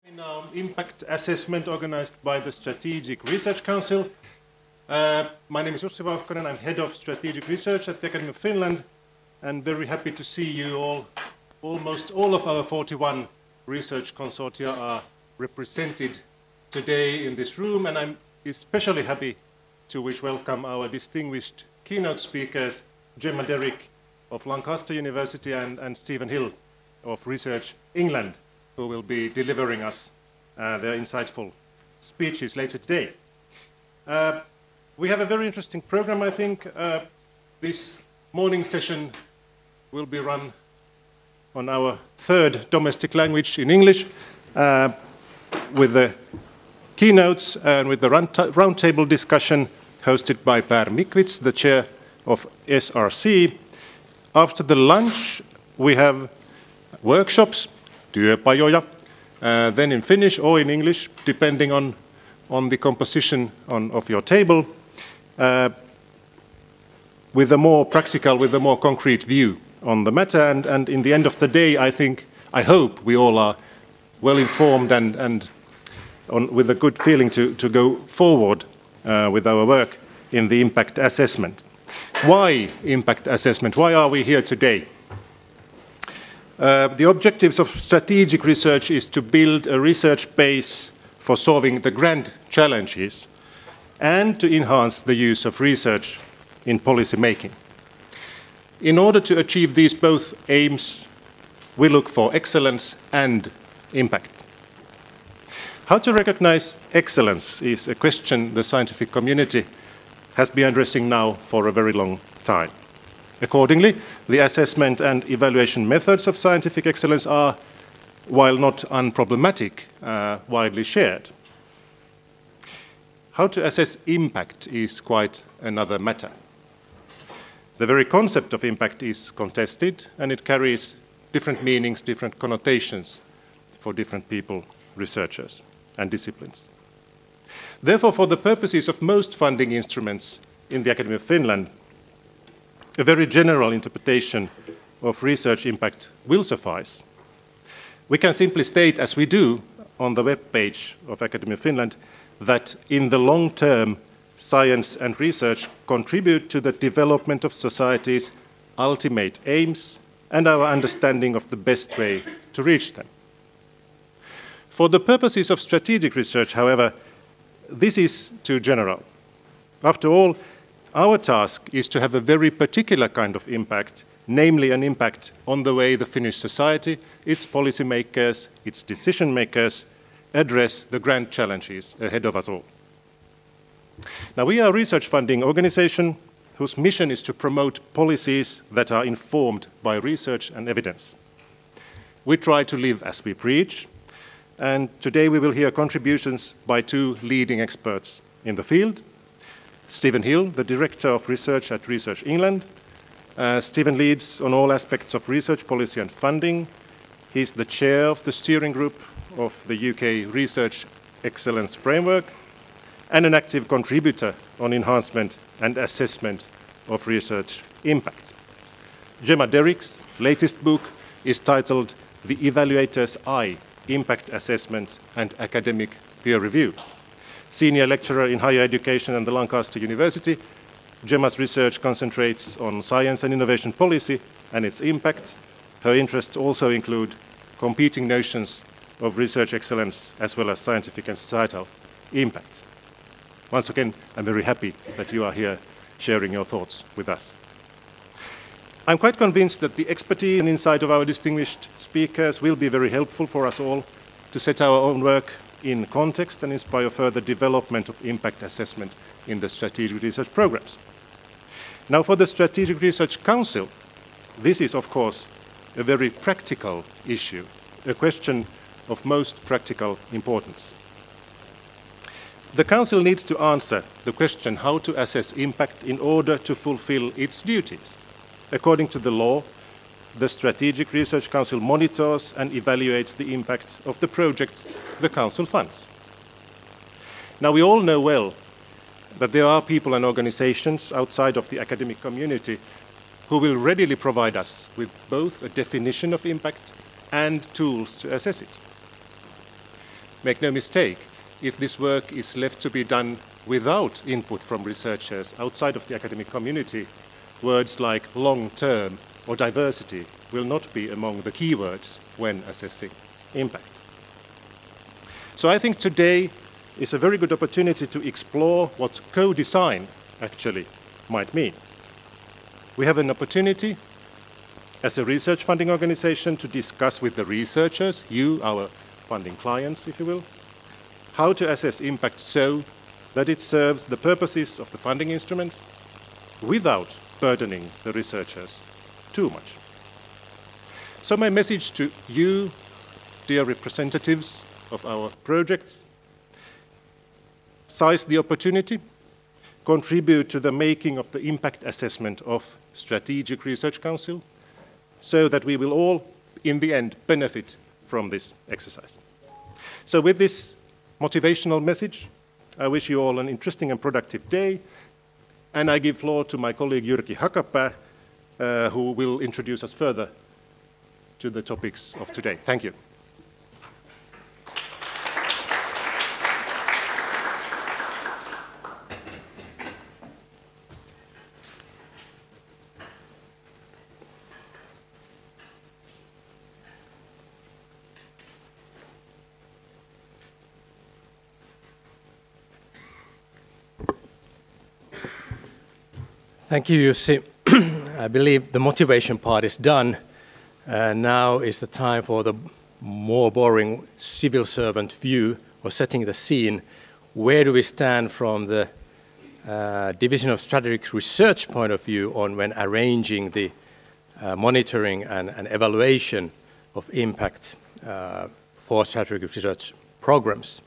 In our impact assessment organized by the Strategic Research Council. My name is Jussi Vauhkonen. I'm head of strategic research at the Academy of Finland, and very happy to see you all. Almost all of our 41 research consortia are represented today in this room, and I'm especially happy to welcome our distinguished keynote speakers, Gemma Derrick of Lancaster University and Stephen Hill of Research England, who will be delivering us their insightful speeches later today. We have a very interesting program, I think. This morning session will be run on our third domestic language in English, with the keynotes and with the roundtable discussion hosted by Per Mikwits, the chair of SRC. After the lunch, we have workshops, työpajoja, then in Finnish or in English, depending on the composition of your table, with a more practical, with a more concrete view on the matter. And in the end of the day, I hope we all are well informed and with a good feeling to go forward with our work in the impact assessment. Why impact assessment? Why are we here today? The objectives of strategic research is to build a research base for solving the grand challenges and to enhance the use of research in policy making. In order to achieve these both aims, we look for excellence and impact. How to recognize excellence is a question the scientific community has been addressing now for a very long time. Accordingly, the assessment and evaluation methods of scientific excellence are, while not unproblematic, widely shared. How to assess impact is quite another matter. The very concept of impact is contested, and it carries different meanings, different connotations for different people, researchers, and disciplines. Therefore, for the purposes of most funding instruments in the Academy of Finland, a very general interpretation of research impact will suffice. We can simply state, as we do on the web page of Academy of Finland, that in the long term, science and research contribute to the development of society's ultimate aims and our understanding of the best way to reach them. For the purposes of strategic research, however, this is too general. After all, our task is to have a very particular kind of impact, namely an impact on the way the Finnish society, its policymakers, its decision makers address the grand challenges ahead of us all. Now, we are a research funding organization whose mission is to promote policies that are informed by research and evidence. We try to live as we preach, and today we will hear contributions by two leading experts in the field. Stephen Hill, the Director of Research at Research England. Stephen leads on all aspects of research policy and funding. He's the chair of the steering group of the UK Research Excellence Framework and an active contributor on enhancement and assessment of research impact. Gemma Derrick's latest book is titled The Evaluator's Eye, Impact Assessment and Academic Peer Review. Senior lecturer in higher education at the Lancaster University, Gemma's research concentrates on science and innovation policy and its impact. Her interests also include competing notions of research excellence as well as scientific and societal impact. Once again, I'm very happy that you are here sharing your thoughts with us. I'm quite convinced that the expertise and insight of our distinguished speakers will be very helpful for us all to set our own work in context and inspire further development of impact assessment in the strategic research programs. Now, for the Strategic Research Council, this is, of course, a very practical issue, a question of most practical importance. The Council needs to answer the question how to assess impact in order to fulfill its duties. According to the law, the Strategic Research Council monitors and evaluates the impact of the projects the Council funds. Now, we all know well that there are people and organizations outside of the academic community who will readily provide us with both a definition of impact and tools to assess it. make no mistake, if this work is left to be done without input from researchers outside of the academic community, words like long-term or diversity will not be among the keywords when assessing impact. So I think today is a very good opportunity to explore what co-design actually might mean. We have an opportunity as a research funding organization to discuss with the researchers, you, our funding clients, if you will, how to assess impact so that it serves the purposes of the funding instrument without burdening the researchers too much. So my message to you, dear representatives of our projects, seize the opportunity, contribute to the making of the impact assessment of Strategic Research Council, so that we will all, in the end, benefit from this exercise. So with this motivational message, I wish you all an interesting and productive day, and I give floor to my colleague Jyrki Hakapää, who will introduce us further to the topics of today. Thank you. Thank you, Jussi. I believe the motivation part is done. Now is the time for the more boring civil servant view or setting the scene. Where do we stand from the Division of Strategic Research point of view on when arranging the monitoring and evaluation of impact for strategic research programs?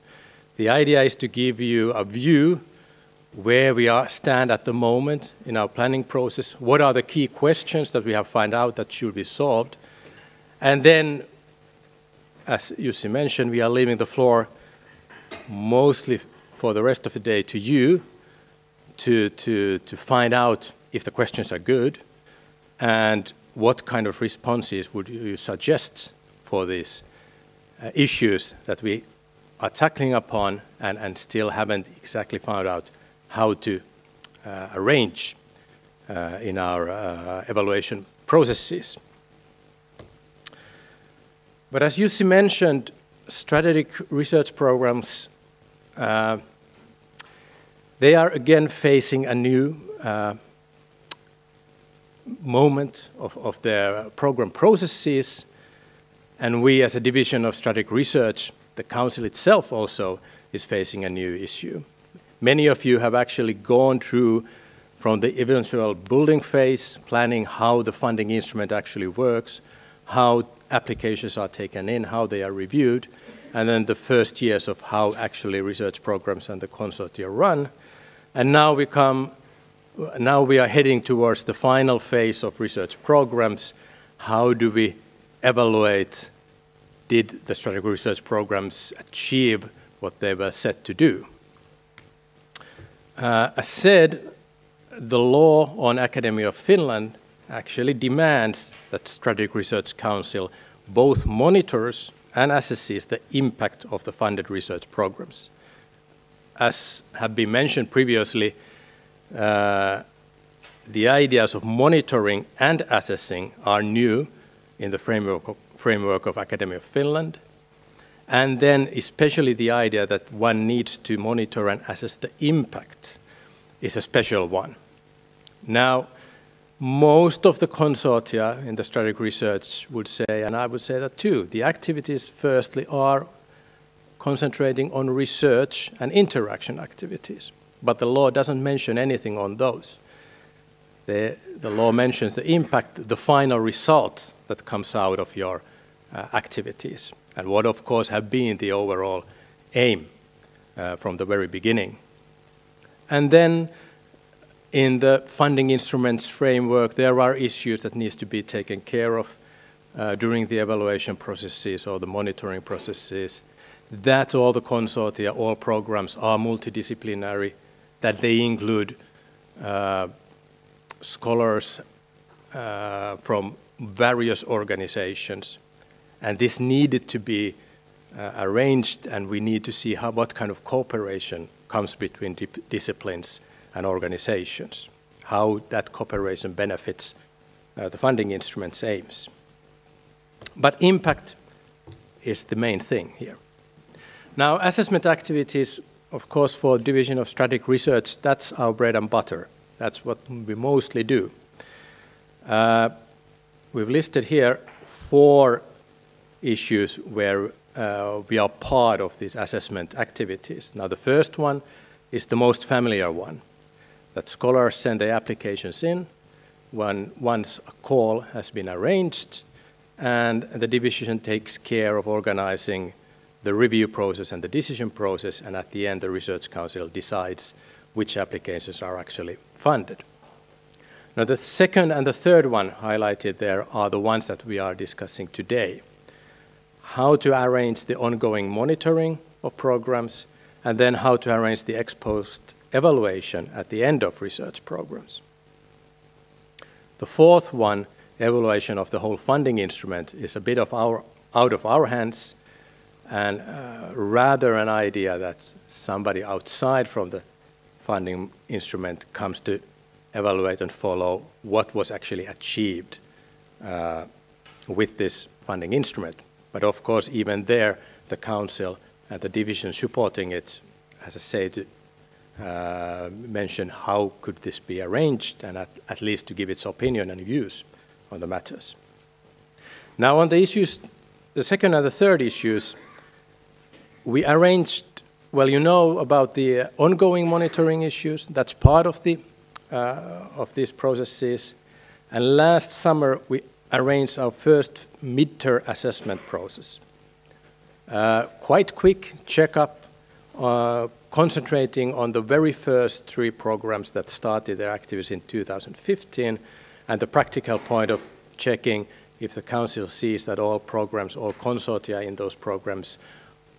The idea is to give you a view where we stand at the moment in our planning process, what are the key questions that we have found out that should be solved, and then, as Jussi mentioned, we are leaving the floor mostly for the rest of the day to you to find out if the questions are good and what kind of responses would you suggest for these issues that we are tackling upon and still haven't exactly found out how to arrange in our evaluation processes. But as Jussi mentioned, strategic research programs, they are again facing a new moment of their program processes, and we as a division of strategic research, the council itself also is facing a new issue. Many of you have actually gone through from the eventual building phase, planning how the funding instrument actually works, how applications are taken in, how they are reviewed, and then the first years of how actually research programs and the consortia run. And now we are heading towards the final phase of research programs. How do we evaluate, did the strategic research programs achieve what they were set to do? As said, the law on Academy of Finland actually demands that Strategic Research Council both monitors and assesses the impact of the funded research programs. As have been mentioned previously, the ideas of monitoring and assessing are new in the framework of Academy of Finland. And then especially the idea that one needs to monitor and assess the impact is a special one. Now, most of the consortia in the strategic research would say, and I would say that too, the activities firstly are concentrating on research and interaction activities, but the law doesn't mention anything on those. The law mentions the impact, the final result that comes out of your activities, and what of course have been the overall aim from the very beginning. And then in the funding instruments framework, there are issues that need to be taken care of during the evaluation processes or the monitoring processes, that all the consortia, all programs are multidisciplinary, that they include scholars from various organizations. And this needed to be arranged, and we need to see what kind of cooperation comes between disciplines and organizations, how that cooperation benefits the funding instrument's aims. But impact is the main thing here. Now, assessment activities, of course, for Division of Strategic Research, that's our bread and butter. That's what we mostly do. We've listed here 4 issues where we are part of these assessment activities. Now, the first one is the most familiar one, that scholars send their applications in once a call has been arranged, and the division takes care of organizing the review process and the decision process, and at the end, the Research Council decides which applications are actually funded. Now, the second and the third one highlighted there are the ones that we are discussing today. How to arrange the ongoing monitoring of programs, and then how to arrange the ex post evaluation at the end of research programs. The fourth one, evaluation of the whole funding instrument, is a bit of out of our hands, and rather an idea that somebody outside from the funding instrument comes to evaluate and follow what was actually achieved with this funding instrument. But of course, even there, the Council and the division supporting it has a say to mention how could this be arranged, and at least to give its opinion and views on the matters. Now, on the issues, the second and the third issues, we arranged, well, you know about the ongoing monitoring issues. That's part of these processes. And last summer, we arranged our first mid-term assessment process. Quite quick checkup, concentrating on the very first 3 programs that started their activities in 2015, and the practical point of checking if the Council sees that all programs, all consortia in those programs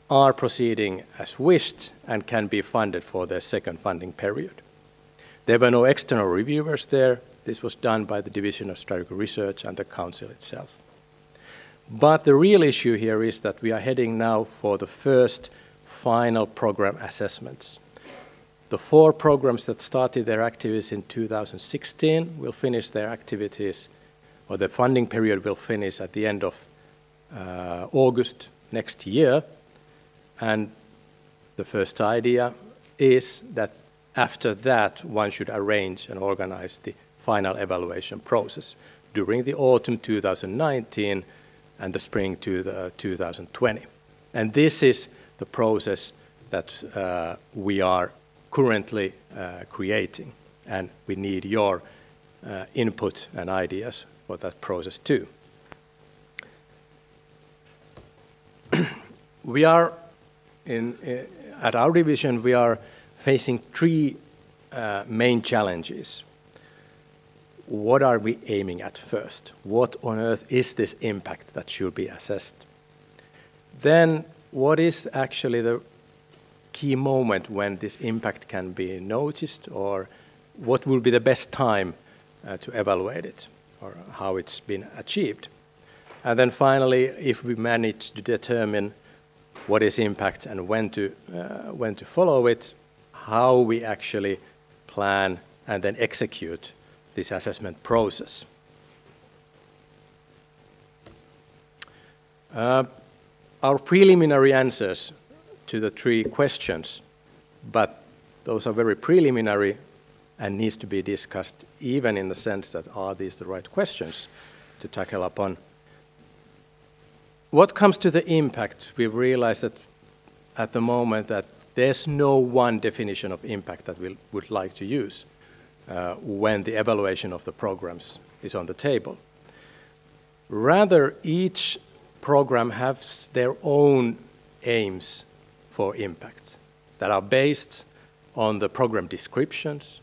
are proceeding as wished and can be funded for their second funding period. There were no external reviewers there. This was done by the Division of Strategic Research and the Council itself. But the real issue here is that we are heading now for the first final program assessments. The 4 programs that started their activities in 2016 will finish their activities, or the funding period will finish at the end of August next year. And the first idea is that after that, one should arrange and organize the final evaluation process during the autumn 2019 and the spring 2020. And this is the process that we are currently creating, and we need your input and ideas for that process too. We are at our division, we are facing 3 main challenges. What are we aiming at first? What on earth is this impact that should be assessed? Then, what is actually the key moment when this impact can be noticed, or what will be the best time to evaluate it, or how it's been achieved? And then finally, if we manage to determine what is impact and when to follow it, how we actually plan and then execute this assessment process. Our preliminary answers to the 3 questions, but those are very preliminary and needs to be discussed even in the sense that are these the right questions to tackle upon. What comes to the impact, we've realized that at the moment that there's no one definition of impact that we would like to use when the evaluation of the programs is on the table. Rather, each program has their own aims for impact that are based on the program descriptions,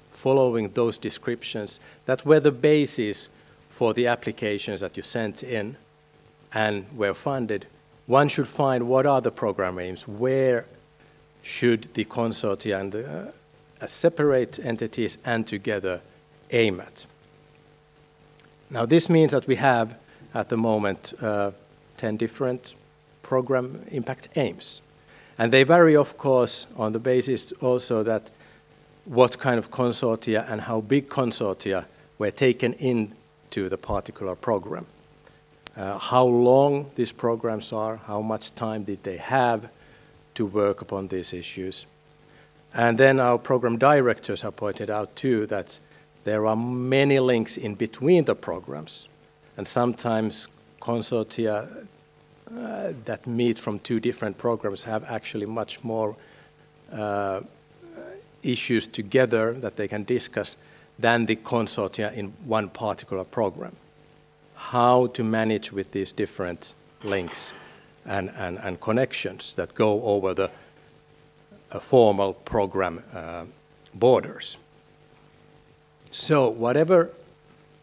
following those descriptions that were the basis for the applications that you sent in and were funded. One should find what are the program aims, where should the consortia and the separate entities and together aim at. Now this means that we have at the moment 10 different program impact aims. And they vary, of course, on the basis also that what kind of consortia and how big consortia were taken into the particular program. How long these programs are, how much time did they have to work upon these issues. And then our program directors have pointed out too that there are many links in between the programs, and sometimes consortia that meet from two different programs have actually much more issues together that they can discuss than the consortia in one particular program. How to manage with these different links and connections that go over the formal program borders. So whatever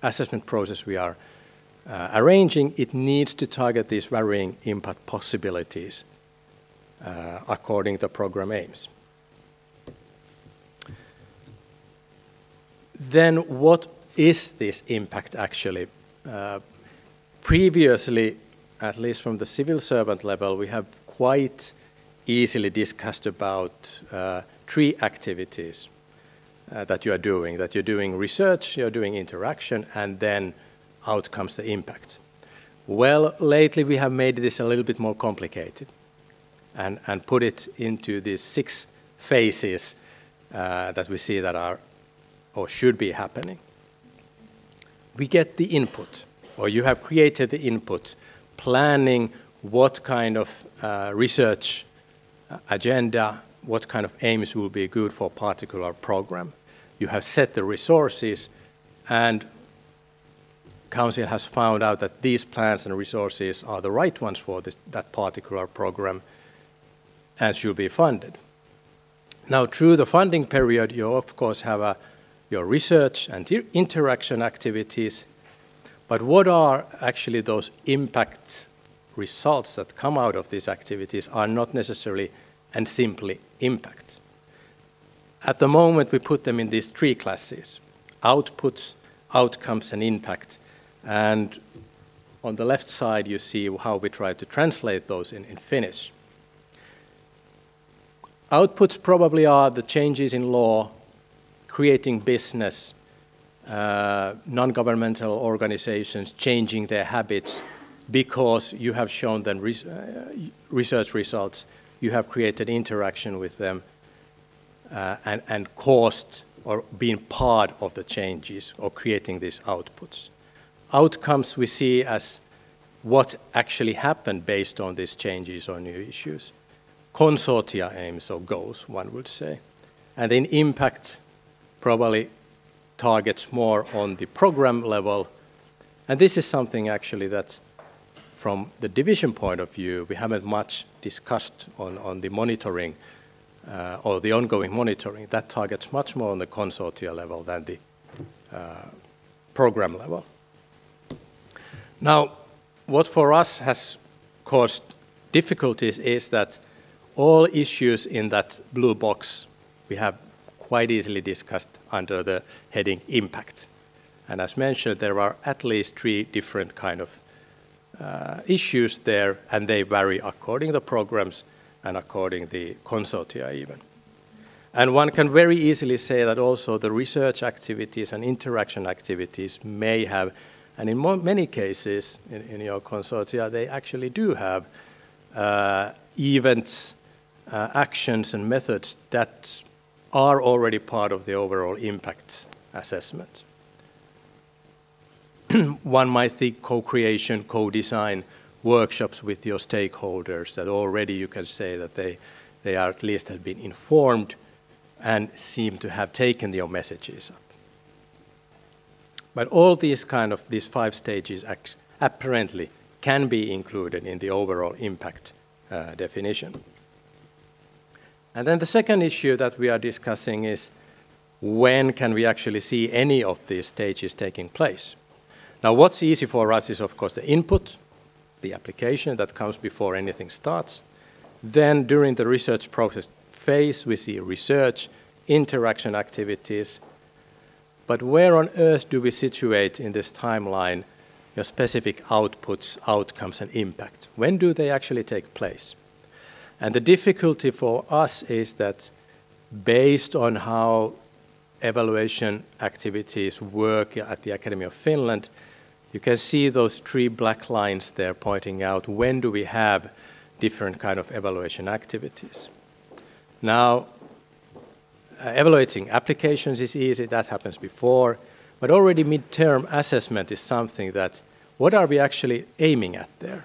assessment process we are arranging, it needs to target these varying impact possibilities according to the program aims. Then what is this impact actually? Previously, at least from the civil servant level, we have quite easily discussed about 3 activities that you are doing. That you're doing research, you're doing interaction, and then out comes the impact. Well, lately we have made this a little bit more complicated and put it into these 6 phases that we see that are or should be happening. We get the input, or you have created the input, planning what kind of research agenda, what kind of aims will be good for a particular program. You have set the resources, and Council has found out that these plans and resources are the right ones for that particular program and should be funded. Now, through the funding period, you of course have your research and interaction activities, but what are actually those impact results that come out of these activities are not necessarily and simply impact. At the moment, we put them in these 3 classes: outputs, outcomes, and impact. And on the left side, you see how we try to translate those in Finnish. Outputs probably are the changes in law, creating business, non-governmental organizations changing their habits because you have shown them research results, you have created interaction with them, and caused or been part of the changes or creating these outputs. Outcomes we see as what actually happened based on these changes or new issues. Consortia aims or goals, one would say. And then impact probably targets more on the program level. And this is something actually that from the division point of view, we haven't much discussed on the monitoring or the ongoing monitoring. That targets much more on the consortia level than the program level. Now, what for us has caused difficulties is that all issues in that blue box we have quite easily discussed under the heading impact. And as mentioned, there are at least 3 different kind of issues there, and they vary according to the programs and according to the consortia even. And one can very easily say that also the research activities and interaction activities may have, and in many cases in your consortia, they actually do have events, actions and methods that are already part of the overall impact assessment. One might think co-creation, co-design workshops with your stakeholders that already you can say that they are at least have been informed and seem to have taken your messages up. But all these 5 stages apparently can be included in the overall impact definition. And then the second issue that we are discussing is when can we actually see any of these stages taking place? Now, what's easy for us is, of course, the input, the application that comes before anything starts. Then during the research process phase, we see research, interaction activities. But where on earth do we situate in this timeline, your specific outputs, outcomes, and impact? When do they actually take place? And the difficulty for us is that based on how evaluation activities work at the Academy of Finland, you can see those 3 black lines there pointing out when do we have different kind of evaluation activities. Now, evaluating applications is easy, that happens before, but already midterm assessment is something that, what are we actually aiming at there?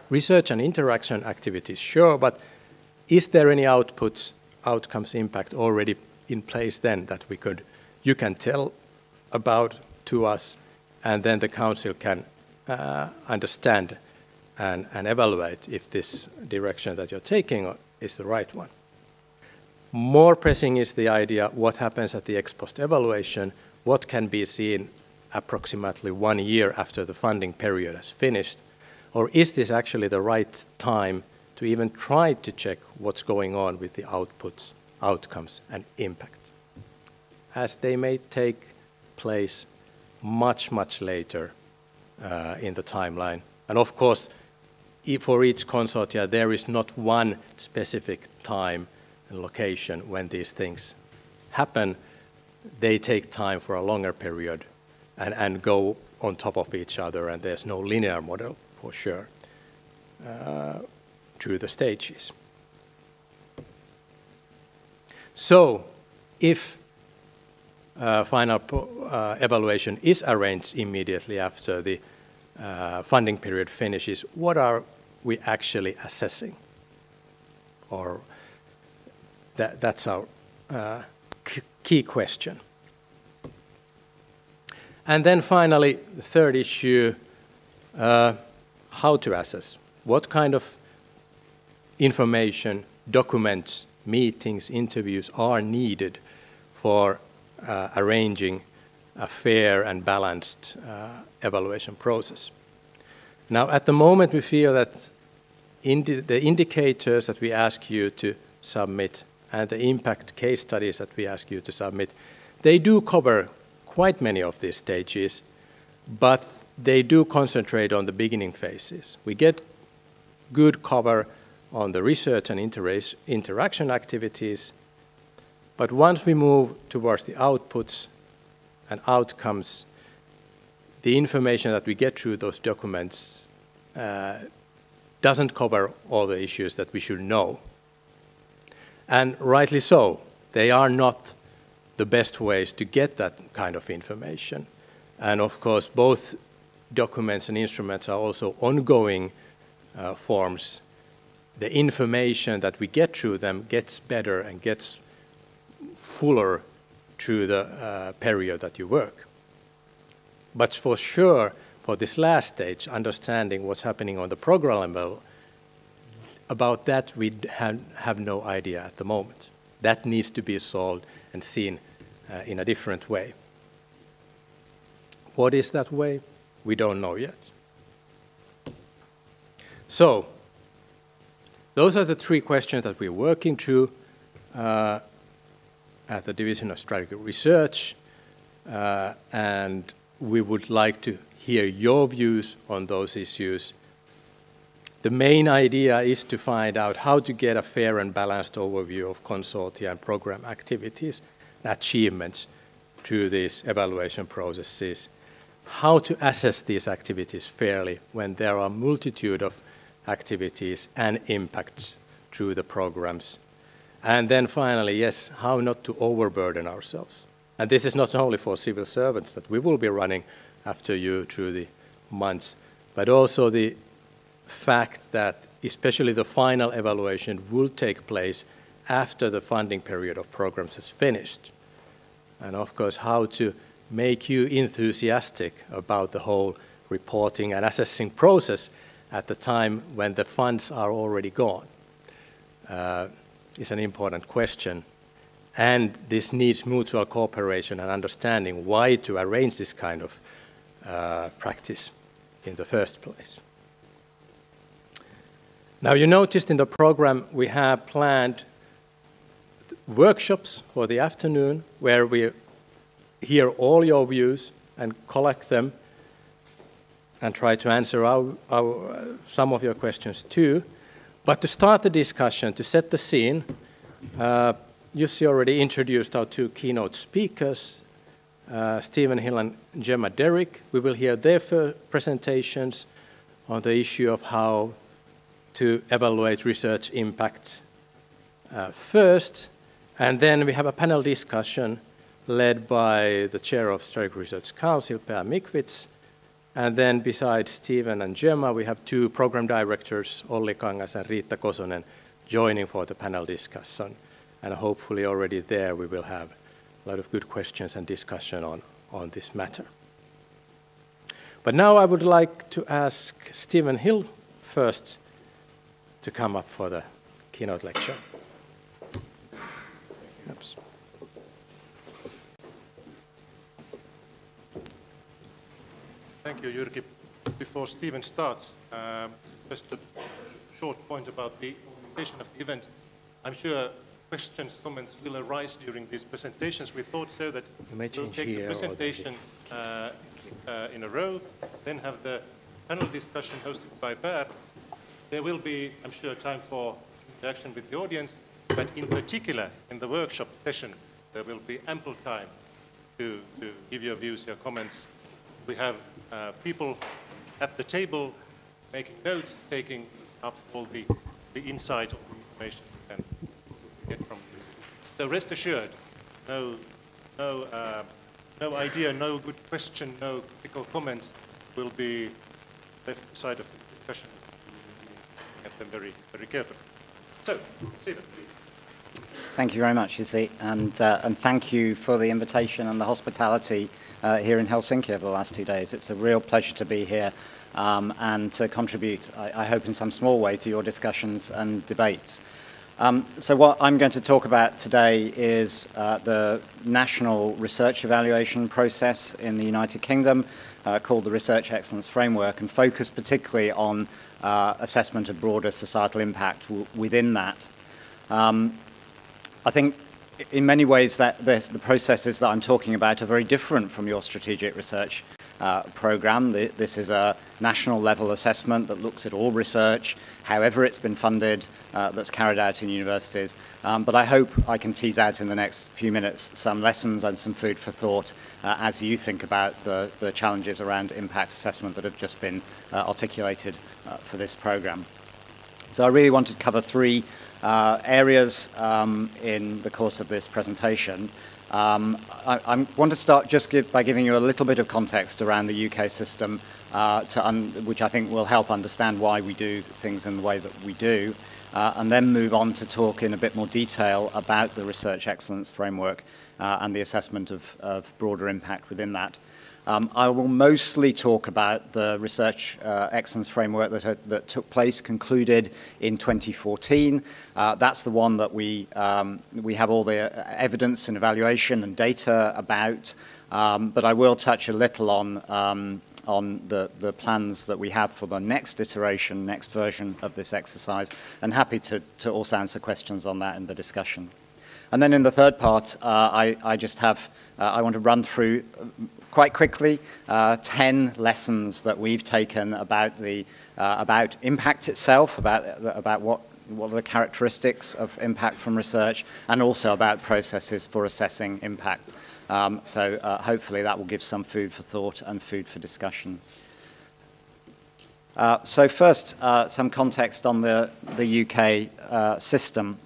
Research and interaction activities, sure, but is there any outputs, outcomes, impact already in place then that you can tell about to us, and then the council can understand and evaluate if this direction that you're taking is the right one. More pressing is the idea what happens at the ex post evaluation, what can be seen approximately 1 year after the funding period has finished, or is this actually the right time to even try to check what's going on with the outputs, outcomes, and impact, as they may take place much, much later in the timeline. And of course, for each consortia, there is not one specific time and location when these things happen. They take time for a longer period and go on top of each other, and there's no linear model for sure through the stages. So if final evaluation is arranged immediately after the funding period finishes, what are we actually assessing? Or that's our key question. And then finally, the third issue, how to assess. What kind of information, documents, meetings, interviews are needed for arranging a fair and balanced evaluation process? Now, at the moment, we feel that the indicators that we ask you to submit and the impact case studies that we ask you to submit, they do cover quite many of these stages, but they do concentrate on the beginning phases. We get good cover on the research and interaction activities, but once we move towards the outputs and outcomes, the information that we get through those documents doesn't cover all the issues that we should know. And rightly so, they are not the best ways to get that kind of information. And of course, both documents and instruments are also ongoing forms. The information that we get through them gets better and gets fuller through the period that you work. But for sure, for this last stage, understanding what's happening on the program level, about that we have no idea at the moment. That needs to be solved and seen in a different way. What is that way? We don't know yet. So, those are the 3 questions that we're working through at the Division of Strategic Research, and we would like to hear your views on those issues. The main idea is to find out how to get a fair and balanced overview of consortia and program activities and achievements through these evaluation processes, how to assess these activities fairly when there are a multitude of activities and impacts through the programs. And then finally, yes, how not to overburden ourselves. And this is not only for civil servants that we will be running after you through the months, but also the fact that especially the final evaluation will take place after the funding period of programs is finished. And of course, how to make you enthusiastic about the whole reporting and assessing process at the time when the funds are already gone is an important question. And this needs mutual cooperation and understanding why to arrange this kind of practice in the first place. Now, you noticed in the program we have planned workshops for the afternoon where we hear all your views and collect them and try to answer some of your questions too. But to start the discussion, to set the scene, Jussi already introduced our two keynote speakers, Stephen Hill and Gemma Derrick. We will hear their presentations on the issue of how to evaluate research impact first, and then we have a panel discussion led by the chair of Strategic Research Council, Per Mikwits, and then besides Stephen and Gemma, we have two program directors, Olli Kangas and Riitta Kosonen, joining for the panel discussion. And hopefully already there we will have a lot of good questions and discussion on this matter. But now I would like to ask Stephen Hill first to come up for the keynote lecture. Oops. Thank you, Jyrki. Before Stephen starts, just a short point about the organization of the event. I'm sure questions, comments will arise during these presentations. We thought so that we'll take the presentation in a row, then have the panel discussion hosted by Per. There will be, I'm sure, time for interaction with the audience, but in particular, in the workshop session, there will be ample time to give your views, your comments. We have people at the table making notes, taking up all the insight of the information you can get from you. So rest assured, no idea, no good question, no critical comments will be left aside of this discussion. Get them very, very carefully. So, Stephen, please. Thank you very much, Jussi, and thank you for the invitation and the hospitality here in Helsinki over the last 2 days. It's a real pleasure to be here and to contribute, I hope in some small way, to your discussions and debates. So what I'm going to talk about today is the national research evaluation process in the United Kingdom called the Research Excellence Framework, and focus particularly on assessment of broader societal impact within that. I think in many ways that the processes that I'm talking about are very different from your strategic research program. This is a national level assessment that looks at all research, however it's been funded, that's carried out in universities. But I hope I can tease out in the next few minutes some lessons and some food for thought as you think about the challenges around impact assessment that have just been articulated for this program. So I really wanted to cover three areas in the course of this presentation. I want to start just by giving you a little bit of context around the UK system, which I think will help understand why we do things in the way that we do, and then move on to talk in a bit more detail about the Research Excellence Framework and the assessment of broader impact within that. I will mostly talk about the Research Excellence Framework that took place, concluded in 2014. That's the one that we have all the evidence and evaluation and data about, but I will touch a little on the plans that we have for the next iteration, next version of this exercise, and happy to also answer questions on that in the discussion. And then in the third part, I want to run through quite quickly 10 lessons that we've taken about impact itself, about what are the characteristics of impact from research, and also about processes for assessing impact. So hopefully that will give some food for thought and food for discussion. So first, some context on the UK system.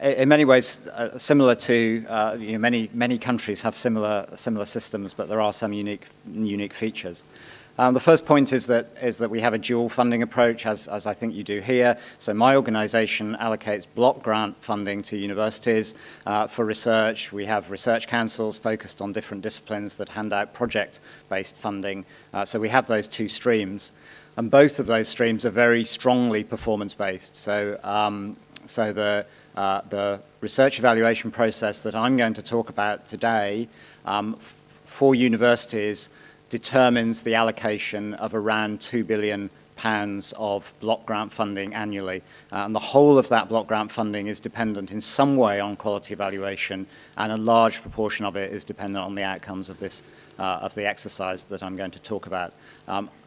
In many ways, similar to many countries have similar systems, but there are some unique features. The first point is that we have a dual funding approach, as I think you do here. So my organisation allocates block grant funding to universities for research. We have research councils focused on different disciplines that hand out project-based funding. So we have those two streams, and both of those streams are very strongly performance-based. So the research evaluation process that I'm going to talk about today for universities determines the allocation of around £2 billion of block grant funding annually. And the whole of that block grant funding is dependent in some way on quality evaluation, and a large proportion of it is dependent on the outcomes of this, of the exercise that I'm going to talk about.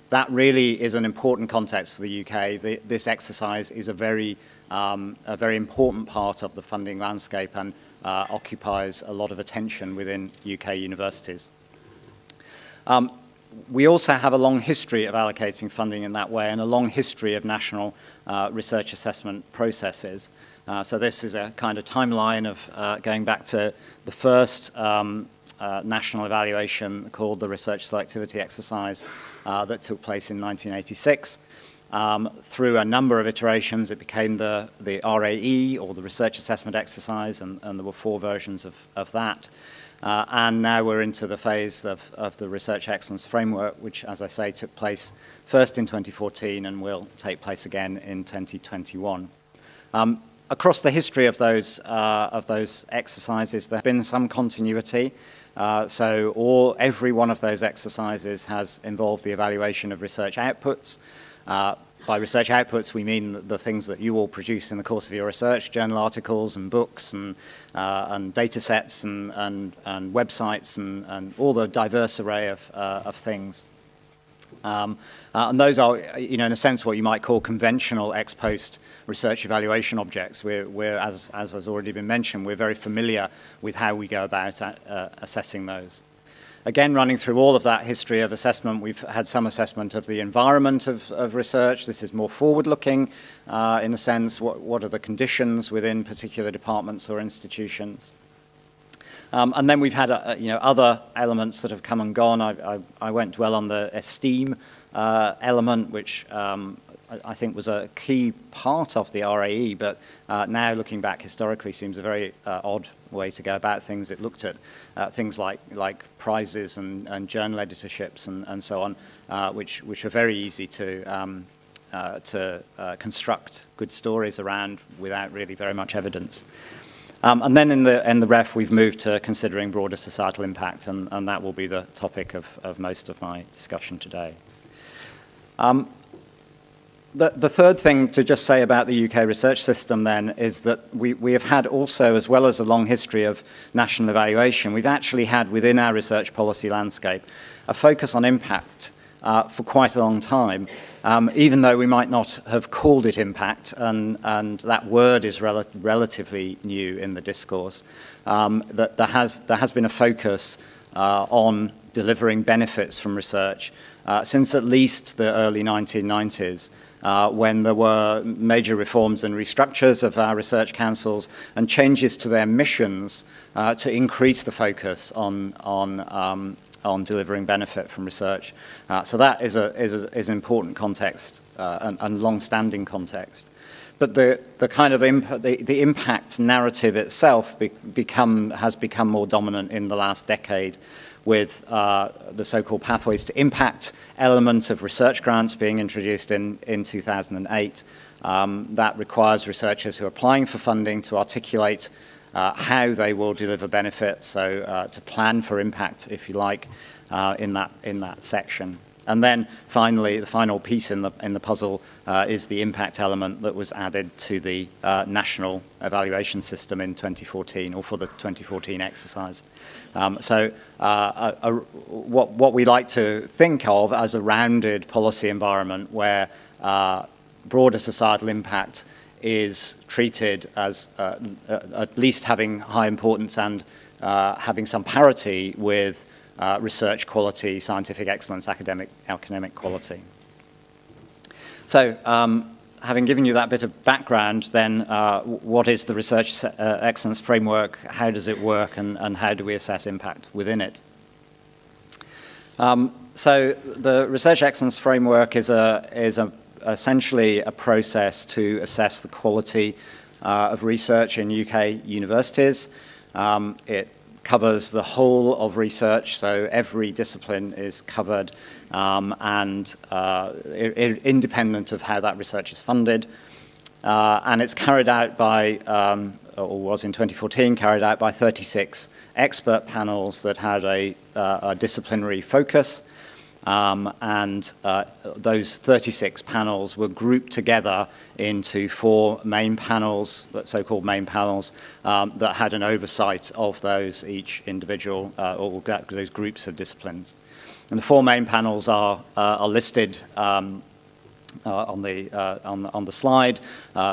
That really is an important context for the UK. This exercise is a very important part of the funding landscape and occupies a lot of attention within UK universities. We also have a long history of allocating funding in that way and a long history of national research assessment processes. So this is a kind of timeline of going back to the first national evaluation called the Research Selectivity Exercise that took place in 1986. Through a number of iterations, it became the RAE, or the Research Assessment Exercise, and there were 4 versions of that. And now we're into the phase of the Research Excellence Framework, which, as I say, took place first in 2014 and will take place again in 2021. Across the history of those exercises, there has been some continuity. So every one of those exercises has involved the evaluation of research outputs. By research outputs, we mean the things that you all produce in the course of your research: journal articles and books and data sets and websites and all the diverse array of things. And those are, in a sense, what you might call conventional ex post research evaluation objects. We're as has already been mentioned, we're very familiar with how we go about assessing those. Again, running through all of that history of assessment, we've had some assessment of the environment of research. This is more forward-looking, in a sense. What are the conditions within particular departments or institutions? And then we've had other elements that have come and gone. I won't dwell on the esteem element, which I think was a key part of the RAE, but now looking back historically seems a very odd way to go about things. It looked at things like prizes and journal editorships and so on, which are very easy to construct good stories around without really very much evidence. And then in the ref, we've moved to considering broader societal impact, and that will be the topic of most of my discussion today. The third thing to just say about the UK research system then is that we have had also, as well as a long history of national evaluation, we've actually had within our research policy landscape a focus on impact for quite a long time, even though we might not have called it impact, and that word is relatively new in the discourse. That there has been a focus on delivering benefits from research since at least the early 1990s. When there were major reforms and restructures of our research councils and changes to their missions to increase the focus on delivering benefit from research. So that is an important context and long-standing context. But the kind of the impact narrative itself has become more dominant in the last decade, with the so-called Pathways to Impact element of research grants being introduced in 2008. That requires researchers who are applying for funding to articulate how they will deliver benefits, so to plan for impact, if you like, in that section. And then finally, the final piece in the puzzle is the impact element that was added to the national evaluation system in 2014, or for the 2014 exercise. What we like to think of as a rounded policy environment where broader societal impact is treated as at least having high importance and having some parity with research quality, scientific excellence, academic quality. So, having given you that bit of background, then what is the Research Excellence Framework? How does it work, and how do we assess impact within it? So, the Research Excellence Framework is essentially a process to assess the quality of research in UK universities. It covers the whole of research, so every discipline is covered, and independent of how that research is funded. And it's carried out by, or was in 2014, carried out by 36 expert panels that had a disciplinary focus. Those 36 panels were grouped together into 4 main panels, so-called main panels, that had an oversight of those each individual, or those groups of disciplines. And the 4 main panels are listed on the slide.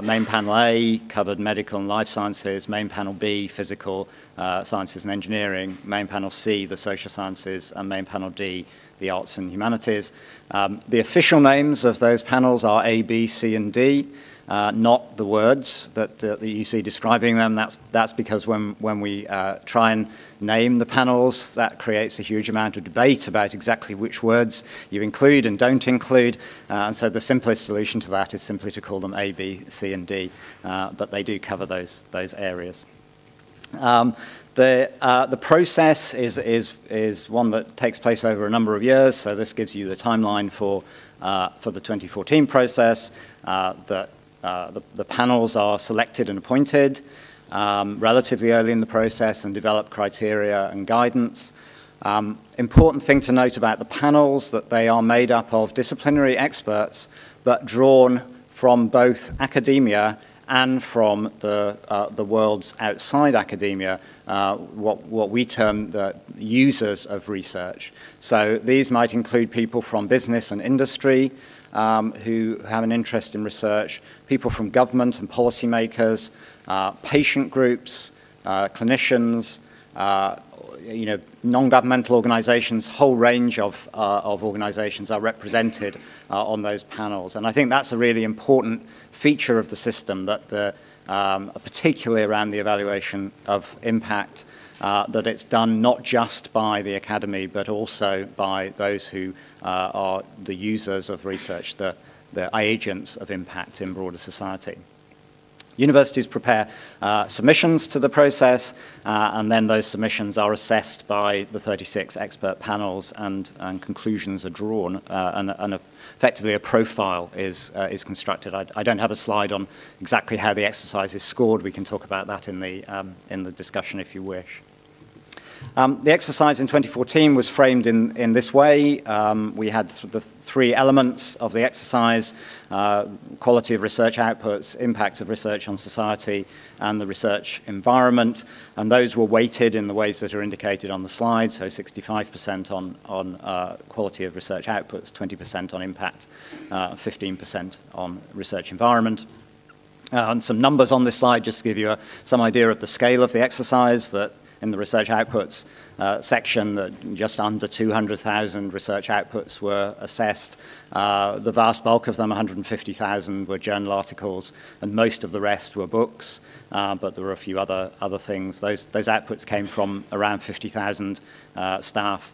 Main panel A covered medical and life sciences. Main panel B, physical sciences and engineering. Main panel C, the social sciences. And main panel D, the arts and humanities. The official names of those panels are A, B, C, and D. Not the words that you see describing them. That's because when we try and name the panels, that creates a huge amount of debate about exactly which words you include and don't include. And so the simplest solution to that is simply to call them A, B, C, and D. But they do cover those areas. The process is one that takes place over a number of years. So this gives you the timeline for the 2014 process. The panels are selected and appointed relatively early in the process and develop criteria and guidance. Important thing to note about the panels, that they are made up of disciplinary experts, but drawn from both academia and from the worlds outside academia, what we term the users of research. So these might include people from business and industry, who have an interest in research, people from government and policymakers, patient groups, clinicians, non-governmental organizations. Whole range of organizations are represented on those panels. And I think that's a really important feature of the system, that particularly around the evaluation of impact, that it's done not just by the academy, but also by those who are the users of research, the agents of impact in broader society. Universities prepare submissions to the process, and then those submissions are assessed by the 36 expert panels, and conclusions are drawn, and effectively a profile is constructed. I don't have a slide on exactly how the exercise is scored. We can talk about that in the discussion if you wish. The exercise in 2014 was framed in this way. We had the 3 elements of the exercise: quality of research outputs, impact of research on society, and the research environment. And those were weighted in the ways that are indicated on the slide. So 65% on quality of research outputs, 20% on impact, 15% on research environment. And some numbers on this slide just to give you some idea of the scale of the exercise. That in the research outputs section, that just under 200,000 research outputs were assessed. The vast bulk of them, 150,000, were journal articles, and most of the rest were books, but there were a few other things. Those outputs came from around 50,000 staff.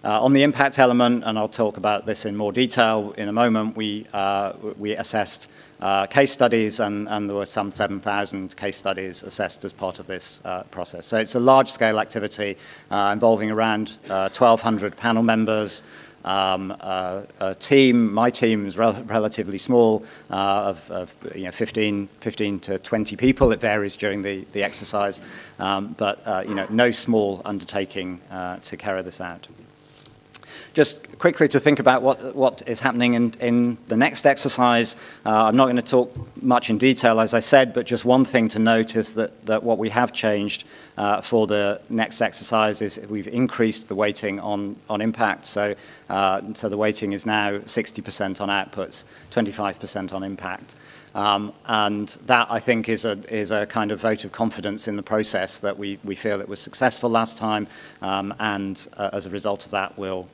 On the impact element, and I'll talk about this in more detail in a moment, we assessed case studies, and there were some 7,000 case studies assessed as part of this process. So it's a large-scale activity involving around 1,200 panel members. My team is relatively small, of 15 to 20 people. It varies during the exercise, but no small undertaking to carry this out. Just quickly to think about what is happening in the next exercise. I'm not going to talk much in detail, as I said, but just one thing to note is that what we have changed for the next exercise is we've increased the weighting on impact. So the weighting is now 60% on outputs, 25% on impact. And that, I think, is a kind of vote of confidence in the process, that we feel it was successful last time, and as a result of that, we'll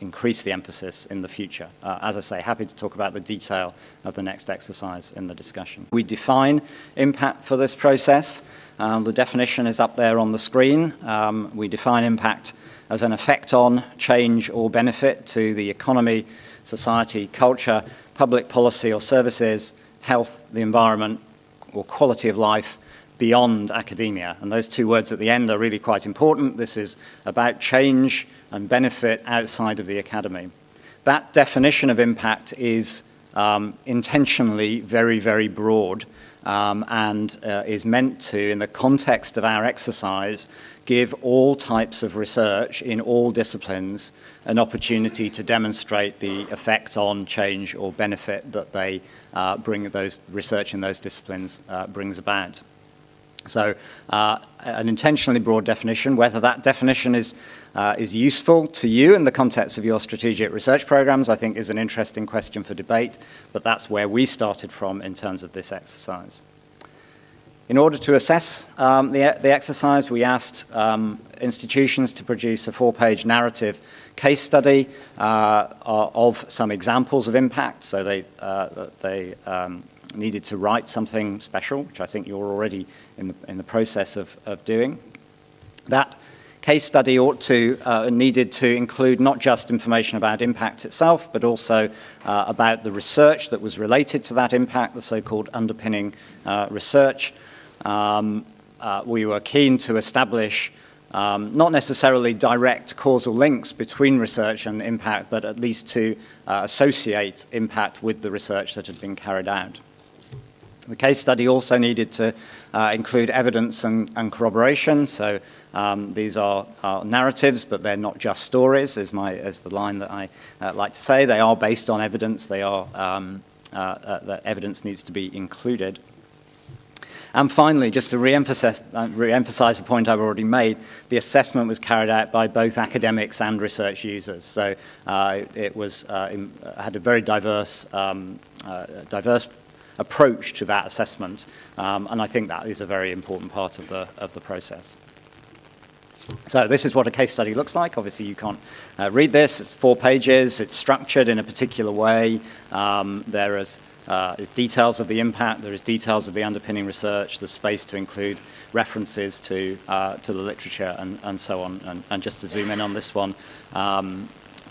increase the emphasis in the future. As I say, happy to talk about the detail of the next exercise in the discussion. We define impact for this process. The definition is up there on the screen. We define impact as an effect on, change, or benefit to the economy, society, culture, public policy or services, health, the environment, or quality of life beyond academia. And those 2 words at the end are really quite important. This is about change and benefit outside of the academy. That definition of impact is intentionally very, very broad, and is meant to, in the context of our exercise, give all types of research in all disciplines an opportunity to demonstrate the effect on change or benefit that they bring, those research in those disciplines brings about. So an intentionally broad definition. Whether that definition is useful to you in the context of your strategic research programs, I think is an interesting question for debate, but that's where we started from in terms of this exercise. In order to assess the exercise, we asked institutions to produce a 4-page narrative case study of some examples of impact. So they needed to write something special, which I think you're already in the process of doing. That case study needed to include not just information about impact itself, but also about the research that was related to that impact, the so-called underpinning research. We were keen to establish not necessarily direct causal links between research and impact, but at least to associate impact with the research that had been carried out. The case study also needed to include evidence and corroboration. So these are narratives, but they're not just stories, is the line that I like to say. They are based on evidence. They are that evidence needs to be included. And finally, just to re-emphasize the point I've already made, the assessment was carried out by both academics and research users. So it had a very diverse approach to that assessment, and I think that is a very important part of the process. So this is what a case study looks like. Obviously, you can't read this. It's 4 pages. It's structured in a particular way. There is details of the impact. There is details of the underpinning research. There's space to include references to the literature and so on. And just to zoom in on this one,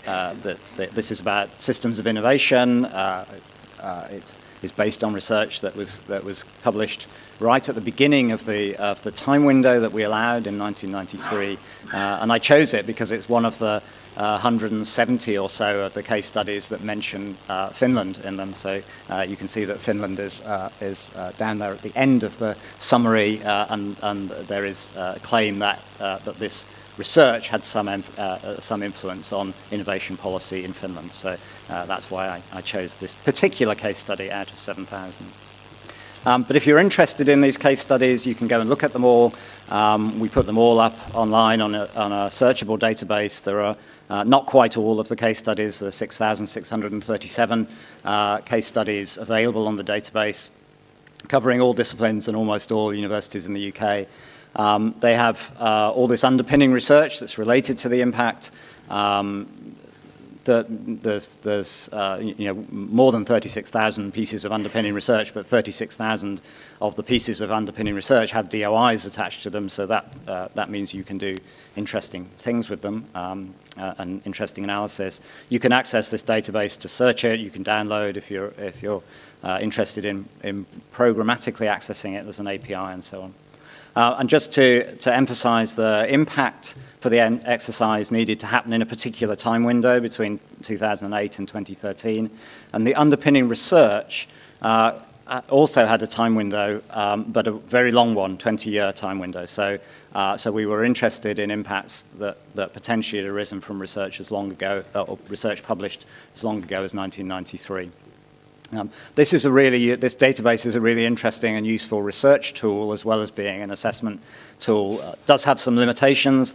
this is about systems of innovation. It is based on research that was published right at the beginning of the time window that we allowed in 1993, and I chose it because it's one of the 170 or so of the case studies that mention Finland in them. So you can see that Finland is down there at the end of the summary, and there is a claim that this research had some influence on innovation policy in Finland. So that's why I chose this particular case study out of 7,000. But if you're interested in these case studies, you can go and look at them all. We put them all up online on a searchable database. There are not quite all of the case studies. There are 6,637 case studies available on the database, covering all disciplines and almost all universities in the UK. They have all this underpinning research that's related to the impact. There's more than 36,000 pieces of underpinning research, but 36,000 of the pieces of underpinning research have DOIs attached to them, so that means you can do interesting things with them and interesting analysis. You can access this database to search it. You can download if you're interested in programmatically accessing it. There's an API and so on. And just to emphasize, the impact for the exercise needed to happen in a particular time window between 2008 and 2013. And the underpinning research also had a time window, but a very long one, 20-year time window. So we were interested in impacts that potentially had arisen from research as long ago, or research published as long ago as 1993. This database is a really interesting and useful research tool, as well as being an assessment tool. It does have some limitations.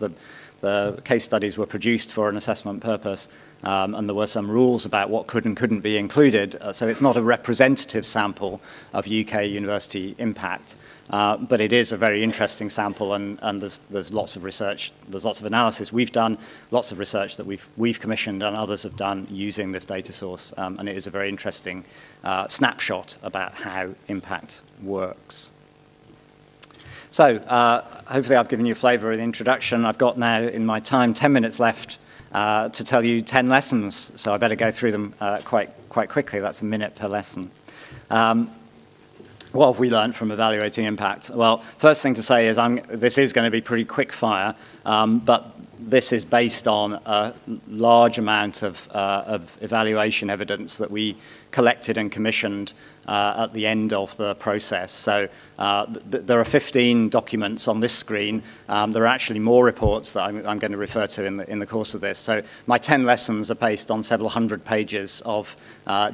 The case studies were produced for an assessment purpose, and there were some rules about what could and couldn't be included. So it's not a representative sample of UK university impact, but it is a very interesting sample, and there's lots of research, there's lots of analysis we've done, lots of research that we've commissioned and others have done using this data source, and it is a very interesting snapshot about how impact works. So hopefully I've given you a flavour of the introduction. I've got now in my time 10 minutes left to tell you 10 lessons, so I better go through them quite quickly. That's a minute per lesson. What have we learned from evaluating impact? Well, first thing to say is this is going to be pretty quick fire, but this is based on a large amount of evaluation evidence that we collected and commissioned at the end of the process. So there are 15 documents on this screen. There are actually more reports that I'm going to refer to in the course of this. So my 10 lessons are based on several hundred pages of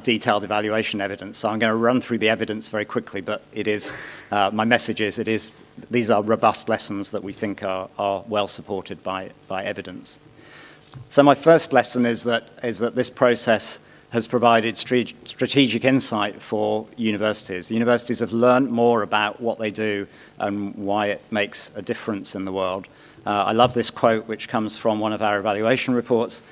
detailed evaluation evidence. So I'm going to run through the evidence very quickly, but it is, my message is, these are robust lessons that we think are well supported by evidence. So my first lesson is that this process has provided strategic insight for universities. Universities have learned more about what they do and why it makes a difference in the world. I love this quote, which comes from one of our evaluation reports,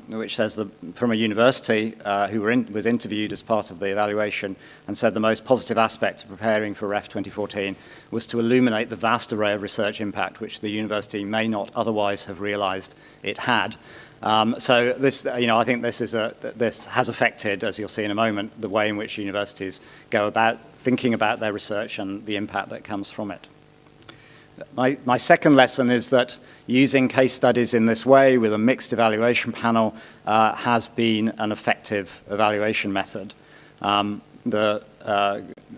which says that from a university who was interviewed as part of the evaluation and said the most positive aspect of preparing for REF 2014 was to illuminate the vast array of research impact which the university may not otherwise have realized it had. So this, I think this has affected, as you'll see in a moment, the way in which universities go about thinking about their research and the impact that comes from it. My second lesson is that using case studies in this way with a mixed evaluation panel has been an effective evaluation method. The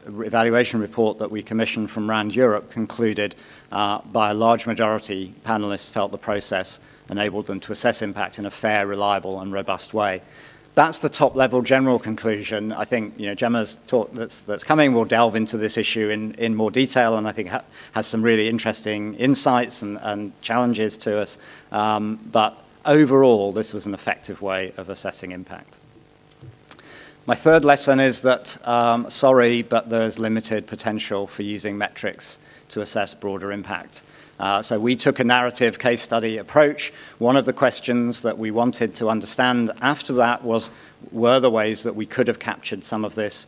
evaluation report that we commissioned from RAND Europe concluded by a large majority panelists felt the process enabled them to assess impact in a fair, reliable and robust way. That's the top-level general conclusion. I think Gemma's talk that's coming will delve into this issue in more detail, and I think has some really interesting insights and challenges to us. But overall, this was an effective way of assessing impact. My third lesson is that, sorry, but there's limited potential for using metrics to assess broader impact. So we took a narrative case study approach. One of the questions that we wanted to understand after that was, were there ways that we could have captured some of this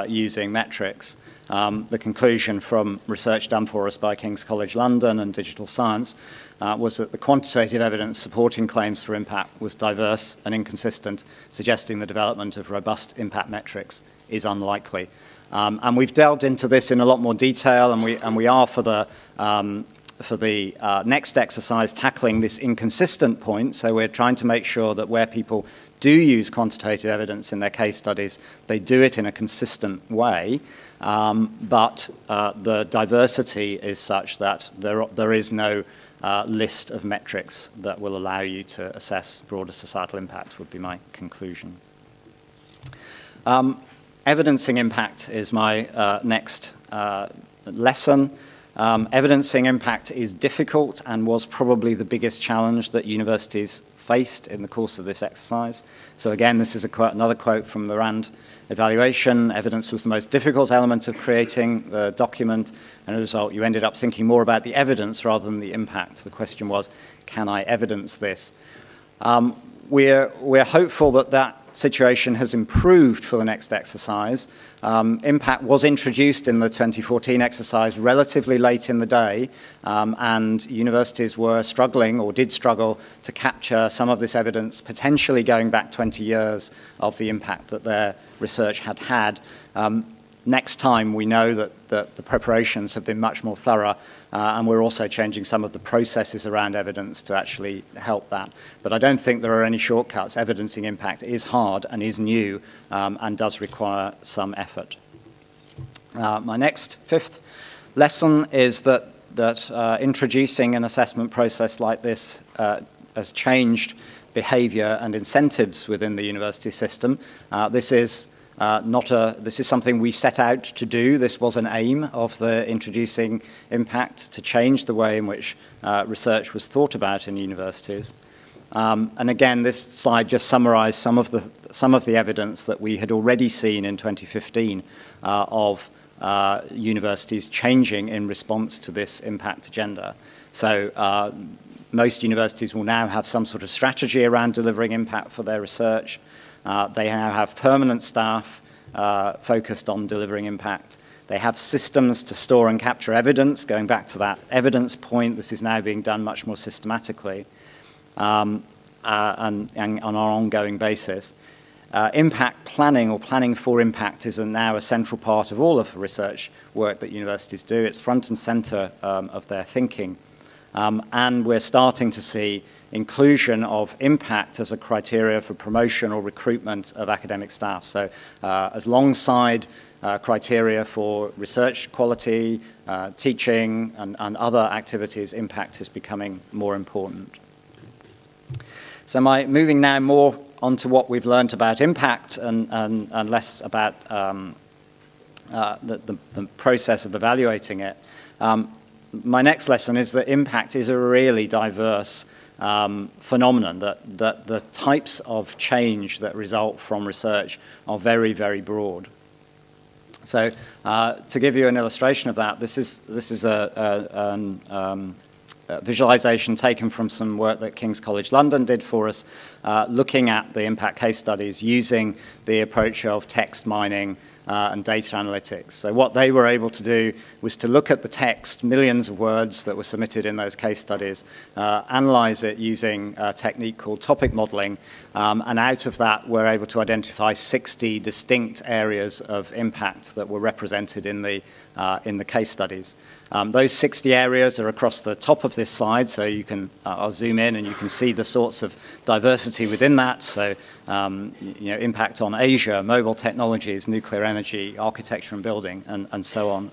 using metrics? The conclusion from research done for us by King's College London and Digital Science was that the quantitative evidence supporting claims for impact was diverse and inconsistent, suggesting the development of robust impact metrics is unlikely. And we've delved into this in a lot more detail, and we are for the next exercise tackling this inconsistent point. So we're trying to make sure that where people do use quantitative evidence in their case studies, they do it in a consistent way, but the diversity is such that there is no list of metrics that will allow you to assess broader societal impact, would be my conclusion. Evidencing impact is my next lesson. Evidencing impact is difficult and was probably the biggest challenge that universities faced in the course of this exercise. So again, this is another quote from the RAND evaluation. Evidence was the most difficult element of creating the document, and as a result, you ended up thinking more about the evidence rather than the impact. The question was, can I evidence this? We're hopeful that that situation has improved for the next exercise. Impact was introduced in the 2014 exercise relatively late in the day, and universities were struggling, or did struggle, to capture some of this evidence, potentially going back 20 years of the impact that their research had had. Next time, we know that the preparations have been much more thorough, and we're also changing some of the processes around evidence to actually help that. But I don't think there are any shortcuts. Evidencing impact is hard and is new, and does require some effort. My next fifth lesson is that introducing an assessment process like this has changed behavior and incentives within the university system. This is something we set out to do. This was an aim of the introducing impact, to change the way in which research was thought about in universities. And again, this slide just summarized some of the evidence that we had already seen in 2015 of universities changing in response to this impact agenda. So most universities will now have some sort of strategy around delivering impact for their research. They now have permanent staff focused on delivering impact. They have systems to store and capture evidence. Going back to that evidence point, this is now being done much more systematically and on an ongoing basis. Impact planning, or planning for impact, is now a central part of all of the research work that universities do. It's front and center of their thinking. And we're starting to see inclusion of impact as a criteria for promotion or recruitment of academic staff. So as alongside criteria for research quality, teaching, and other activities, impact is becoming more important. So moving now more onto what we've learned about impact and less about the process of evaluating it. My next lesson is that impact is a really diverse phenomenon, that the types of change that result from research are very, very broad. So to give you an illustration of that, this is a visualization taken from some work that King's College London did for us, looking at the impact case studies using the approach of text mining and data analytics. So what they were able to do was to look at the text, millions of words that were submitted in those case studies, analyze it using a technique called topic modeling, and out of that we're able to identify 60 distinct areas of impact that were represented in the case studies. Those 60 areas are across the top of this slide, so you can, I'll zoom in and you can see the sorts of diversity within that. So, you know, impact on Asia, mobile technologies, nuclear energy, architecture and building, and so on.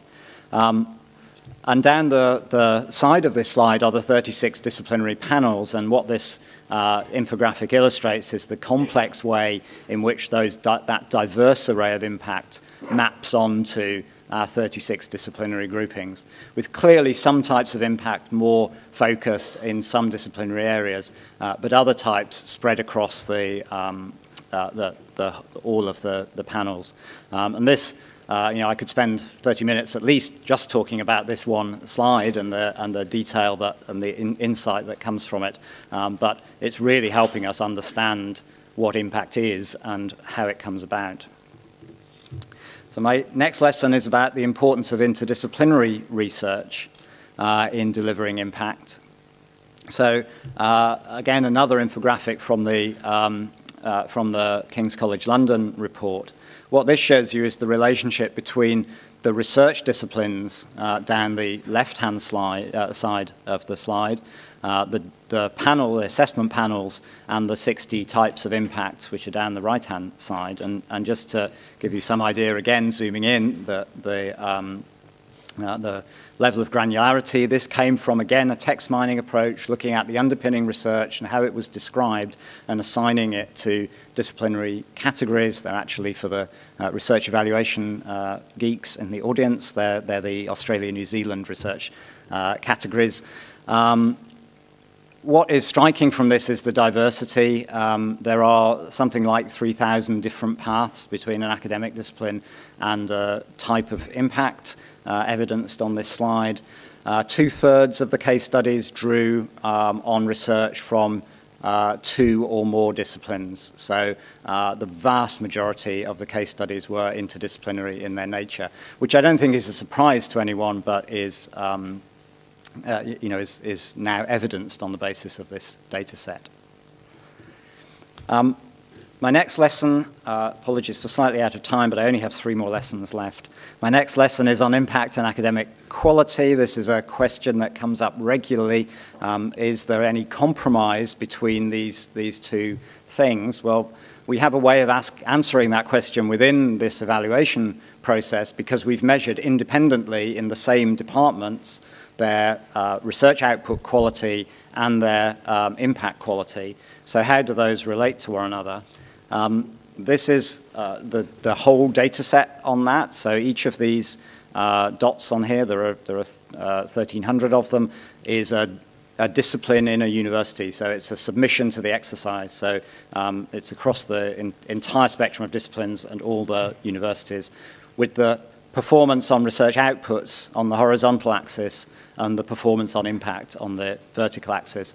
And down the side of this slide are the 36 disciplinary panels, and what this infographic illustrates is the complex way in which that diverse array of impact maps onto 36 disciplinary groupings, with clearly some types of impact more focused in some disciplinary areas, but other types spread across all of the panels. And this, you know, I could spend 30 minutes at least just talking about this one slide and the detail and the insight that comes from it, but it's really helping us understand what impact is and how it comes about. So my next lesson is about the importance of interdisciplinary research in delivering impact. So again, another infographic from the King's College London report. What this shows you is the relationship between the research disciplines down the left-hand side of the slide, the assessment panels, and the 60 types of impacts which are down the right-hand side. And just to give you some idea, again, zooming in, the level of granularity, this came from, again, a text mining approach, looking at the underpinning research and how it was described and assigning it to disciplinary categories. They're actually, for the research evaluation geeks in the audience, they're the Australia-New Zealand research categories. What is striking from this is the diversity. There are something like 3,000 different paths between an academic discipline and a type of impact evidenced on this slide. 2/3 of the case studies drew on research from 2 or more disciplines. So the vast majority of the case studies were interdisciplinary in their nature, which I don't think is a surprise to anyone, but is you know, is now evidenced on the basis of this data set. My next lesson, apologies for slightly out of time, but I only have 3 more lessons left. My next lesson is on impact and academic quality. This is a question that comes up regularly. Is there any compromise between these 2 things? Well, we have a way of answering that question within this evaluation process, because we've measured independently in the same departments their research output quality and their impact quality. So how do those relate to one another? This is the whole data set on that. So each of these dots on here, there are 1,300 of them, is a discipline in a university. So it's a submission to the exercise. So it's across the entire spectrum of disciplines and all the universities, with the performance on research outputs on the horizontal axis and the performance on impact on the vertical axis,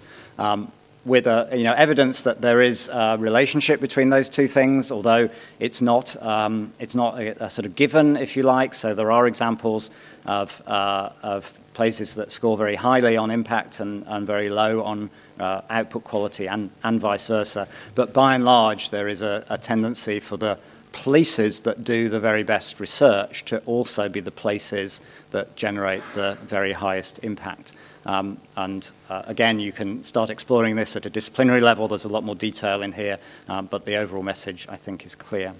with evidence that there is a relationship between those 2 things, although it's not a sort of given, if you like. So there are examples of places that score very highly on impact and very low on output quality, and vice versa. But by and large, there is a tendency for the places that do the very best research to also be the places that generate the very highest impact. Again, you can start exploring this at a disciplinary level. There's a lot more detail in here, but the overall message, I think, is clear.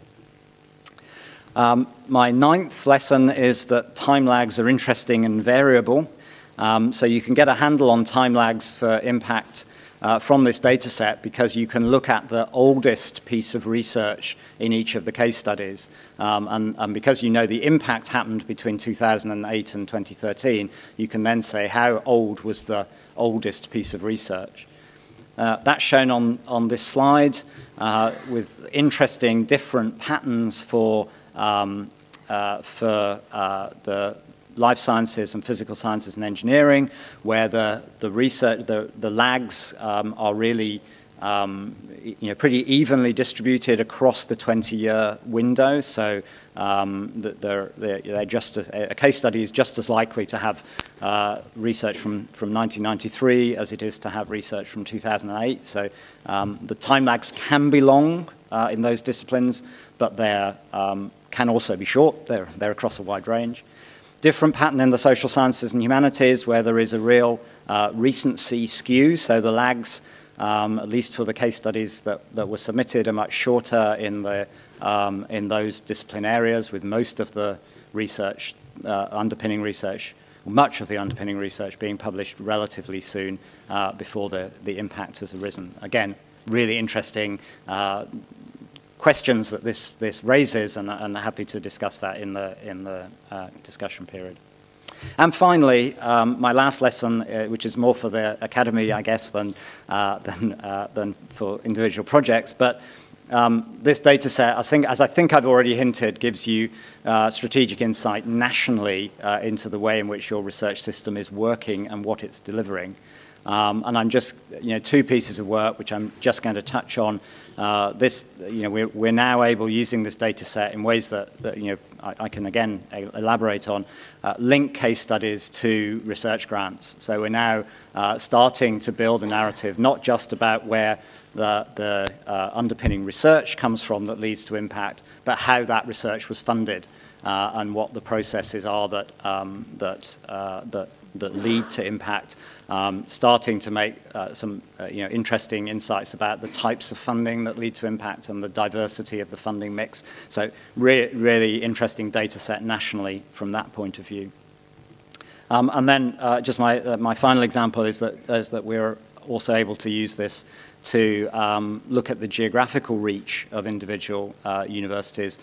My ninth lesson is that time lags are interesting and variable. So you can get a handle on time lags for impact from this data set because you can look at the oldest piece of research in each of the case studies. And because you know the impact happened between 2008 and 2013, you can then say how old was the oldest piece of research. That's shown on this slide with interesting different patterns for the life sciences and physical sciences and engineering, where the research, the lags are really pretty evenly distributed across the 20-year window. So they're just a case study is just as likely to have research from 1993 as it is to have research from 2008. So the time lags can be long in those disciplines, but they can also be short. They're across a wide range. Different pattern in the social sciences and humanities, where there is a real recency skew. So the lags, at least for the case studies that were submitted, are much shorter in those discipline areas, with most of the research, underpinning research, much of the underpinning research being published relatively soon before the impact has arisen. Again, really interesting questions that this raises, and happy to discuss that in the discussion period. And finally, my last lesson, which is more for the academy, I guess, than for individual projects, but this data set, as I think I've already hinted, gives you strategic insight nationally into the way in which your research system is working and what it's delivering. And I'm just, two pieces of work which I'm just going to touch on. We're now able, using this data set in ways that I can again elaborate on, link case studies to research grants. So we're now starting to build a narrative, not just about where the underpinning research comes from that leads to impact, but how that research was funded and what the processes are that lead to impact, starting to make some interesting insights about the types of funding that lead to impact and the diversity of the funding mix. So really interesting data set nationally from that point of view. And then just my final example is that we're also able to use this to look at the geographical reach of individual universities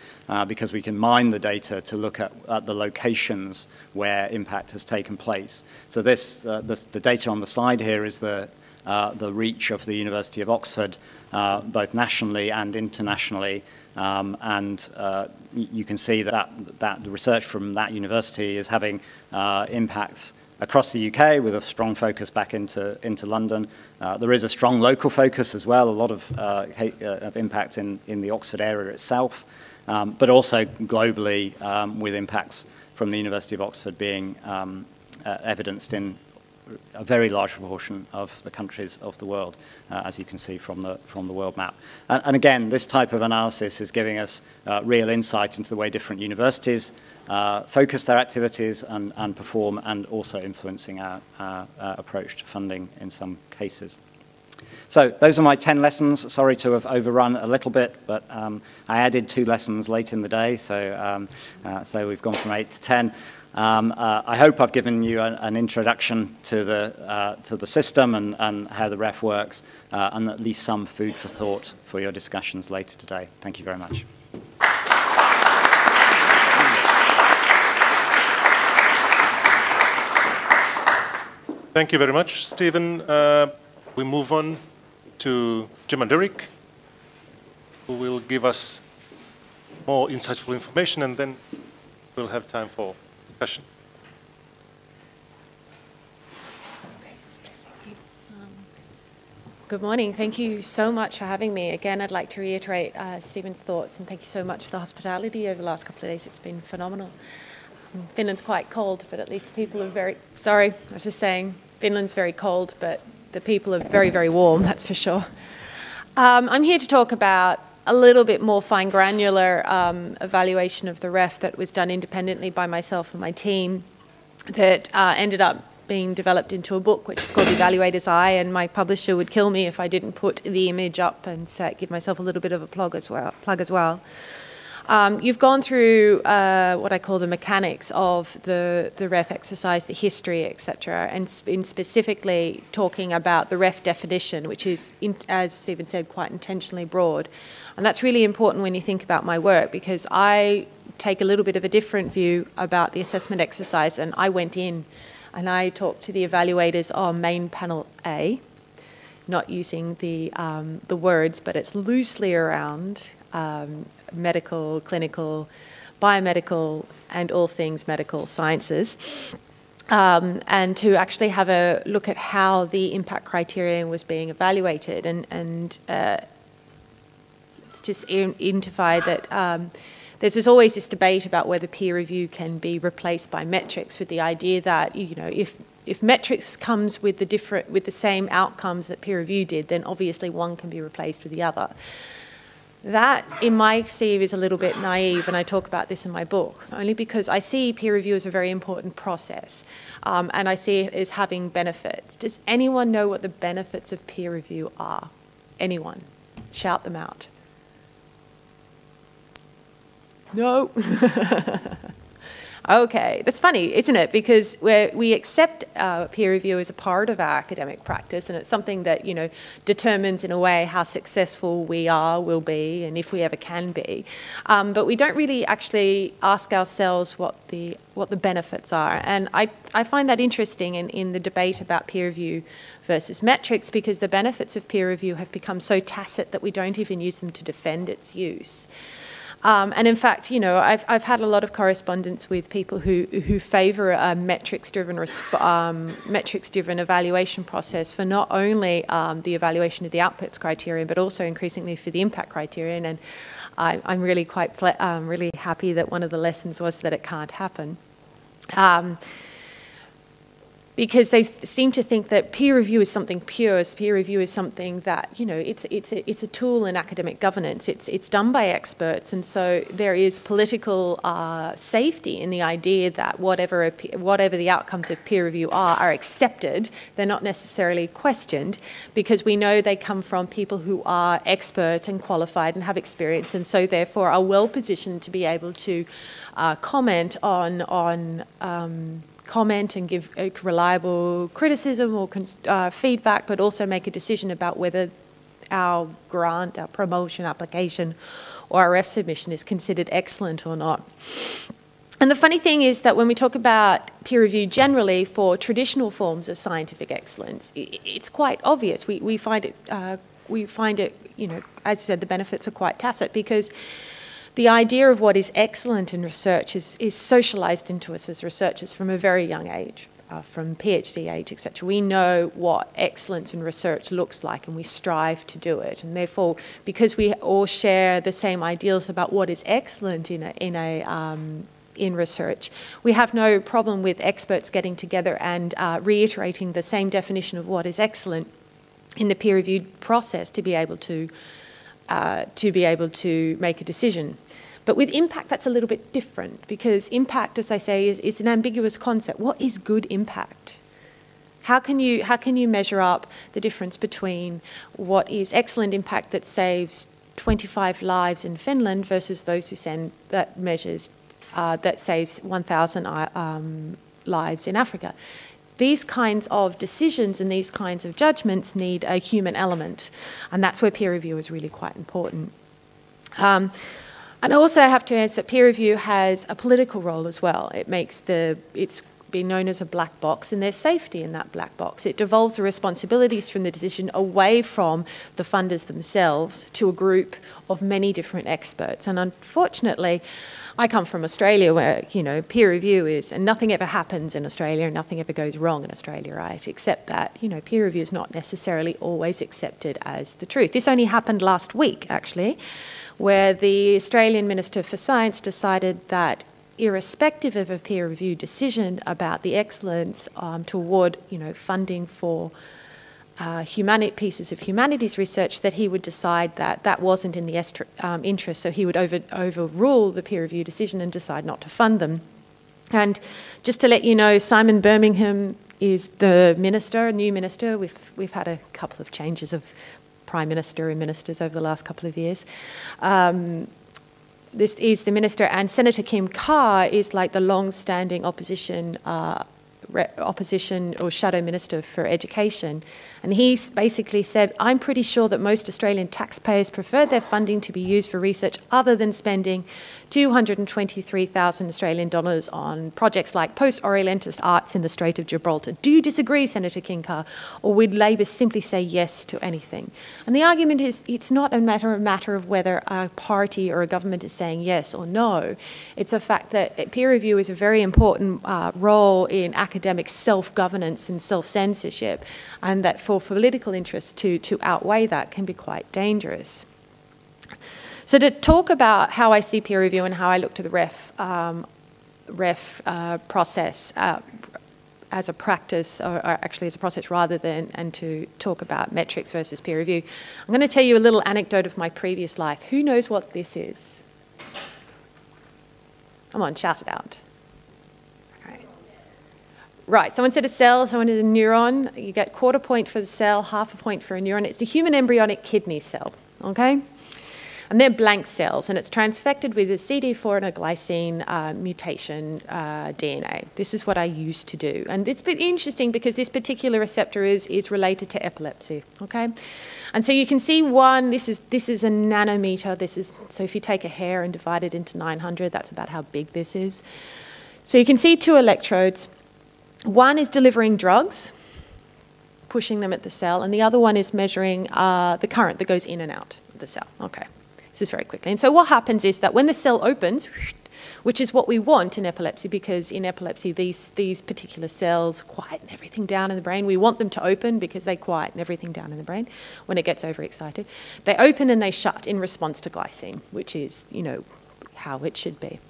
because we can mine the data to look at the locations where impact has taken place. So the data on the slide here is the reach of the University of Oxford, both nationally and internationally. You can see that the research from that university is having impacts across the UK with a strong focus back into London. There is a strong local focus as well, a lot of impact in the Oxford area itself, but also globally with impacts from the University of Oxford being evidenced in a very large proportion of the countries of the world, as you can see from the world map. And again, this type of analysis is giving us real insight into the way different universities focus their activities and perform, and also influencing our approach to funding in some cases. So those are my 10 lessons. Sorry to have overrun a little bit, but I added 2 lessons late in the day, so we've gone from 8 to 10. I hope I've given you an introduction to the system and how the REF works, and at least some food for thought for your discussions later today. Thank you very much. Thank you very much, Stephen. We move on to Jim and Derek, who will give us more insightful information, and then we'll have time for discussion. Good morning. Thank you so much for having me. Again, I'd like to reiterate Stephen's thoughts, and thank you so much for the hospitality over the last couple of days. It's been phenomenal. Finland's quite cold, but at least the people are very... Sorry, I was just saying, Finland's very cold, but the people are very, very warm, that's for sure. I'm here to talk about a little bit more fine granular evaluation of the REF that was done independently by myself and my team that ended up being developed into a book, which is called The Evaluator's Eye, and my publisher would kill me if I didn't put the image up and give myself a little bit of a plug as well. You've gone through what I call the mechanics of the REF exercise, the history, etc., and in specifically talking about the REF definition, which is, as Stephen said, quite intentionally broad. And that's really important when you think about my work, because I take a little bit of a different view about the assessment exercise, and I went in and I talked to the evaluators on main panel A, not using the words, but it's loosely around medical, clinical, biomedical, and all things medical sciences, and to actually have a look at how the impact criterion was being evaluated, and let's just identify that there's always this debate about whether peer review can be replaced by metrics, with the idea that, you know, if metrics comes with the same outcomes that peer review did, then obviously one can be replaced with the other. That, in my perceive, is a little bit naive, and I talk about this in my book, only because I see peer review as a very important process, and I see it as having benefits. Does anyone know what the benefits of peer review are? Anyone? Shout them out. No. Okay, that's funny, isn't it? Because we accept peer review as a part of our academic practice, and it's something that, you know, determines in a way how successful we are, will be, and if we ever can be. But we don't really actually ask ourselves what the benefits are, and I find that interesting in the debate about peer review versus metrics, because the benefits of peer review have become so tacit that we don't even use them to defend its use. And in fact, you know, I've had a lot of correspondence with people who favour a metrics-driven evaluation process for not only the evaluation of the outputs criterion, but also increasingly for the impact criterion. And I'm really really happy that one of the lessons was that it can't happen. Because they seem to think that peer review is something pure. Peer review is something that, you know, it's a tool in academic governance. It's done by experts, and so there is political safety in the idea that whatever the outcomes of peer review are accepted. They're not necessarily questioned, because we know they come from people who are expert and qualified and have experience, and so therefore are well positioned to be able to comment and give reliable criticism or feedback, but also make a decision about whether our grant, our promotion application, or our REF submission is considered excellent or not. And the funny thing is that when we talk about peer review generally for traditional forms of scientific excellence, it's quite obvious. We find it, you know, as I said, the benefits are quite tacit, because the idea of what is excellent in research is socialised into us as researchers from a very young age, from PhD age, etc. We know what excellence in research looks like, and we strive to do it. And therefore, because we all share the same ideals about what is excellent in research, we have no problem with experts getting together and reiterating the same definition of what is excellent in the peer-reviewed process to be able to make a decision. But with impact, that's a little bit different, because impact, as I say, is an ambiguous concept. What is good impact? How can you measure up the difference between what is excellent impact that saves 25 lives in Finland versus those who that saves 1,000 lives in Africa? These kinds of decisions and these kinds of judgments need a human element, and that's where peer review is really quite important. And also I have to answer that peer review has a political role as well. It's been known as a black box, and there's safety in that black box. It devolves the responsibilities from the decision away from the funders themselves to a group of many different experts. And unfortunately, I come from Australia, where, you know, peer review is, and nothing ever happens in Australia, and nothing ever goes wrong in Australia, right? Except that, you know, peer review is not necessarily always accepted as the truth. This only happened last week, actually, where the Australian Minister for Science decided that, irrespective of a peer review decision about the excellence toward, you know, funding for pieces of humanities research, that he would decide that that wasn't in the interest, so he would overrule the peer review decision and decide not to fund them. And just to let you know, Simon Birmingham is the minister, new minister. We've had a couple of changes of prime minister and ministers over the last couple of years. This is the minister, and Senator Kim Carr is like the long-standing opposition or shadow minister for education, and he's basically said, I'm pretty sure that most Australian taxpayers prefer their funding to be used for research other than spending $223,000 Australian dollars on projects like post-Orientalist arts in the Strait of Gibraltar. Do you disagree, Senator Kim Carr, or would Labor simply say yes to anything? And the argument is it's not a matter of whether a party or a government is saying yes or no. It's the fact that peer review is a very important role in academic self-governance and self-censorship, and that for political interests to outweigh that can be quite dangerous. So to talk about how I see peer review and how I look to the ref process as a practice, or actually as a process rather than, and to talk about metrics versus peer review, I'm going to tell you a little anecdote of my previous life. Who knows what this is? Come on, shout it out. Right, someone said a cell, someone said a neuron. You get 1/4 point for the cell, 1/2 point for a neuron. It's the human embryonic kidney cell, okay? And they're blank cells, and it's transfected with a CD4 and a glycine mutation DNA. This is what I used to do. And it's been interesting because this particular receptor is related to epilepsy, okay? And so you can see one, this is a nanometer. So if you take a hair and divide it into 900, that's about how big this is. So you can see 2 electrodes. One is delivering drugs, pushing them at the cell, and the other one is measuring the current that goes in and out of the cell. Okay, this is very quickly. And so what happens is that when the cell opens, which is what we want in epilepsy, because in epilepsy these particular cells quieten everything down in the brain. We want them to open because they quieten everything down in the brain when it gets overexcited. They open and they shut in response to glycine, which is, you know, how it should be.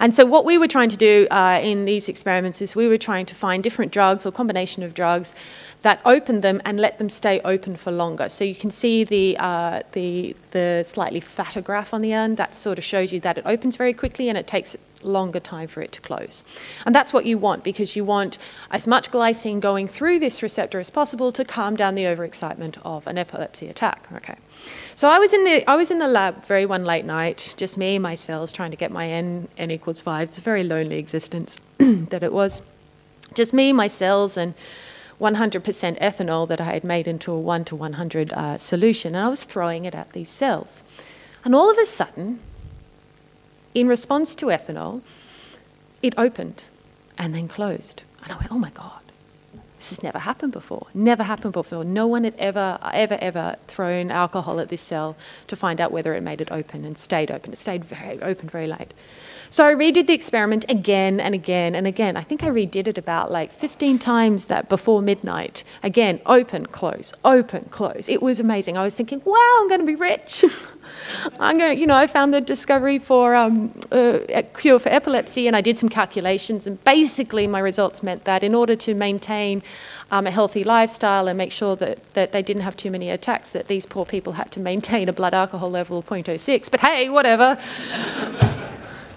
And so what we were trying to do in these experiments is we were trying to find different drugs or combination of drugs that open them and let them stay open for longer. So you can see the slightly fatter graph on the end. That sort of shows you that it opens very quickly and it takes longer time for it to close. And that's what you want, because you want as much glycine going through this receptor as possible to calm down the overexcitement of an epilepsy attack. Okay. So I was in the lab very one late night, just me, my cells, trying to get my n equals 5. It's a very lonely existence that it was. Just me, my cells, and 100% ethanol that I had made into a 1:100 solution, and I was throwing it at these cells. And all of a sudden, in response to ethanol, it opened and then closed. And I went, oh my God. This has never happened before. Never happened before. No one had ever thrown alcohol at this cell to find out whether it made it open and stayed open. It stayed very open very late. So I redid the experiment again and again and again. I think I redid it about like 15 times that before midnight. Again, open, close, open, close. It was amazing. I was thinking, wow, I'm going to be rich. I found the discovery for a cure for epilepsy, and I did some calculations, and basically my results meant that in order to maintain a healthy lifestyle and make sure that they didn't have too many attacks, that these poor people had to maintain a blood alcohol level of 0.06. But hey, whatever.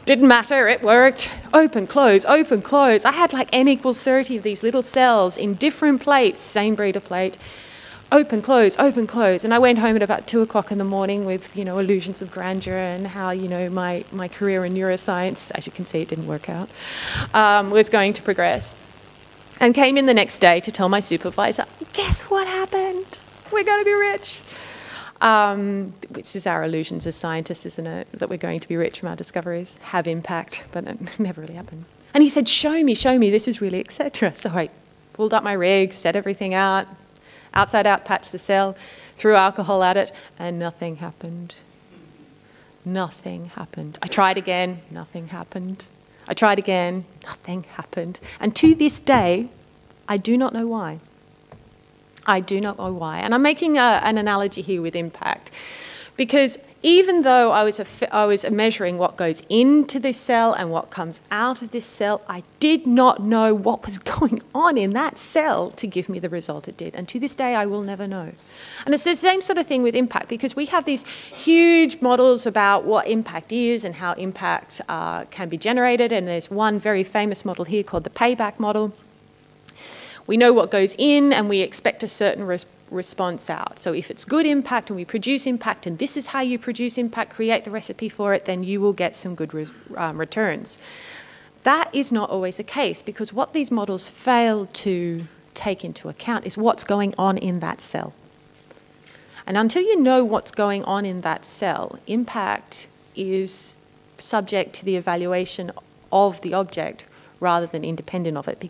Didn't matter, it worked. Open, close, open, close. I had like n equals 30 of these little cells in different plates, same breeder plate. Open, close, open, close. And I went home at about 2 o'clock in the morning with, illusions of grandeur and how, my career in neuroscience, as you can see, it didn't work out, was going to progress. And came in the next day to tell my supervisor, guess what happened? We're going to be rich. Which is our illusions as scientists, isn't it? That we're going to be rich from our discoveries, have impact, but it never really happened. And he said, show me, this is really, etc. So I pulled up my rig, set everything out, outside out, patched the cell, threw alcohol at it, and nothing happened. Nothing happened. I tried again, nothing happened. I tried again, nothing happened. And to this day, I do not know why. I do not know why. And I'm making an analogy here with impact, because even though I was measuring what goes into this cell and what comes out of this cell, I did not know what was going on in that cell to give me the result it did. And to this day, I will never know. And it's the same sort of thing with impact, because we have these huge models about what impact is and how impact can be generated. And there's one very famous model here called the payback model. We know what goes in and we expect a certain response out. So if it's good impact and we produce impact and this is how you produce impact, create the recipe for it, then you will get some good returns. That is not always the case, because what these models fail to take into account is what's going on in that cell. And until you know what's going on in that cell, impact is subject to the evaluation of the object rather than independent of it.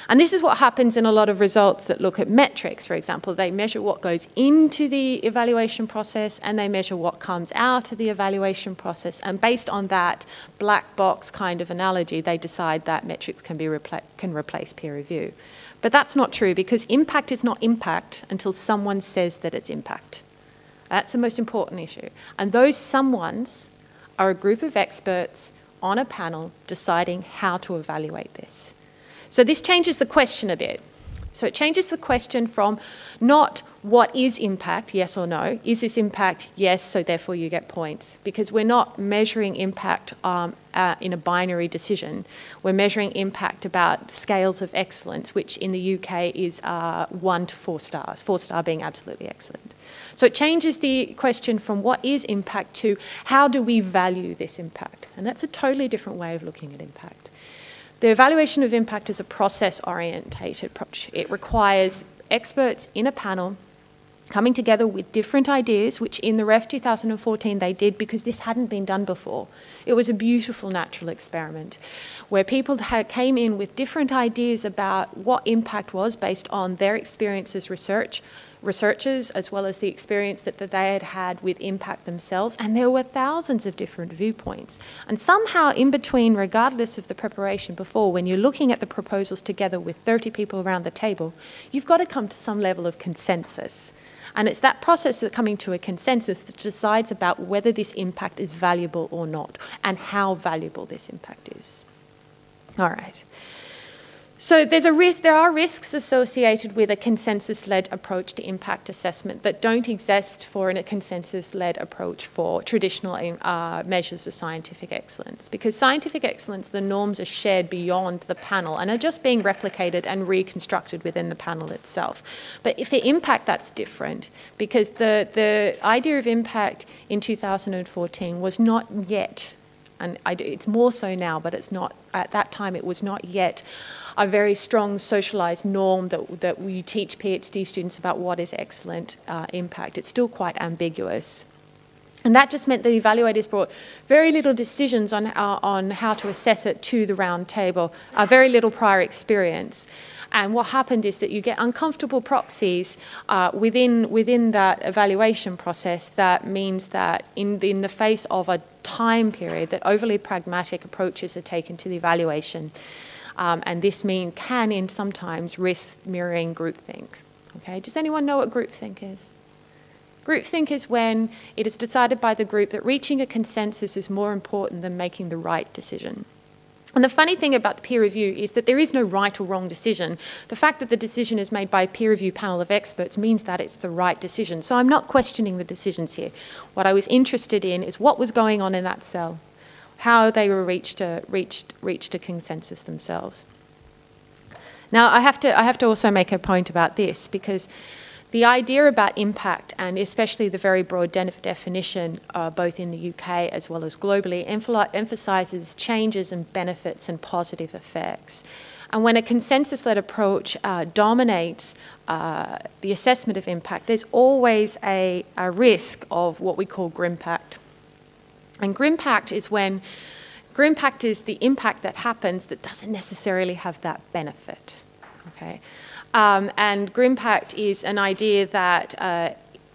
And this is what happens in a lot of results that look at metrics, for example. They measure what goes into the evaluation process and they measure what comes out of the evaluation process. And based on that black box kind of analogy, they decide that metrics can replace peer review. But that's not true, because impact is not impact until someone says that it's impact. That's the most important issue. And those someones are a group of experts on a panel deciding how to evaluate this. So this changes the question a bit. So it changes the question from not what is impact, yes or no. Is this impact? Yes, so therefore you get points. Because we're not measuring impact in a binary decision. We're measuring impact about scales of excellence, which in the UK is 1 to 4 stars, 4 star being absolutely excellent. So it changes the question from what is impact to how do we value this impact? And that's a totally different way of looking at impact. The evaluation of impact is a process-orientated approach. It requires experts in a panel coming together with different ideas, which in the REF 2014 they did because this hadn't been done before. It was a beautiful natural experiment where people came in with different ideas about what impact was based on their experience as researchers, as well as the experience that they had had with impact themselves. And there were thousands of different viewpoints. And somehow in between, regardless of the preparation before, when you're looking at the proposals together with 30 people around the table, you've got to come to some level of consensus. And it's that process of coming to a consensus that decides about whether this impact is valuable or not, and how valuable this impact is. All right. So there are risks associated with a consensus-led approach to impact assessment that don't exist for a consensus-led approach for traditional measures of scientific excellence. Because scientific excellence, the norms are shared beyond the panel and are just being replicated and reconstructed within the panel itself. But for impact, that's different, because the idea of impact in 2014 was not yet, and it's more so now, but it's not, at that time it was not yet a very strong socialised norm that we teach PhD students about what is excellent impact. It's still quite ambiguous. And that just meant that evaluators brought very little decisions on how to assess it to the round table, very little prior experience. And what happened is that you get uncomfortable proxies within that evaluation process. That means that in the face of a time period, that overly pragmatic approaches are taken to the evaluation. And this can sometimes risk mirroring groupthink. Okay, does anyone know what groupthink is? Groupthink is when it is decided by the group that reaching a consensus is more important than making the right decision. And the funny thing about the peer review is that there is no right or wrong decision. The fact that the decision is made by a peer review panel of experts means that it's the right decision. So I'm not questioning the decisions here. What I was interested in is what was going on in that cell, how they were reached a consensus themselves. Now, I have to also make a point about this, because the idea about impact, and especially the very broad definition, both in the UK as well as globally, emphasises changes and benefits and positive effects. And when a consensus-led approach dominates the assessment of impact, there's always a risk of what we call grimpact. And grimpact is the impact that happens that doesn't necessarily have that benefit. Okay, and grimpact is an idea that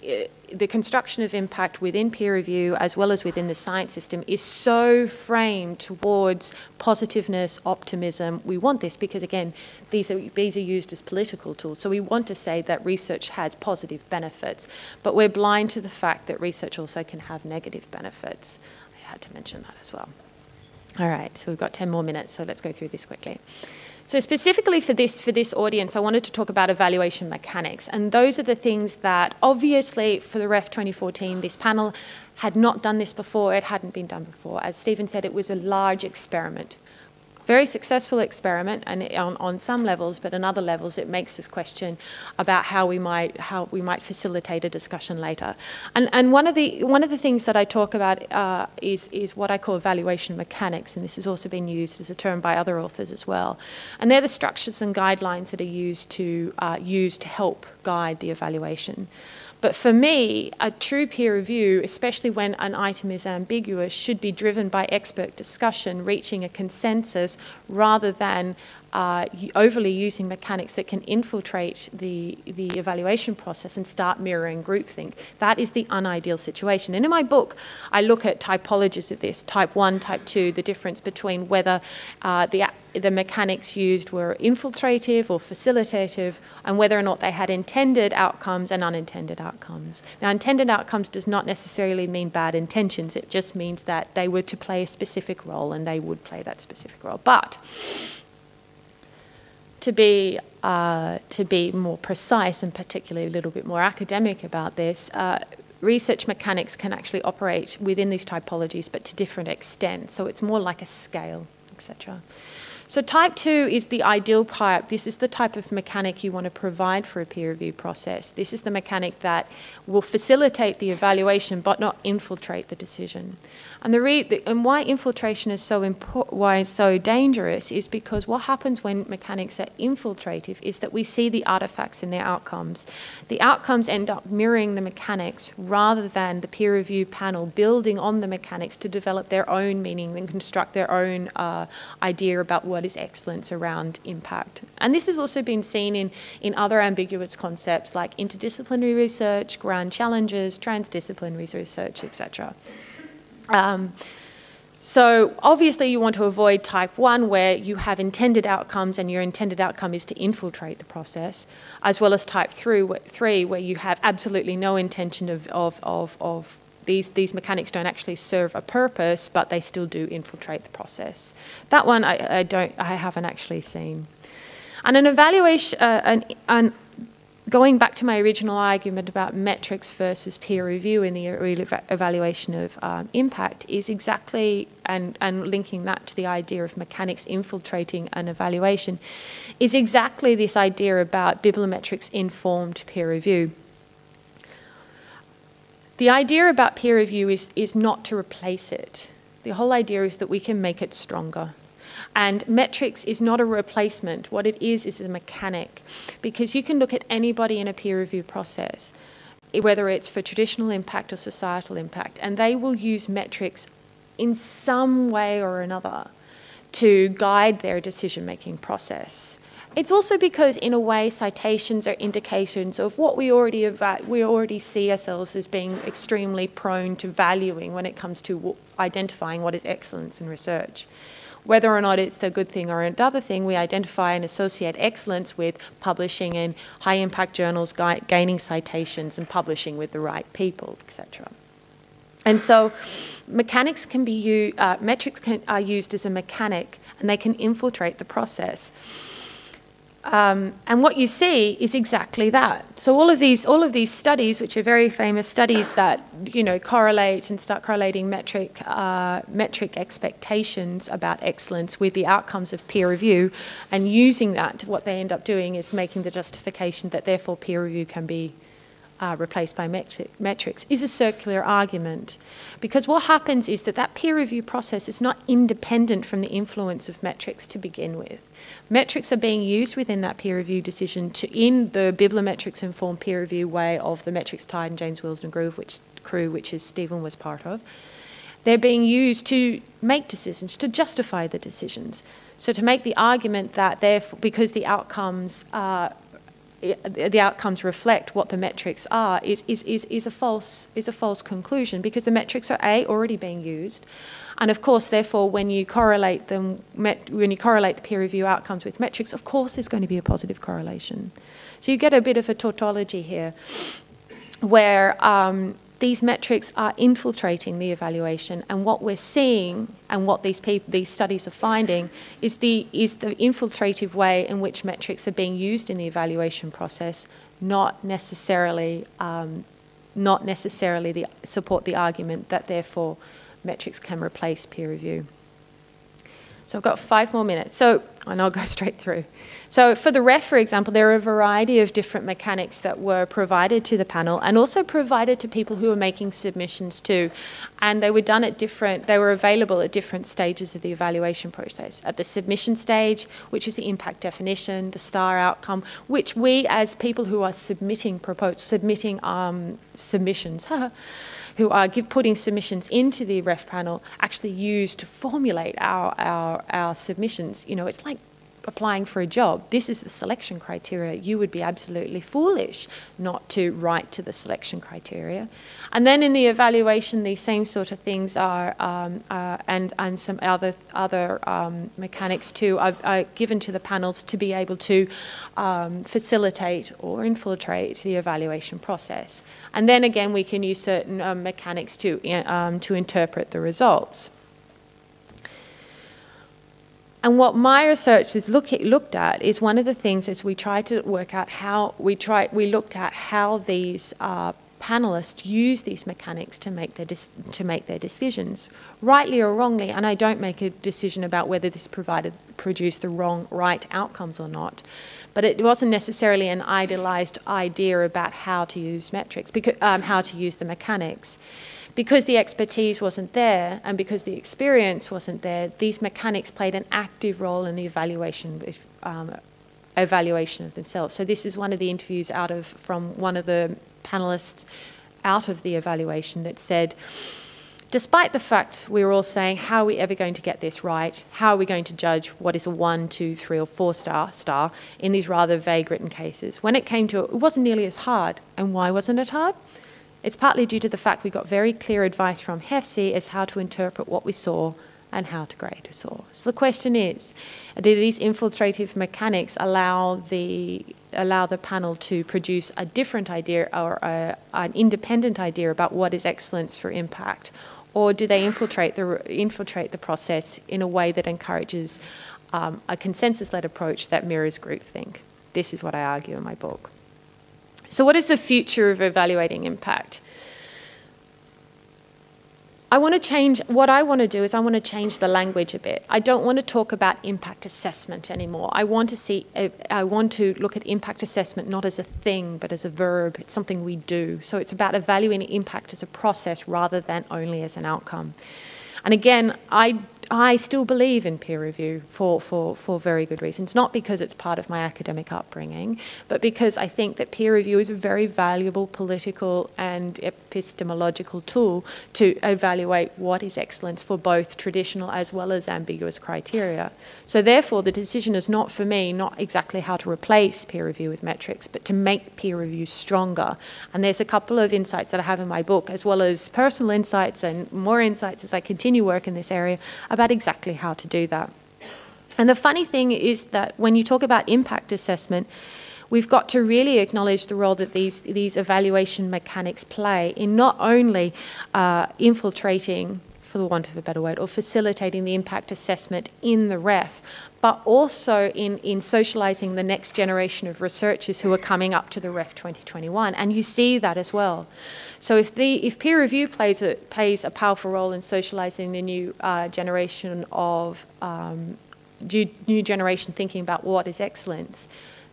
the construction of impact within peer review as well as within the science system is so framed towards positiveness, optimism. We want this because, again, these are used as political tools. So we want to say that research has positive benefits, but we're blind to the fact that research also can have negative benefits. I had to mention that as well. All right, so we've got 10 more minutes, so let's go through this quickly. So specifically for this audience, I wanted to talk about evaluation mechanics. And those are the things that, obviously, for the REF 2014, this panel had not done this before. It hadn't been done before. As Stephen said, it was a large experiment. very successful experiment, and on some levels, but on other levels, it makes this question about how we might facilitate a discussion later. And one of the things that I talk about is what I call evaluation mechanics, and this has also been used as a term by other authors as well. And they're the structures and guidelines that are used to help guide the evaluation. But for me, a true peer review, especially when an item is ambiguous, should be driven by expert discussion, reaching a consensus, rather than overly using mechanics that can infiltrate the evaluation process and start mirroring groupthink. That is the unideal situation. And in my book, I look at typologies of this, type 1, type 2, the difference between whether the mechanics used were infiltrative or facilitative, and whether or not they had intended outcomes and unintended outcomes. Now, intended outcomes does not necessarily mean bad intentions. It just means that they were to play a specific role, and they would play that specific role. But to be more precise, and particularly a little bit more academic about this, research mechanics can actually operate within these typologies, but to different extents. So it's more like a scale, etc. So type 2 is the ideal type. This is the type of mechanic you want to provide for a peer review process. This is the mechanic that will facilitate the evaluation but not infiltrate the decision. And why infiltration is why it's so dangerous is because what happens when mechanics are infiltrative is that we see the artifacts in their outcomes. The outcomes end up mirroring the mechanics rather than the peer review panel building on the mechanics to develop their own meaning and construct their own idea about what is excellence around impact. And this has also been seen in other ambiguous concepts like interdisciplinary research, grand challenges, transdisciplinary research, etc. So obviously you want to avoid type 1 where you have intended outcomes and your intended outcome is to infiltrate the process, as well as type 3 where you have absolutely no intention of these mechanics don't actually serve a purpose, but they still do infiltrate the process. That one I haven't actually seen. And an evaluation, going back to my original argument about metrics versus peer review in the evaluation of impact is exactly, and linking that to the idea of mechanics infiltrating an evaluation, is exactly this idea about bibliometrics-informed peer review. The idea about peer review is not to replace it. The whole idea is that we can make it stronger. And metrics is not a replacement. What it is a mechanic. Because you can look at anybody in a peer review process, whether it's for traditional impact or societal impact, and they will use metrics in some way or another to guide their decision-making process. It's also because, in a way, citations are indications of what we already see ourselves as being extremely prone to valuing when it comes to identifying what is excellence in research. Whether or not it's a good thing or another thing, we identify and associate excellence with publishing in high-impact journals, gaining citations, and publishing with the right people, etc. And so mechanics can be used, metrics are used as a mechanic, and they can infiltrate the process. And what you see is exactly that. So all of these studies, which are very famous studies that correlate and start correlating metric expectations about excellence with the outcomes of peer review, and using that, what they end up doing is making the justification that therefore peer review can be replaced by metrics, is a circular argument. Because what happens is that peer review process is not independent from the influence of metrics to begin with. Metrics are being used within that peer review decision in the bibliometrics-informed peer review way of the Metrics Tide and James Wilsden crew, which Stephen was part of. They're being used to make decisions, to justify the decisions. So to make the argument that because the outcomes reflect what the metrics are is a false conclusion, because the metrics are already being used, and of course therefore when you correlate the peer review outcomes with metrics, of course there's going to be a positive correlation. So you get a bit of a tautology here, where these metrics are infiltrating the evaluation, and what we're seeing and what these studies are finding is the infiltrative way in which metrics are being used in the evaluation process, not necessarily support the argument that therefore metrics can replace peer review. So I've got 5 more minutes, and I'll go straight through. So for the REF, for example, there are a variety of different mechanics that were provided to the panel and also provided to people who were making submissions too. And they were done at they were available at different stages of the evaluation process. At the submission stage, which is the impact definition, the STAR outcome, which we as people who are submitting submissions, who are putting submissions into the REF panel, actually use to formulate our submissions. You know, it's like applying for a job. This is the selection criteria. You would be absolutely foolish not to write to the selection criteria. And then in the evaluation, these same sort of things are, and some other mechanics too, are given to the panels to be able to facilitate or infiltrate the evaluation process. And then again, we can use certain mechanics to interpret the results. And what my research has looked at is one of the things is we tried to work out how we looked at how these panelists use these mechanics to make their decisions, rightly or wrongly. And I don't make a decision about whether this produced the right outcomes or not. But it wasn't necessarily an idealized idea about how to use metrics, because how to use the mechanics. Because the expertise wasn't there and because the experience wasn't there, these mechanics played an active role in the evaluation of themselves. So this is one of the interviews from one of the panelists out of the evaluation that said, despite the fact we were all saying, how are we ever going to get this right? How are we going to judge what is a 1, 2, 3 or 4 star in these rather vague written cases? When it came to it, it wasn't nearly as hard. And why wasn't it hard? It's partly due to the fact we got very clear advice from HEFSI as how to interpret what we saw and how to grade we saw. So the question is, do these infiltrative mechanics allow the panel to produce a different idea or an independent idea about what is excellence for impact? Or do they infiltrate the process in a way that encourages a consensus-led approach that mirrors groupthink? This is what I argue in my book. So what is the future of evaluating impact? What I want to do is I want to change the language a bit. I don't want to talk about impact assessment anymore. I want to look at impact assessment not as a thing, but as a verb. It's something we do. So it's about evaluating impact as a process rather than only as an outcome. And again, I still believe in peer review for very good reasons, not because it's part of my academic upbringing, but because I think that peer review is a very valuable political and epistemological tool to evaluate what is excellence for both traditional as well as ambiguous criteria. So therefore, the decision is not for me, not exactly how to replace peer review with metrics, but to make peer review stronger. And there's a couple of insights that I have in my book, as well as personal insights and more insights as I continue work in this area about exactly how to do that. And the funny thing is that when you talk about impact assessment, we've got to really acknowledge the role that these evaluation mechanics play in not only infiltrating, for the want of a better word, or facilitating the impact assessment in the REF, but also in socialising the next generation of researchers who are coming up to the REF 2021. And you see that as well. So if peer review plays a powerful role in socialising the new generation of new generation thinking about what is excellence,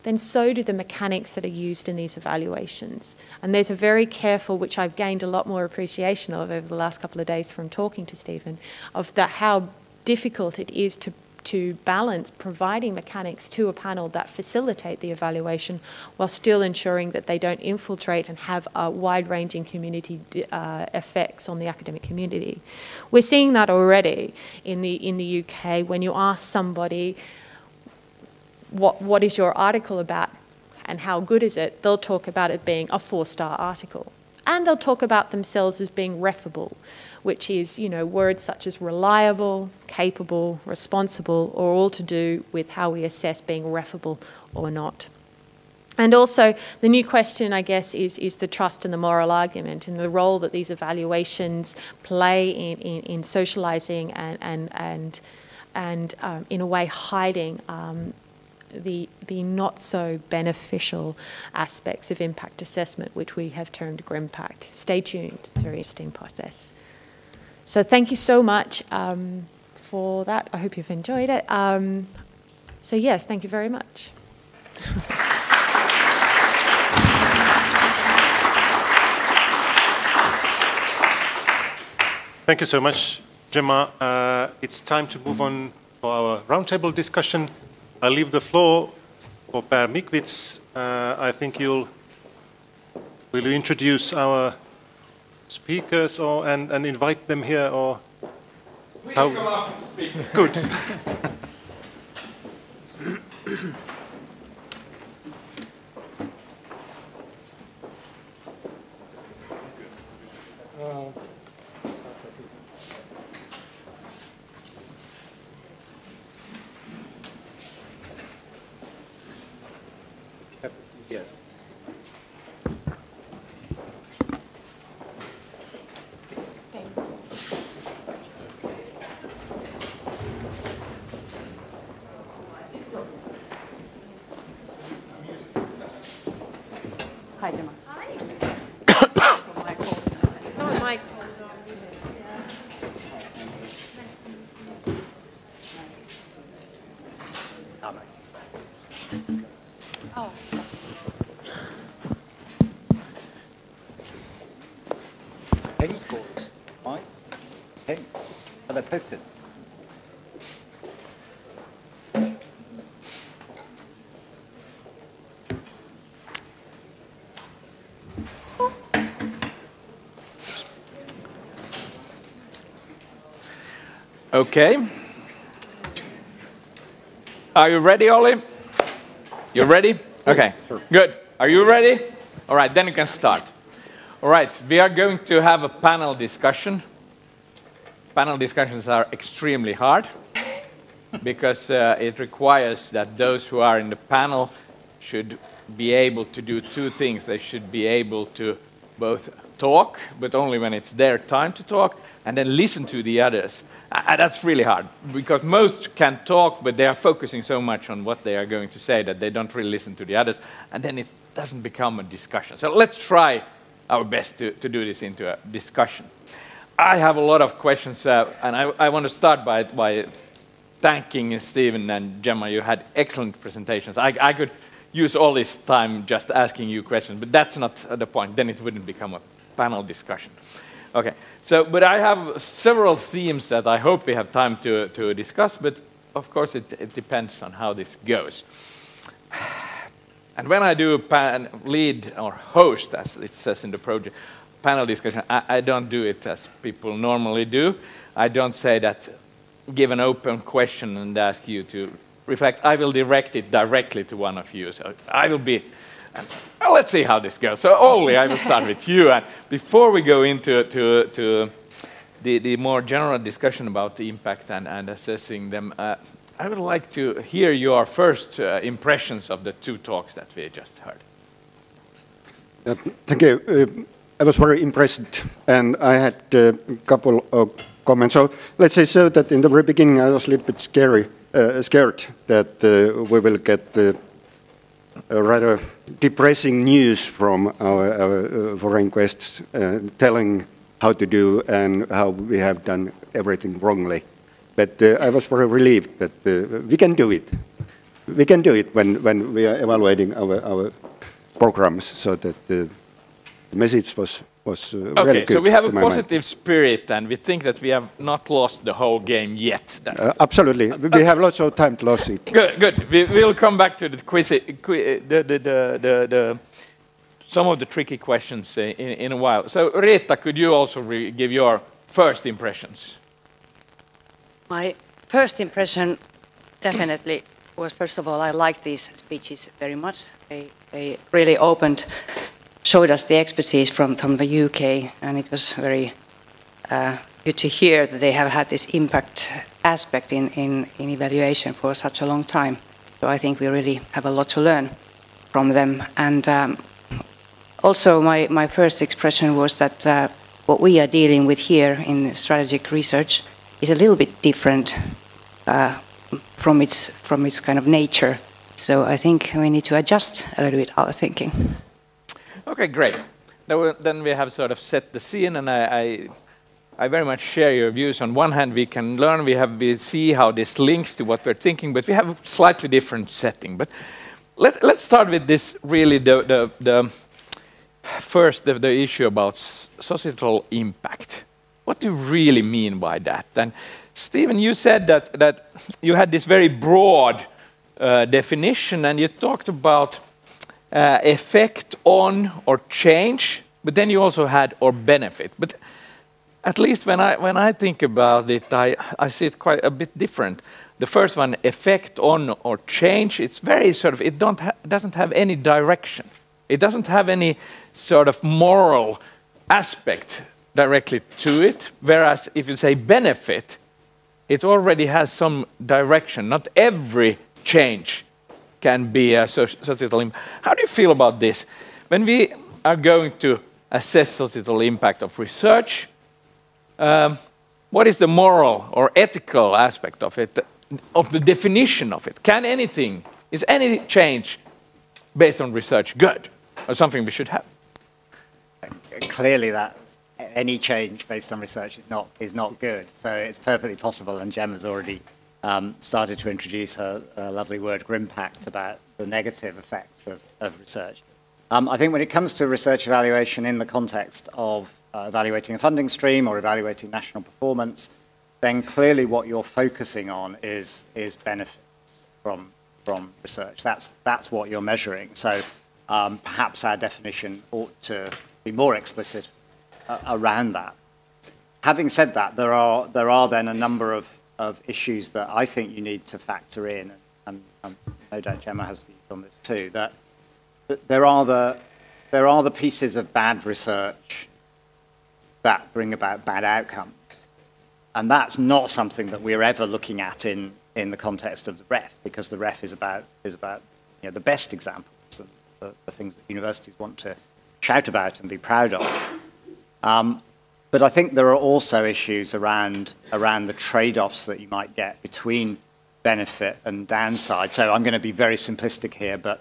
then so do the mechanics that are used in these evaluations. And there's a very careful, which I've gained a lot more appreciation of over the last couple of days from talking to Stephen, of how difficult it is to balance providing mechanics to a panel that facilitate the evaluation while still ensuring that they don't infiltrate and have wide-ranging community effects on the academic community. We're seeing that already in the UK. When you ask somebody, what is your article about and how good is it, they'll talk about it being a 4-star article. And they'll talk about themselves as being refable, which is, words such as reliable, capable, responsible, or all to do with how we assess being refable or not. And also, the new question, I guess, is the trust and the moral argument and the role that these evaluations play in socialising and in a way hiding the not so beneficial aspects of impact assessment, which we have termed grimpact. Stay tuned, it's a very interesting process. So thank you so much for that. I hope you've enjoyed it. So yes, thank you very much. Thank you so much, Gemma. It's time to move on for our roundtable discussion. I'll leave the floor for Per Mikvits. I think will you introduce our speakers and invite them here, or please come up and speak. Good. Hi, Gemma. Hi. No, Mike. Oh. Any calls? Mike? Hey, are they posted? Okay. Are you ready, Ollie? You ready? Okay, sure. Good. Are you ready? All right, then you can start. All right, we are going to have a panel discussion. Panel discussions are extremely hard because it requires that those who are in the panel should be able to do two things. They should be able to both talk, but only when it's their time to talk, and then listen to the others. That's really hard, because most can talk, but they are focusing so much on what they are going to say that they don't really listen to the others, and then it doesn't become a discussion. So let's try our best to do this into a discussion. I have a lot of questions, and I want to start by thanking Stephen and Gemma. You had excellent presentations. I could use all this time just asking you questions, but that's not the point. Then it wouldn't become a panel discussion. Okay, so, but I have several themes that I hope we have time to discuss, but of course it depends on how this goes. And when I do lead or host, as it says in the project, panel discussion, I don't do it as people normally do. I don't say that, give an open question and ask you to reflect. I will direct it directly to one of you. So I will be, well, let's see how this goes. So Olli, I will start with you. And before we go into the more general discussion about the impact and assessing them, I would like to hear your first impressions of the two talks that we just heard. Thank you. I was very impressed, and I had a couple of comments. So let's say so that in the very beginning I was a little bit scared that we will get rather depressing news from our foreign quests telling how to do and how we have done everything wrongly. But I was very relieved that we can do it. We can do it when we are evaluating our programs, so that the message was really good. Okay, so we have a positive spirit, and we think that we have not lost the whole game yet. Absolutely, we have lots of time to lose it. Good, good. We'll come back to the quiz, some of the tricky questions in a while. So, Reetta, could you also give your first impressions? My first impression definitely was, first of all, I liked these speeches very much. They really showed us the expertise from the UK, and it was very good to hear that they have had this impact aspect in evaluation for such a long time. So I think we really have a lot to learn from them. And also my first expression was that what we are dealing with here in strategic research is a little bit different from its kind of nature. So I think we need to adjust a little bit our thinking. Okay, great. Then we have sort of set the scene, and I I very much share your views. On one hand, we can learn, we see how this links to what we're thinking, but we have a slightly different setting. But let's start with this, really, first, the issue about societal impact. What do you really mean by that? And Stephen, you said that you had this very broad definition, and you talked about effect on or change, but then you also had or benefit. But at least when I think about it, I see it quite a bit different. The first one, effect on or change, it's very sort of, it doesn't have any direction. It doesn't have any sort of moral aspect directly to it, whereas if you say benefit, it already has some direction. Not every change can be a societal impact. How do you feel about this? When we are going to assess societal impact of research, what is the moral or ethical aspect of it, of the definition of it? Is any change based on research good, or something we should have? Clearly that any change based on research is not good. So it's perfectly possible, and Gemma's already started to introduce her lovely word grimpact about the negative effects of research. I think when it comes to research evaluation in the context of evaluating a funding stream or evaluating national performance, then clearly what you're focusing on is benefits from research. That's what you're measuring. So perhaps our definition ought to be more explicit around that. Having said that, there are then a number of issues that I think you need to factor in, and no doubt Gemma has views on this too, that there are the pieces of bad research that bring about bad outcomes. And that's not something that we're ever looking at in the context of the REF, because the REF is about the best examples, and the things that universities want to shout about and be proud of. But I think there are also issues around the trade-offs that you might get between benefit and downside. So I'm going to be very simplistic here, but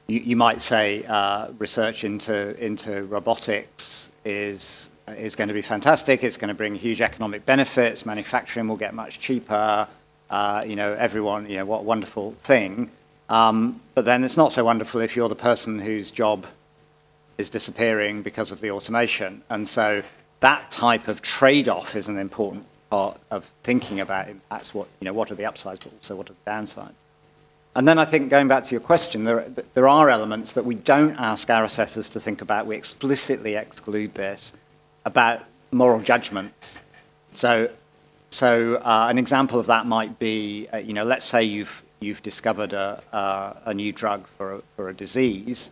you might say research into robotics is going to be fantastic. It's going to bring huge economic benefits. Manufacturing will get much cheaper. Everyone, what a wonderful thing. But then it's not so wonderful if you're the person whose job is disappearing because of the automation. And so that type of trade-off is an important part of thinking about impacts. What are the upsides, but also what are the downsides? And then I think, going back to your question, there are elements that we don't ask our assessors to think about. We explicitly exclude this, about moral judgments. So an example of that might be, let's say you've discovered a new drug for a disease.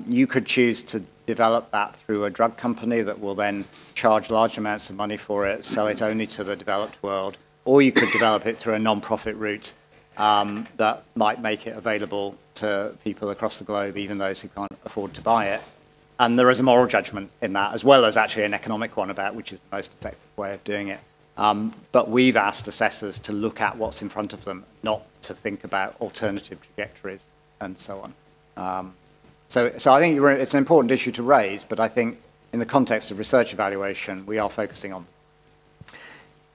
You could choose to develop that through a drug company that will then charge large amounts of money for it, sell it only to the developed world, or you could develop it through a non-profit route that might make it available to people across the globe, even those who can't afford to buy it. And there is a moral judgment in that, as well as actually an economic one about which is the most effective way of doing it. But we've asked assessors to look at what's in front of them, not to think about alternative trajectories and so on. So I think it's an important issue to raise, but I think in the context of research evaluation, we are focusing on.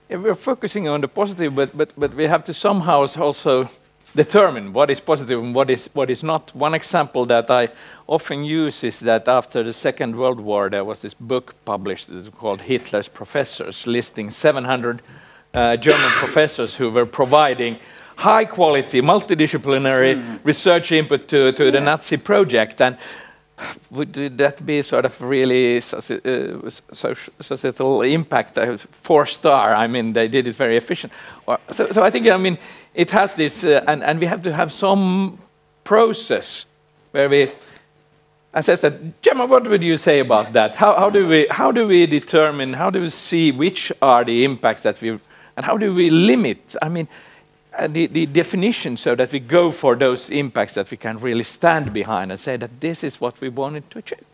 Yeah, we're focusing on the positive, but we have to somehow also determine what is positive and what is not. One example that I often use is that after the Second World War, there was this book published called Hitler's Professors, listing 700 German professors who were providing high-quality, multidisciplinary research input to the Nazi project. And would that be sort of really societal impact, 4-star? I mean, they did it very efficient. So I think, it has this, and we have to have some process where we assess that. Gemma, what would you say about that? How do we determine, how do we see which are the impacts that we, and how do we limit, the definition, so that we go for those impacts that we can really stand behind and say that this is what we wanted to achieve?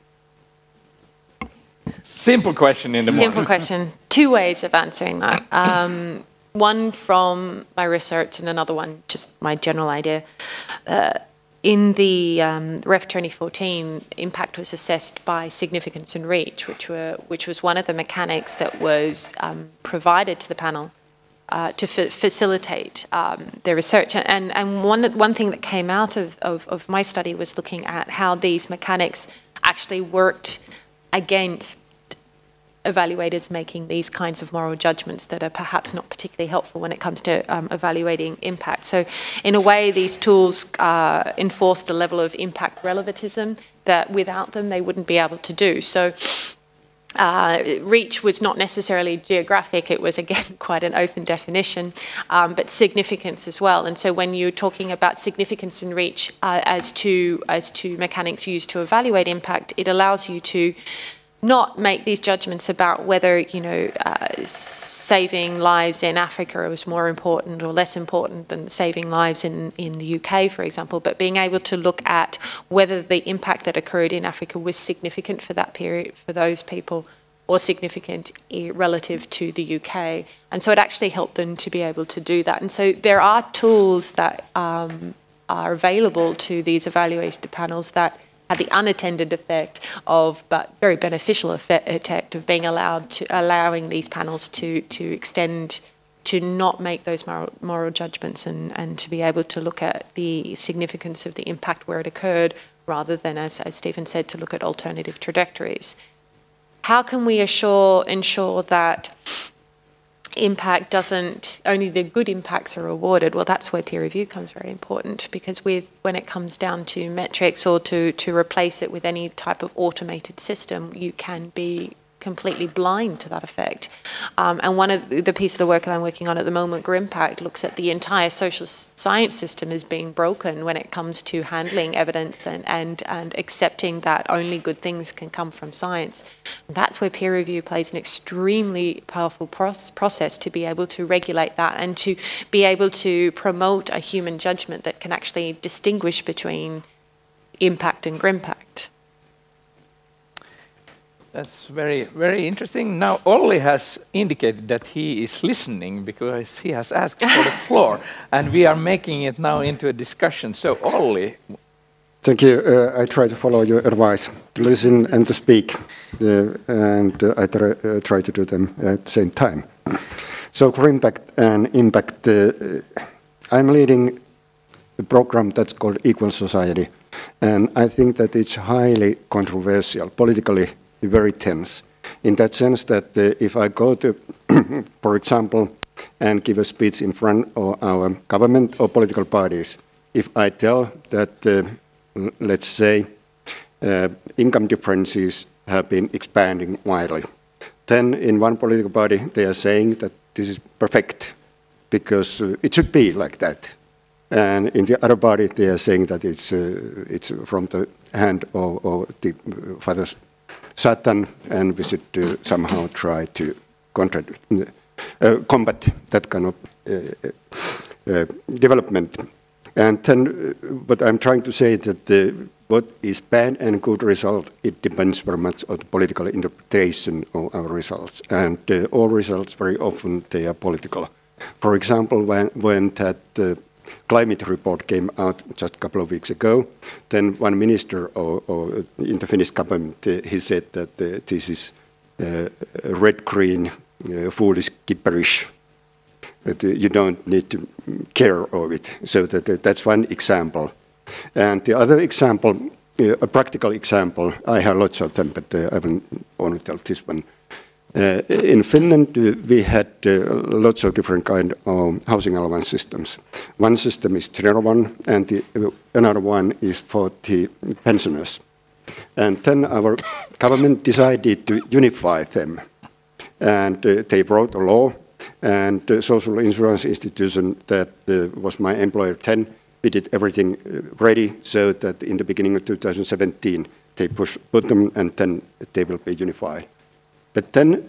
Simple question in the morning. Simple question. Two ways of answering that. One from my research and another one just my general idea. in the REF 2014, impact was assessed by significance and reach, which was one of the mechanics that was provided to the panel to facilitate their research. And one thing that came out of my study was looking at how these mechanics actually worked against evaluators making these kinds of moral judgments that are perhaps not particularly helpful when it comes to evaluating impact. So in a way, these tools enforced a level of impact relativism that without them they wouldn't be able to do. So reach was not necessarily geographic, it was again quite an open definition, but significance as well. And so when you're talking about significance and reach as to mechanics used to evaluate impact, it allows you to not make these judgments about whether, you know, saving lives in Africa was more important or less important than saving lives in the UK, for example, but being able to look at whether the impact that occurred in Africa was significant for that period, for those people, or significant relative to the UK. And so it actually helped them to be able to do that. And so there are tools that are available to these evaluated panels that had the unattended effect of, but very beneficial effect of being allowing these panels to extend, to not make those moral judgments and to be able to look at the significance of the impact where it occurred, rather than, as Stephen said, to look at alternative trajectories. How can we ensure that impact doesn't, only the good impacts are awarded? Well, that's where peer review comes very important, because when it comes down to metrics or to replace it with any type of automated system, you can be completely blind to that effect. And one of the piece of the work that I'm working on at the moment, GRIMPACT, looks at the entire social science system as being broken when it comes to handling evidence and accepting that only good things can come from science. That's where peer review plays an extremely powerful process to be able to regulate that and to be able to promote a human judgment that can actually distinguish between impact and GRIMPACT. That's very, very interesting. Now, Olli has indicated that he is listening because he has asked for the floor, and we are making it now into a discussion. So, Olli. Thank you. I try to follow your advice, to listen and to speak, and I try to do them at the same time. So, for impact and impact, I'm leading a program that's called Equal Society, and I think that it's highly controversial, politically very tense, in that sense that if I go to, for example, and give a speech in front of our government or political parties, if I tell that, let's say, income differences have been expanding widely, then in one political party they are saying that this is perfect, because it should be like that. And in the other party they are saying that it's from the hand of the father's Satan, and we should somehow try to combat that kind of development. And then what I'm trying to say that what is bad and good result, it depends very much on the political interpretation of our results. And all results very often they are political. For example, when that climate report came out just a couple of weeks ago, then one minister in the Finnish government, he said that this is red-green, foolish, gibberish, that you don't need to care of it. So that's one example. And the other example, a practical example, I have lots of them, but I will only tell this one. In Finland, we had lots of different kind of housing allowance systems. One system is general one, and another one is for the pensioners. And then our government decided to unify them. And they wrote a law, and the social insurance institution that was my employer then, we did everything ready so that in the beginning of 2017, they put them, and then they will be unified. But then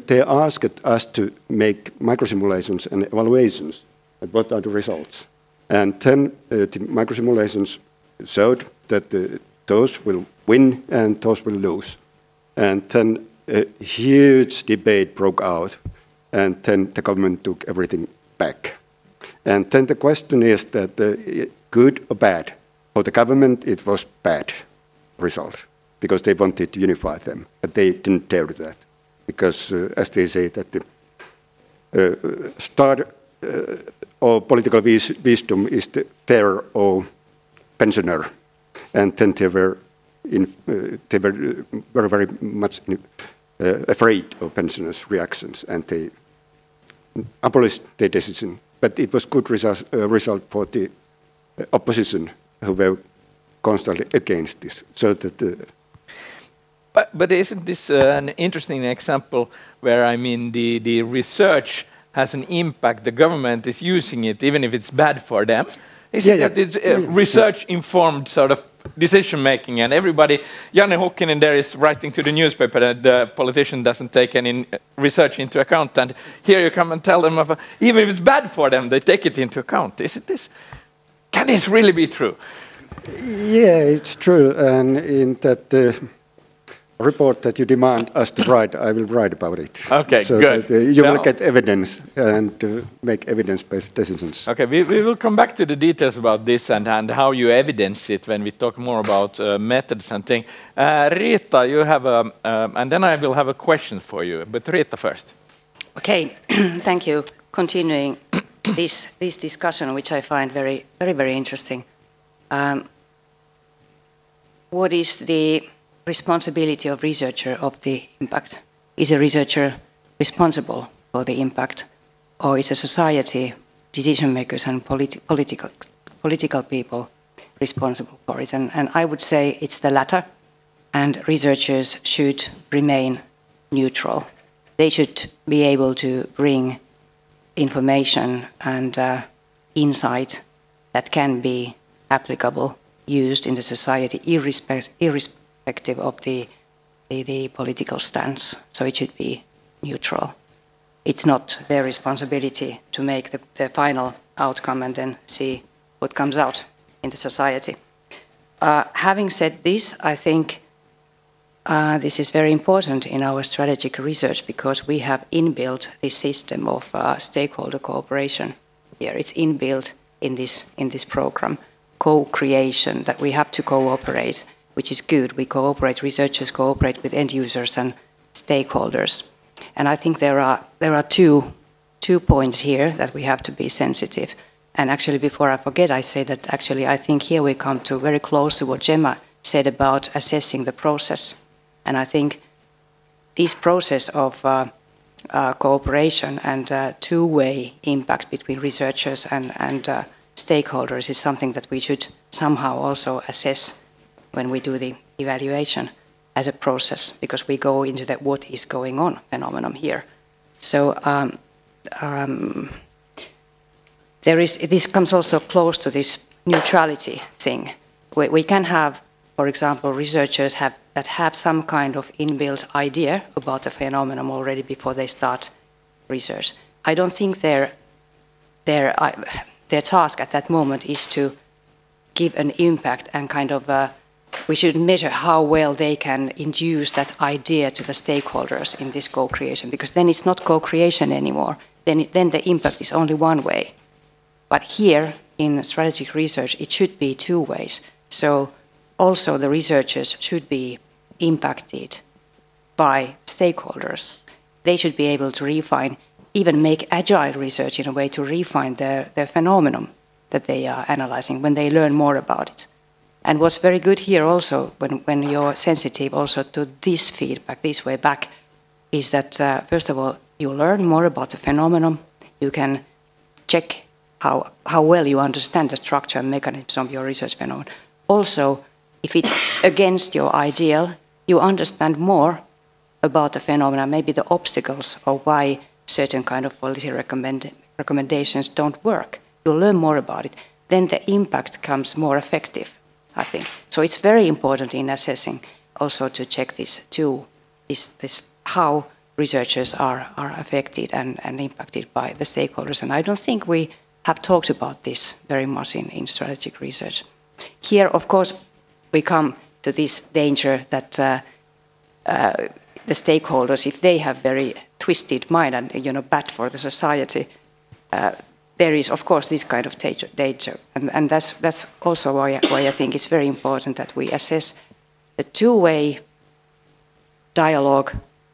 they asked us to make microsimulations and evaluations. And what are the results? And then the microsimulations showed that those will win and those will lose. And then a huge debate broke out. And then the government took everything back. And then the question is that good or bad? For the government, it was bad result because they wanted to unify them, but they didn't dare do that because, as they say, that the start or political wisdom is the fair or pensioner, and then they were very much afraid of pensioners' reactions, and they abolished their decision. But it was good result for the opposition who were constantly against this. So that. But isn't this an interesting example where, I mean, the research has an impact, the government is using it even if it's bad for them? Isn't that it's research-informed sort of decision-making, and everybody, Janne Hukkinen there is writing to the newspaper that the politician doesn't take any research into account, and here you come and tell them, even if it's bad for them, they take it into account. Isn't this, can this really be true? Yeah, it's true, and in that report that you demand us to write, I will write about it. Okay, so good. That, you will get evidence and make evidence-based decisions. Okay, we will come back to the details about this and how you evidence it when we talk more about methods and things. Riitta, you have and then I will have a question for you, but Riitta first. Okay, thank you. Continuing this discussion, which I find very interesting. What is the responsibility of researcher of the impact? Is a researcher responsible for the impact, or is a society, decision makers and political people responsible for it? And I would say it's the latter, and researchers should remain neutral. They should be able to bring information and insight that can be applicable, used in the society, irrespective of the political stance. So it should be neutral. It's not their responsibility to make the final outcome and then see what comes out in the society. Having said this, I think this is very important in our strategic research because we have inbuilt this system of stakeholder cooperation here. It's inbuilt in this program, co-creation, that we have to cooperate, which is good. We cooperate, researchers cooperate with end users and stakeholders. And I think there are two points here that we have to be sensitive. And actually, before I forget, I say that actually I think here we come to very close to what Gemma said about assessing the process. And I think this process of cooperation and two-way impact between researchers and stakeholders is something that we should somehow also assess when we do the evaluation as a process, because we go into the what is going on phenomenon here. So this comes also close to this neutrality thing. We can have, for example, researchers that have some kind of inbuilt idea about the phenomenon already before they start research. I don't think their task at that moment is to give an impact and kind of we should measure how well they can induce that idea to the stakeholders in this co-creation, because then it's not co-creation anymore. Then the impact is only one way. But here in strategic research, it should be two ways. So also the researchers should be impacted by stakeholders. They should be able to refine, even make agile research in a way to refine their phenomenon that they are analyzing when they learn more about it. And what's very good here also, when you're sensitive also to this feedback, this way back, is that first of all, you learn more about the phenomenon. You can check how well you understand the structure and mechanisms of your research phenomenon. Also, if it's against your ideal, you understand more about the phenomena, maybe the obstacles or why certain kind of policy recommendations don't work. You'll learn more about it. Then the impact becomes more effective, I think. So it's very important in assessing also to check this too, this how researchers are affected and impacted by the stakeholders. And I don't think we have talked about this very much in strategic research. Here, of course, we come to this danger that the stakeholders, if they have very twisted mind and bad for the society, there is, of course, this kind of danger. And that's also why I think it's very important that we assess the two-way dialogue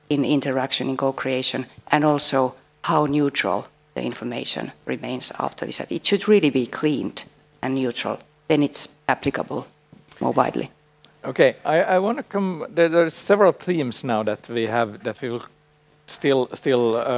in interaction, in co-creation, and also how neutral the information remains after this. It should really be cleaned and neutral. Then it's applicable more widely. Okay, I want to come. There are several themes now that we have that we will still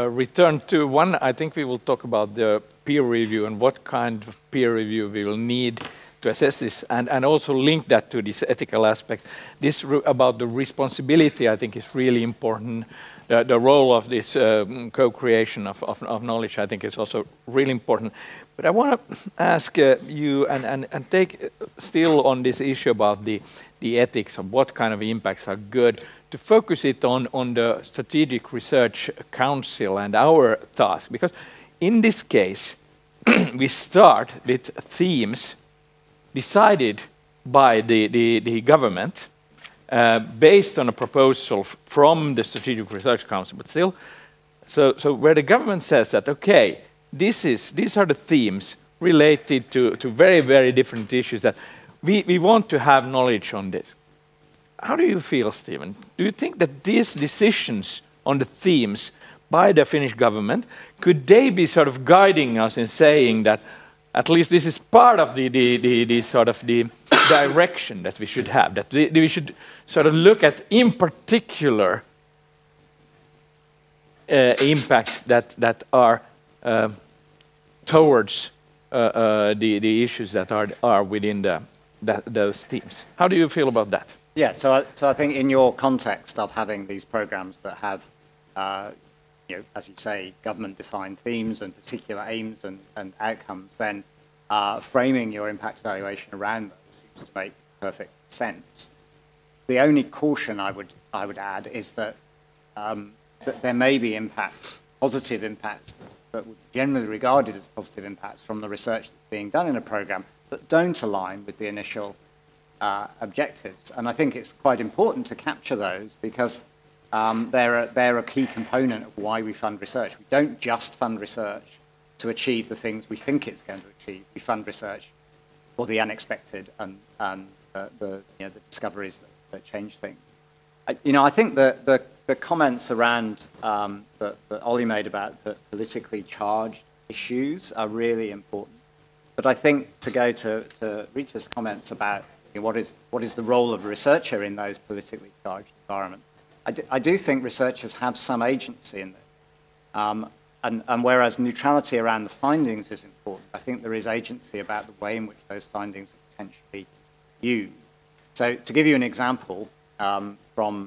return to. One, I think we will talk about the peer review and what kind of peer review we will need to assess this, and also link that to this ethical aspect. This about the responsibility, I think, is really important. The role of this co-creation of knowledge, I think, is also really important. But I want to ask you and take still on this issue about the ethics of what kind of impacts are good, to focus it on the Strategic Research Council and our task. Because in this case, we start with themes decided by the government based on a proposal from the Strategic Research Council, but still, so where the government says that, okay, these are the themes related to very, very different issues that we want to have knowledge on this. How do you feel, Stephen? Do you think that these decisions on the themes by the Finnish government, could they be sort of guiding us in saying that at least this is part of the sort of the direction that we should have, that we should sort of look at in particular impacts that are towards the issues that are within those themes. How do you feel about that? Yeah, so I think in your context of having these programs that have, you know, as you say, government-defined themes and particular aims and outcomes, then framing your impact evaluation around those seems to make perfect sense. The only caution I would add is that, that there may be impacts, positive impacts, that would be generally regarded as positive impacts from the research that's being done in a program that don't align with the initial objectives. And I think it's quite important to capture those because they're a key component of why we fund research. We don't just fund research to achieve the things we think it's going to achieve. We fund research for the unexpected and the discoveries that change things. I think the comments around that Olli made about the politically charged issues are really important. But I think to go to Rita's comments about what is the role of a researcher in those politically charged environments, I do think researchers have some agency in this. And whereas neutrality around the findings is important, I think there is agency about the way in which those findings are potentially used. So to give you an example from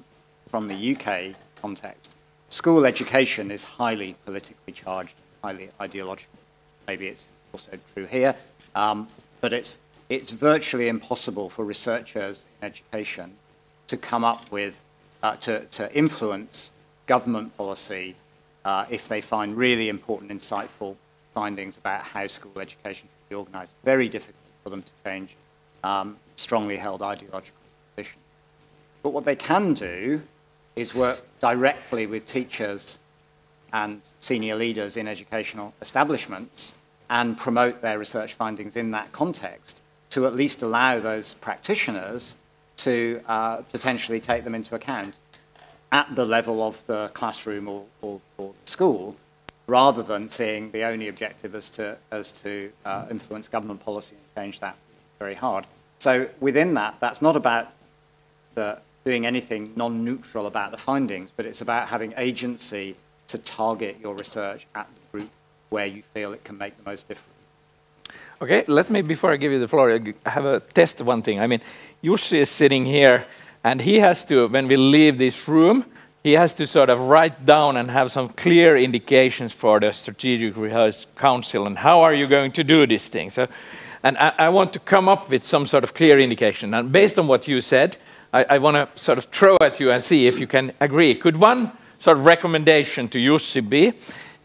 the UK context, school education is highly politically charged, highly ideological. Maybe it's also true here, but it's virtually impossible for researchers in education to come up with, to influence government policy if they find really important, insightful findings about how school education should be organised. Very difficult for them to change strongly held ideological positions. But what they can do is work directly with teachers and senior leaders in educational establishments and promote their research findings in that context to at least allow those practitioners to potentially take them into account at the level of the classroom or school, rather than seeing the only objective as to influence government policy and change that very hard. So within that, that's not about doing anything non-neutral about the findings, but it's about having agency to target your research at the group where you feel it can make the most difference. Okay, let me, before I give you the floor, I have a test one thing. I mean, Jussi is sitting here, and he has to, when we leave this room, he has to sort of write down and have some clear indications for the Strategic Research Council, and how are you going to do this thing? So, and I want to come up with some sort of clear indication. And based on what you said, I want to sort of throw at you and see if you can agree. Could one sort of recommendation to Jussi be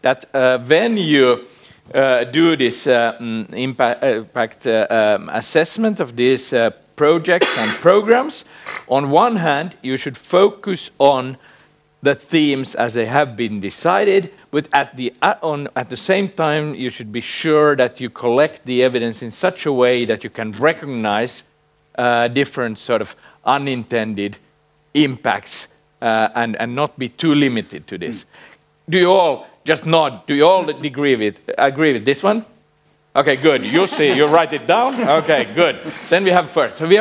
that when you do this impact assessment of these projects and programs, on one hand, you should focus on the themes as they have been decided, but at the same time, you should be sure that you collect the evidence in such a way that you can recognize different sort of unintended impacts and not be too limited to this. Do you all just nod? Do you all agree with this one? Okay, good. You see, you write it down. Okay, good. Then we have first. So we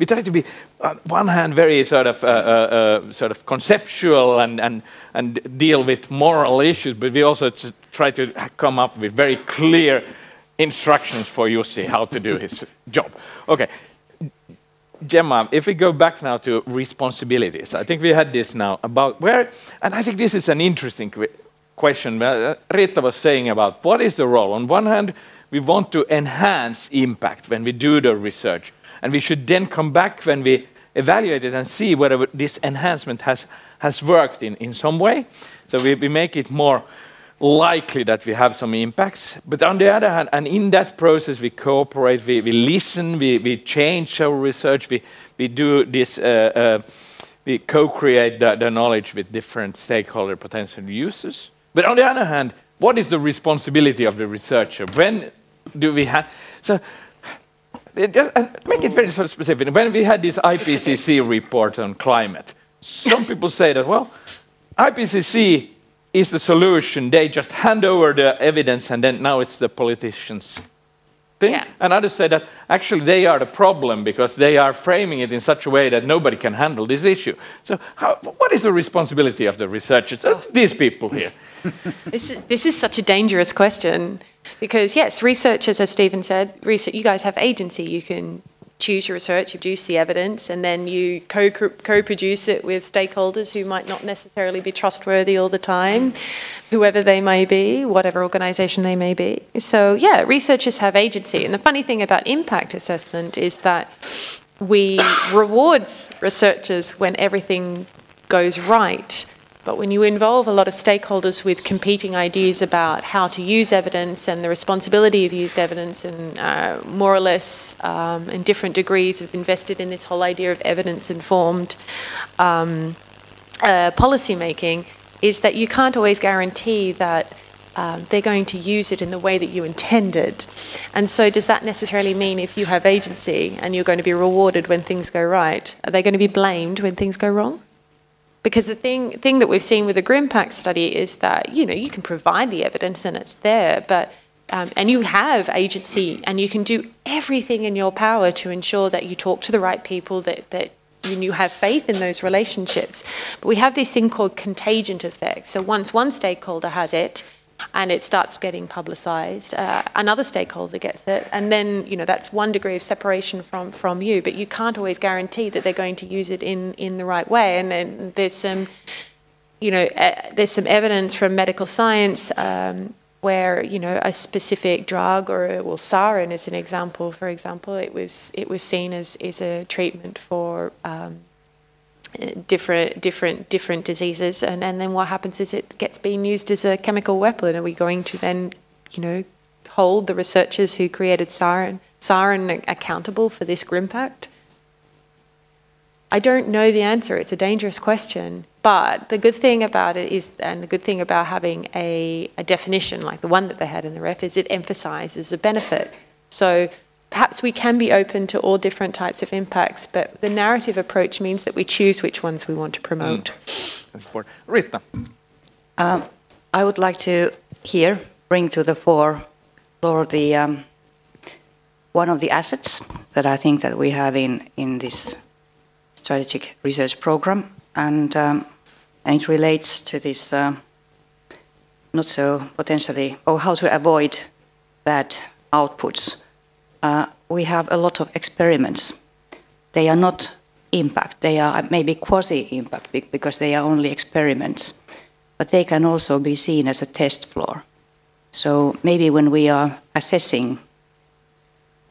try to be, on one hand, very sort of conceptual and deal with moral issues, but we also try to come up with very clear instructions for Jussi how to do his job. Okay, Gemma, if we go back now to responsibilities, I think we had this now about where, and I think this is an interesting question. Rita was saying about what is the role. On one hand, we want to enhance impact when we do the research, and we should then come back when we evaluate it and see whether this enhancement has worked in some way. So we make it more likely that we have some impacts. But on the other hand, and in that process, we cooperate, we listen, we change our research, we do this, we co-create the knowledge with different stakeholder potential users. But on the other hand, what is the responsibility of the researcher? When do we have... So, just make it very sort of specific. When we had this IPCC report on climate, some people say that, well, IPCC is the solution. They just hand over the evidence and then now it's the politicians' thing. Yeah. And others say that actually they are the problem because they are framing it in such a way that nobody can handle this issue. So what is the responsibility of the researchers, these people here? This is such a dangerous question because, yes, researchers, as Stephen said, you guys have agency. You can choose your research, you produce the evidence, and then you co-produce it with stakeholders who might not necessarily be trustworthy all the time, whoever they may be, whatever organisation they may be. So, yeah, researchers have agency. And the funny thing about impact assessment is that we reward researchers when everything goes right. But when you involve a lot of stakeholders with competing ideas about how to use evidence and the responsibility of used evidence and more or less in different degrees have invested in this whole idea of evidence-informed policy making, is that you can't always guarantee that they're going to use it in the way that you intended. And so does that necessarily mean if you have agency and you're going to be rewarded when things go right, are they going to be blamed when things go wrong? Because the thing that we've seen with the Grimpact study is that, you know, you can provide the evidence and it's there, but and you have agency and you can do everything in your power to ensure that you talk to the right people, that you have faith in those relationships. But we have this thing called contagion effect. So once one stakeholder has it, and it starts getting publicised, another stakeholder gets it, and then, you know, that's one degree of separation from you, but you can't always guarantee that they're going to use it in the right way. And then there's some, you know, there's some evidence from medical science where, you know, a specific drug, or well, sarin is an example, for example, it was seen as a treatment for different diseases, and then what happens is it gets being used as a chemical weapon. Are we going to then, you know, hold the researchers who created sarin accountable for this Grimpact? I don't know the answer. It's a dangerous question. But the good thing about it is, and the good thing about having a definition like the one that they had in the ref, is it emphasises a benefit. So perhaps we can be open to all different types of impacts, but the narrative approach means that we choose which ones we want to promote. Rita? I would like to here bring to the fore the one of the assets that I think that we have in this strategic research program, and it relates to this not so potentially, or how to avoid bad outputs. We have a lot of experiments. They are not impact. They are maybe quasi-impact because they are only experiments. But they can also be seen as a test floor. So maybe when we are assessing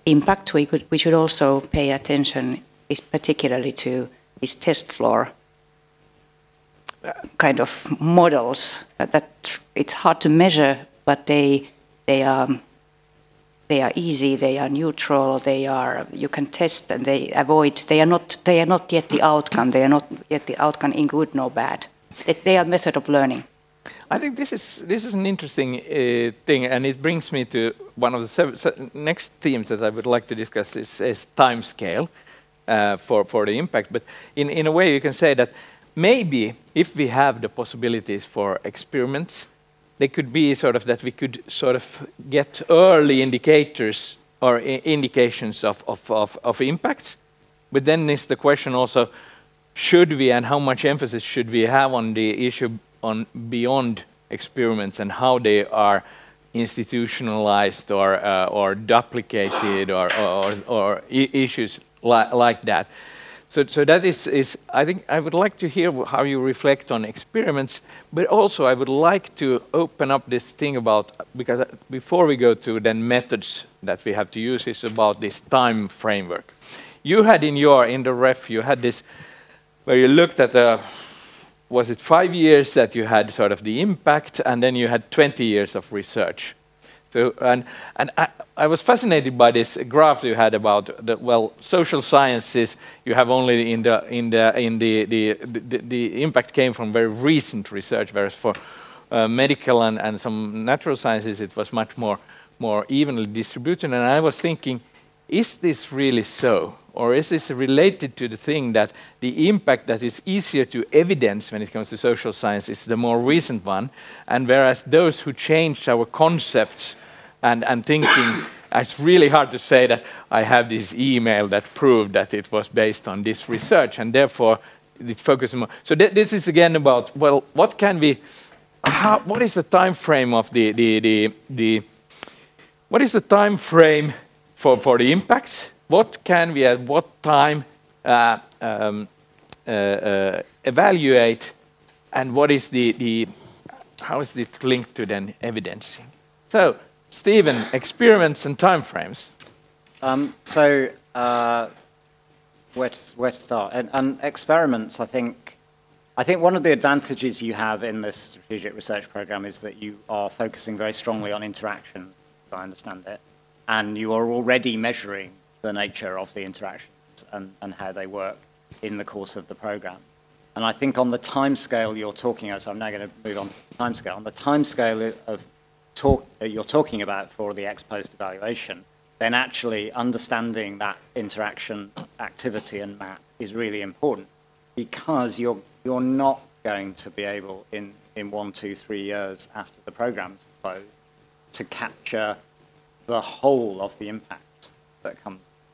impact, we should also pay attention, particularly to these test floor kind of models. That it's hard to measure, but they are easy, they are neutral, you can test, and they are not yet the outcome. They are not yet the outcome in good nor bad. They are method of learning. I think this is an interesting thing, and it brings me to one of the next themes that I would like to discuss is time scale for the impact. But in a way, you can say that maybe if we have the possibilities for experiments, they could be sort of that we could sort of get early indicators or indications of impacts. But then is the question also, should we and how much emphasis should we have on the issue on beyond experiments and how they are institutionalized or duplicated or issues like that. So that is I think I would like to hear how you reflect on experiments, but also I would like to open up this thing about, because before we go to then methods that we have to use, is about this time framework. You had in the ref, you had this where you looked at was it 5 years that you had sort of the impact, and then you had 20 years of research. So, and I was fascinated by this graph you had about social sciences. You have only the impact came from very recent research, whereas for medical and some natural sciences it was much more evenly distributed. And I was thinking, is this really so? Or is this related to the thing that the impact that is easier to evidence when it comes to social science is the more recent one, and whereas those who changed our concepts and thinking, it's really hard to say that I have this email that proved that it was based on this research, and therefore it focuses more. So this is again about, well, what can we, what is the time frame of what is the time frame for the impacts? What can we at what time evaluate, and what is how is it linked to then evidencing? So, Stephen, experiments and timeframes. Where to start? And experiments, I think one of the advantages you have in this strategic research program is that you are focusing very strongly on interactions, if I understand it, and you are already measuring the nature of the interactions and how they work in the course of the program. And I think on the timescale you're talking about, so I'm now going to move on to the timescale. On the timescale of you're talking about for the ex post evaluation, then actually understanding that interaction activity and map is really important, because you're not going to be able in 1, 2, 3 years after the program's closed to capture the whole of the impact that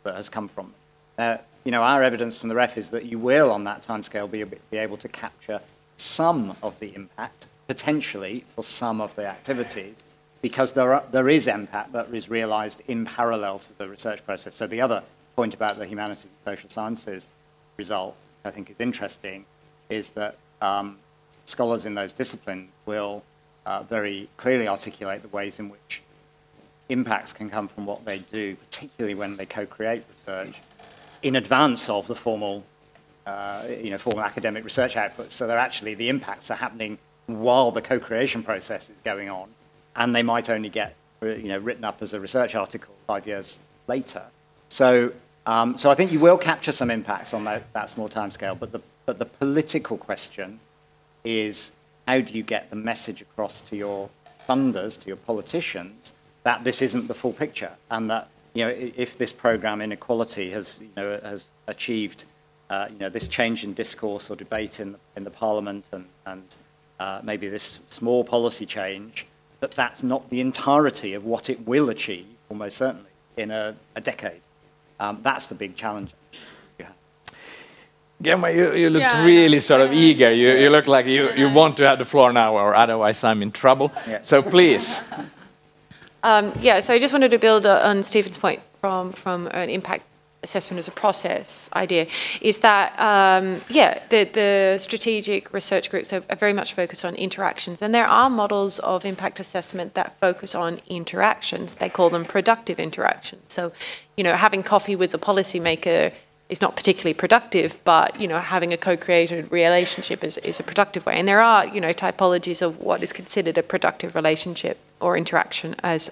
has come from them. Our evidence from the ref is that you will, on that timescale, be able to capture some of the impact, potentially for some of the activities, because there is impact that is realized in parallel to the research process. So the other point about the humanities and social sciences result, I think is interesting, is that scholars in those disciplines will very clearly articulate the ways in which impacts can come from what they do, particularly when they co-create research, in advance of the formal academic research outputs. So they're actually, the impacts are happening while the co-creation process is going on, and they might only get written up as a research article 5 years later. So I think you will capture some impacts on that small timescale, but the political question is, how do you get the message across to your funders, to your politicians, that this isn't the full picture, and that if this program inequality has achieved this change in discourse or debate in the parliament and maybe this small policy change, that's not the entirety of what it will achieve, almost certainly, in a decade. That's the big challenge. Gemma, you look really sort of eager. You look like you want to have the floor now, or otherwise I'm in trouble. Yeah. So please. So I just wanted to build on Stephen's point from an impact assessment as a process idea, is that, the strategic research groups are very much focused on interactions, and there are models of impact assessment that focus on interactions. They call them productive interactions. So, having coffee with the policymaker is not particularly productive, but, having a co-created relationship is a productive way. And there are, typologies of what is considered a productive relationship or interaction as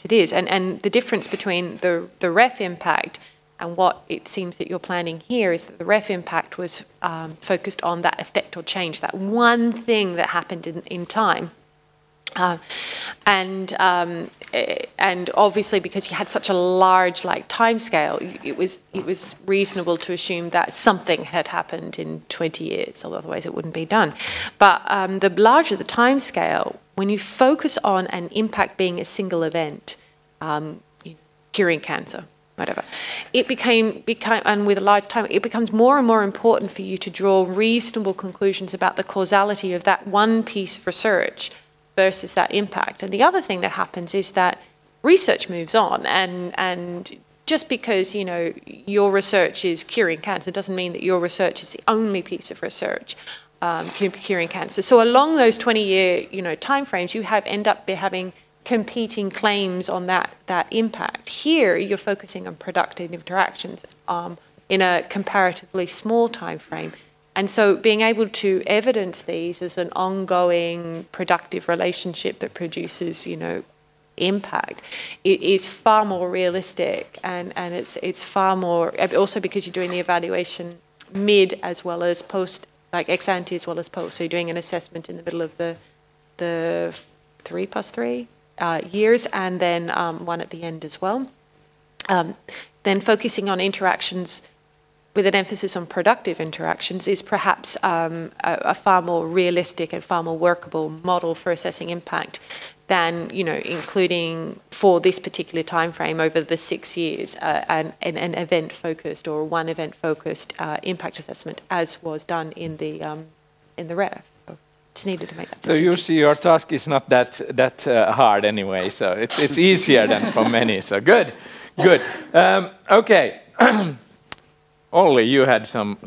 it is. And the difference between the ref impact And what it seems that you're planning here is that the REF impact was focused on that effect or change, that one thing that happened in time. And obviously, because you had such a large time scale, it was reasonable to assume that something had happened in 20 years, otherwise it wouldn't be done. But the larger the time scale, when you focus on an impact being a single event, curing cancer, whatever, it became and with a large time, it becomes more and more important for you to draw reasonable conclusions about the causality of that one piece of research versus that impact. And the other thing that happens is that research moves on, and just because your research is curing cancer doesn't mean that your research is the only piece of research curing cancer. So along those 20-year timeframes, you end up having competing claims on that impact. Here, you're focusing on productive interactions in a comparatively small time frame. And so being able to evidence these as an ongoing productive relationship that produces, impact, it is far more realistic, and it's far more, also because you're doing the evaluation mid as well as post, like ex ante as well as post. So you're doing an assessment in the middle of the 3+3 years, and then one at the end as well. Then focusing on interactions with an emphasis on productive interactions is perhaps a far more realistic and far more workable model for assessing impact than, including for this particular time frame over the 6 years an event-focused or one event-focused impact assessment, as was done in the REF. Just needed to make that distinction. So you see, your task is not that hard anyway, so it's easier than for many. So good. Okay. Olli, you had some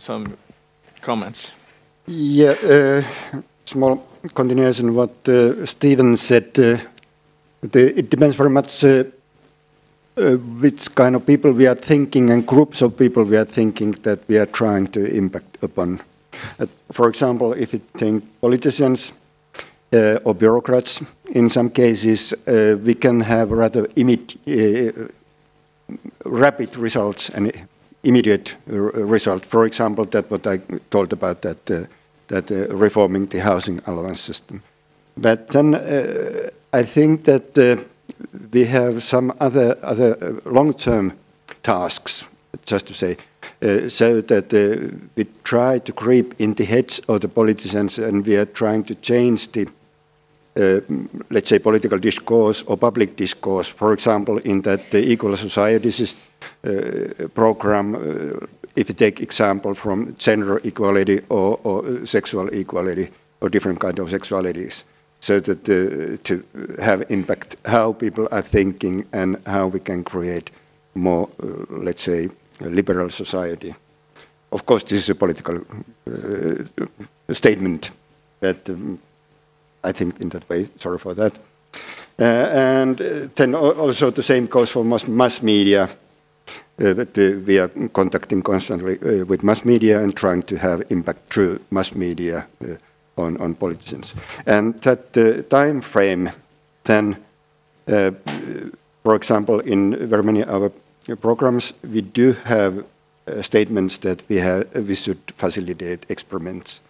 comments. Yeah, small continuation what Stephen said. It depends very much which kind of people we are thinking and groups of people we are thinking that we are trying to impact upon. For example, if you think politicians or bureaucrats, in some cases we can have rather rapid results and immediate result. For example, that what I told about that reforming the housing allowance system. But then I think that we have some other long-term tasks, just to say, so that we try to creep in the heads of the politicians, and we are trying to change the let's say political discourse or public discourse. For example, in that the Equal Societies program, if you take example from gender equality or sexual equality or different kind of sexualities, so that to have impact how people are thinking and how we can create more, let's say, a liberal society. Of course, this is a political statement, but I think in that way, sorry for that. And then also the same goes for mass media. We are contacting constantly with mass media and trying to have impact through mass media on politicians. And that time frame, then, for example, in very many of our programs, we do have statements that we should facilitate experiments.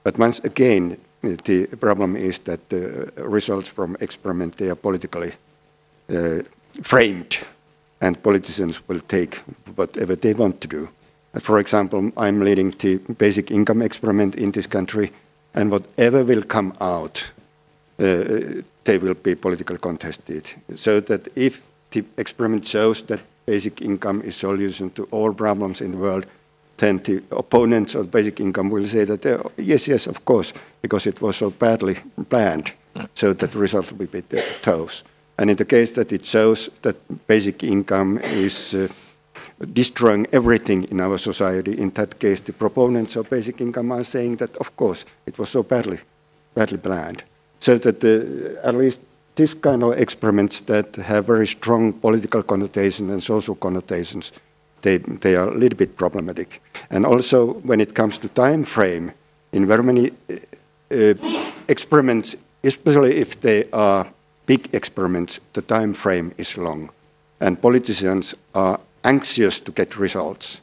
But once again, the problem is that the results from experiment, they are politically framed, and politicians will take whatever they want to do. For example, I'm leading the basic income experiment in this country, and whatever will come out, they will be politically contested. So that if the experiment shows that basic income is solution to all problems in the world, then the opponents of basic income will say that, yes, of course, because it was so badly planned, so that the result will be those. And in the case that it shows that basic income is destroying everything in our society, in that case, the proponents of basic income are saying that, of course, it was so badly planned. So that at least this kind of experiments that have very strong political connotations and social connotations, they are a little bit problematic. And also, when it comes to time frame, in very many experiments, especially if they are big experiments, the time frame is long. And politicians are anxious to get results.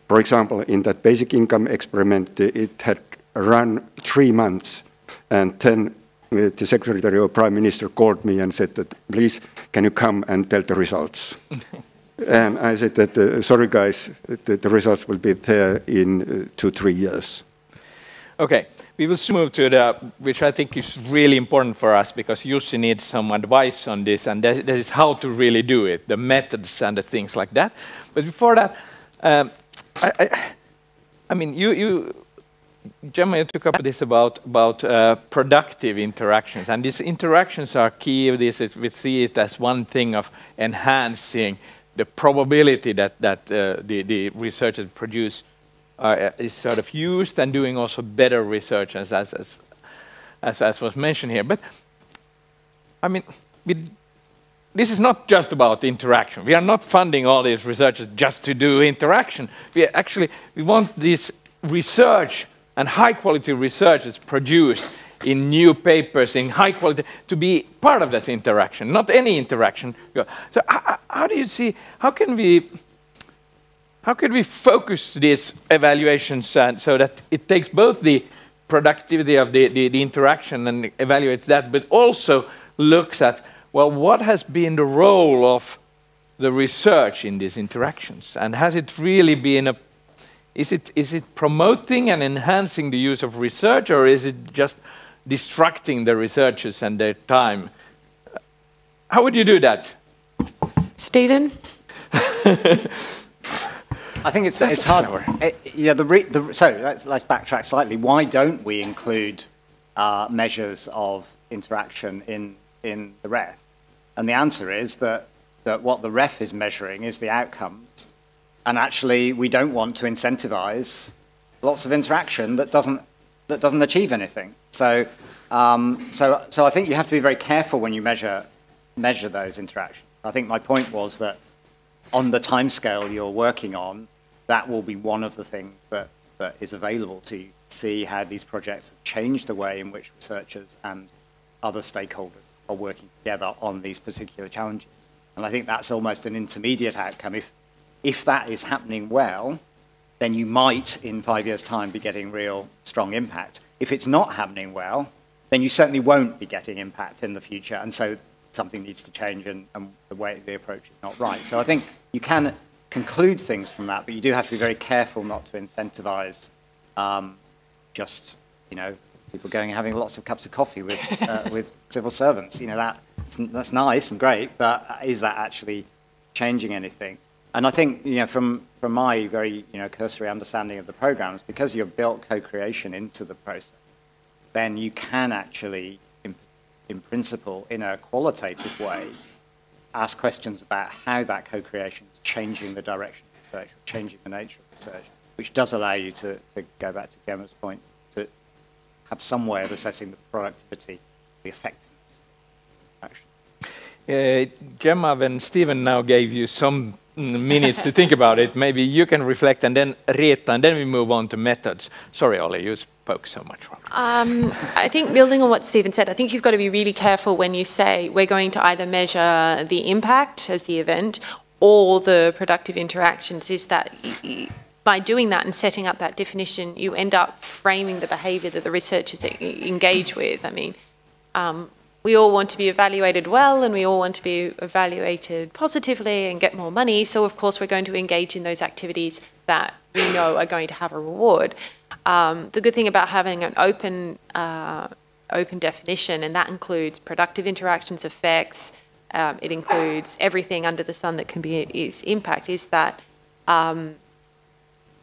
For example, in that basic income experiment, it had run 3 months, and then the Secretary of Prime Minister called me and said that, please, can you come and tell the results? And I said that, sorry guys, the results will be there in 2-3 years. Okay, we will move to the, which I think is really important for us, because Jussi needs some advice on this, and this is how to really do it, the methods and the things like that. But before that, I mean, Gemma, you took up this about productive interactions, and these interactions are key. We see it as one thing of enhancing the probability that the researchers produce is sort of used, and doing also better research, as was mentioned here. But I mean, this is not just about interaction. We are not funding all these researchers just to do interaction. We want this research and high-quality research is produced in new papers, in high quality, to be part of this interaction, not any interaction. So how do you see, how can we focus these evaluations so that it takes both the productivity of the interaction and evaluates that, but also looks at, well, what has been the role of the research in these interactions? And has it really been is it promoting and enhancing the use of research, or is it just distracting the researchers and their time? How would you do that? Stephen? I think it's hard. So let's backtrack slightly. Why don't we include measures of interaction in the REF? And the answer is that what the REF is measuring is the outcomes. And actually, we don't want to incentivize lots of interaction that doesn't achieve anything. So I think you have to be very careful when you measure those interactions. I think my point was that on the timescale you're working on, that will be one of the things that is available to you, to see how these projects have changed the way in which researchers and other stakeholders are working together on these particular challenges. And I think that's almost an intermediate outcome. If that is happening well, then you might, in 5 years' time, be getting real strong impact. If it's not happening well, then you certainly won't be getting impact in the future. And so something needs to change, and the approach is not right. So I think you can conclude things from that, but you do have to be very careful not to incentivize just, people going and having lots of cups of coffee with civil servants. That's nice and great, but is that actually changing anything? And I think, from my very, cursory understanding of the programs, because you've built co-creation into the process, then you can actually, in principle, in a qualitative way, ask questions about how that co-creation is changing the direction of research, or changing the nature of research, which does allow you to go back to Gemma's point, to have some way of assessing the productivity, the effectiveness of action. Gemma, when Stephen now gave you some minutes to think about it, maybe you can reflect, and then Riitta, and then we move on to methods. Sorry, Olli, you spoke so much. I think building on what Stephen said, I think you've got to be really careful when you say we're going to either measure the impact as the event or the productive interactions, is that by doing that and setting up that definition, you end up framing the behaviour that the researchers engage with. I mean, we all want to be evaluated well, and we all want to be evaluated positively and get more money. So, of course, we're going to engage in those activities that we know are going to have a reward. The good thing about having an open definition, and that includes productive interactions, effects, it includes everything under the sun that can be impact, is that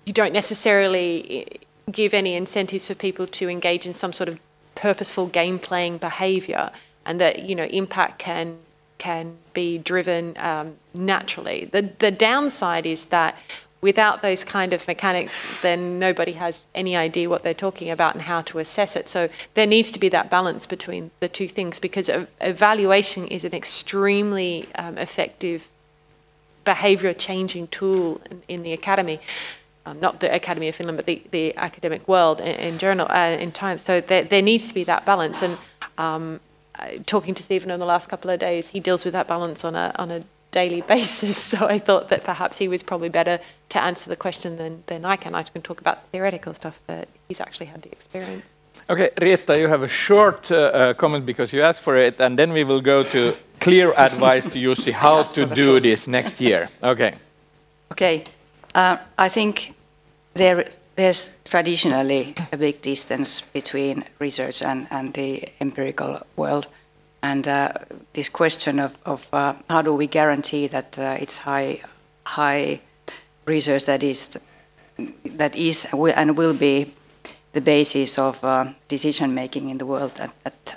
you don't necessarily give any incentives for people to engage in some sort of purposeful game-playing behaviour, and that impact can be driven naturally. The downside is that without those kind of mechanics, then nobody has any idea what they're talking about and how to assess it. So there needs to be that balance between the two things, because evaluation is an extremely effective behaviour-changing tool in the academy. Not the Academy of Finland, but the academic world in time. So there needs to be that balance. And talking to Stephen in the last couple of days, he deals with that balance on a daily basis. So I thought that perhaps he was probably better to answer the question than I can. I can talk about the theoretical stuff, but he's actually had the experience. Okay, Rietta, you have a short comment because you asked for it, and then we will go to clear advice to Jussi how to do this next year. Okay. Okay. I think there's traditionally a big distance between research and the empirical world. And this question of how do we guarantee that it's high research that is and will be the basis of decision making in the world.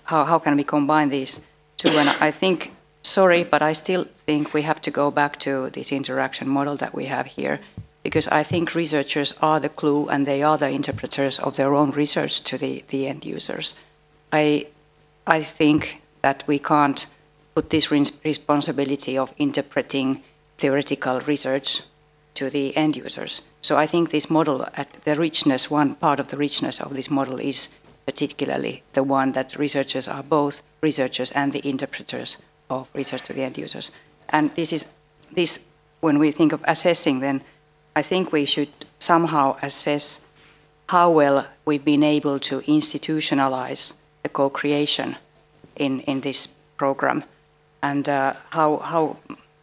How can we combine these two? And I think, sorry, but I still think we have to go back to this interaction model that we have here, because I think researchers are the clue and they are the interpreters of their own research to the end users. I think that we can't put this responsibility of interpreting theoretical research to the end users. So I think this model, at the richness, one part of the richness of this model is particularly the one that researchers are both researchers and the interpreters of research to the end users. And this, when we think of assessing, then I think we should somehow assess how well we've been able to institutionalize the co-creation in this program, and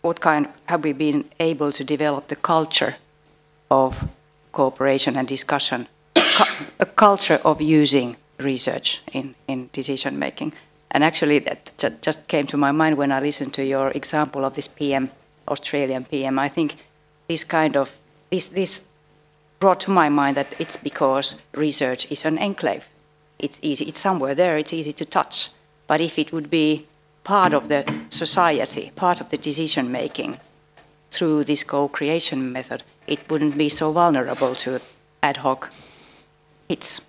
what kind have we been able to develop the culture of cooperation and discussion, a culture of using research in decision making. And actually that just came to my mind when I listened to your example of this PM, Australian PM. I think this kind of, this brought to my mind that it's because research is an enclave. It's easy, it's somewhere there, it's easy to touch. But if it would be part of the society, part of the decision making through this co-creation method, it wouldn't be so vulnerable to ad hoc hits,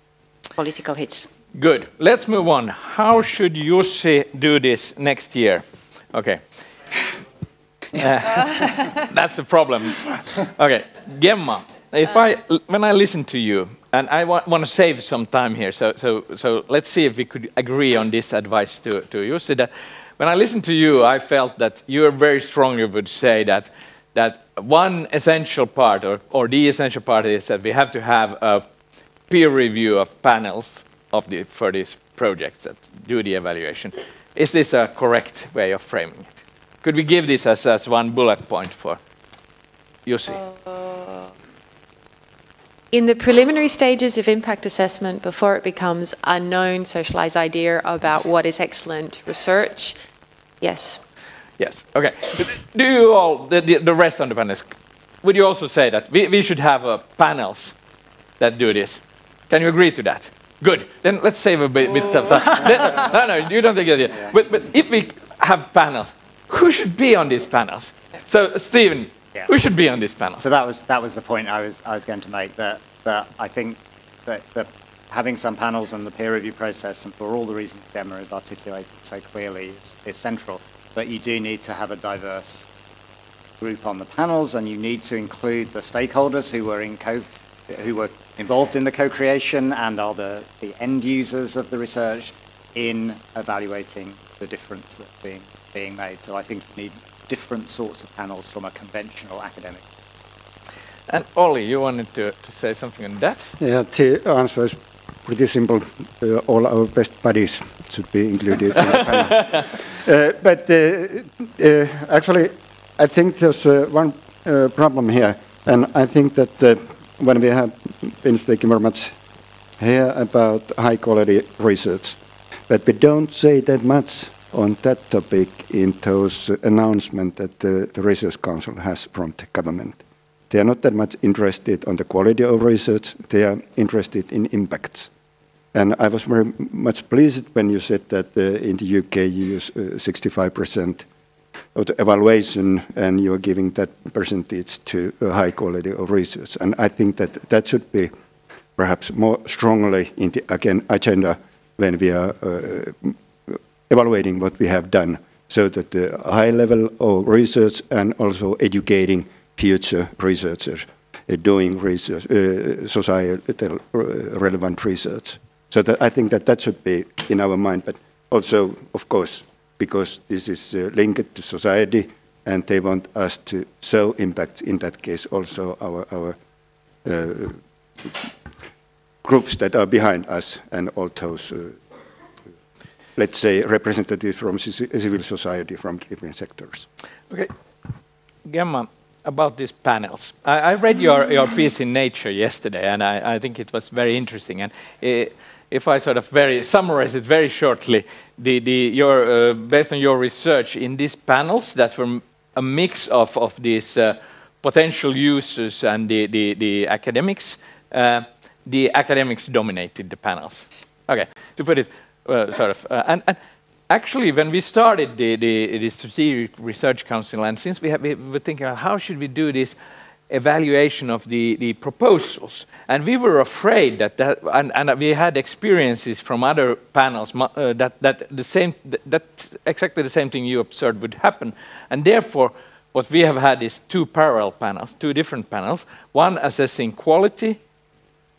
political hits. Good. Let's move on. How should Jussi do this next year? Okay. That's the problem. Okay, Gemma, when I listen to you, and I want to save some time here, so let's see if we could agree on this advice to Jussi. That when I listen to you, I felt that you very strongly would say that one essential part, or the essential part, is that we have to have a peer review of panels for these projects that do the evaluation. Is this a correct way of framing it? Could we give this as one bullet point for Jussi? In the preliminary stages of impact assessment, before it becomes a known socialized idea about what is excellent research, yes. Yes, okay. Do you all, the rest of the panelists, would you also say that we should have panels that do this? Can you agree to that? Good. Then let's save a bit of time. No, you don't take it. Yeah. But if we have panels, who should be on these panels? So, Stephen, yeah. Who should be on this panel? So that was the point I was going to make. That I think that having some panels and the peer review process, and for all the reasons Gemma has articulated so clearly, is central. But you do need to have a diverse group on the panels, and you need to include the stakeholders who were involved in the co-creation and are the end users of the research in evaluating the difference that's being made. So I think you need different sorts of panels from a conventional academic. And Olli, you wanted to say something on that? Yeah, the answer is pretty simple. All our best buddies should be included in the panel. But actually, I think there's one problem here, and I think that when we have been speaking very much here about high-quality research, but we don't say that much on that topic in those announcements that the Research Council has from the government. They are not that much interested on the quality of research, they are interested in impacts. And I was very much pleased when you said that in the UK you use 65% of the evaluation and you are giving that percentage to a high quality of research. And I think that that should be perhaps more strongly in the agenda when we are evaluating what we have done, so that the high level of research and also educating future researchers doing research, societal relevant research. So that I think that should be in our mind, but also, of course, because this is linked to society, and they want us to show impact, in that case also our groups that are behind us and all those, let's say, representatives from civil society from different sectors. Okay. Gemma, about these panels. I read your piece in Nature yesterday, and I think it was very interesting. And if I sort of summarize it very shortly, based on your research in these panels that were a mix of these potential users and the academics dominated the panels. Okay, to put it and actually, when we started the Strategic Research Council, and since we were thinking about how should we do this evaluation of the proposals, and we were afraid and we had experiences from other panels that exactly the same thing you observed would happen, and therefore what we have had is two parallel panels, two different panels, one assessing quality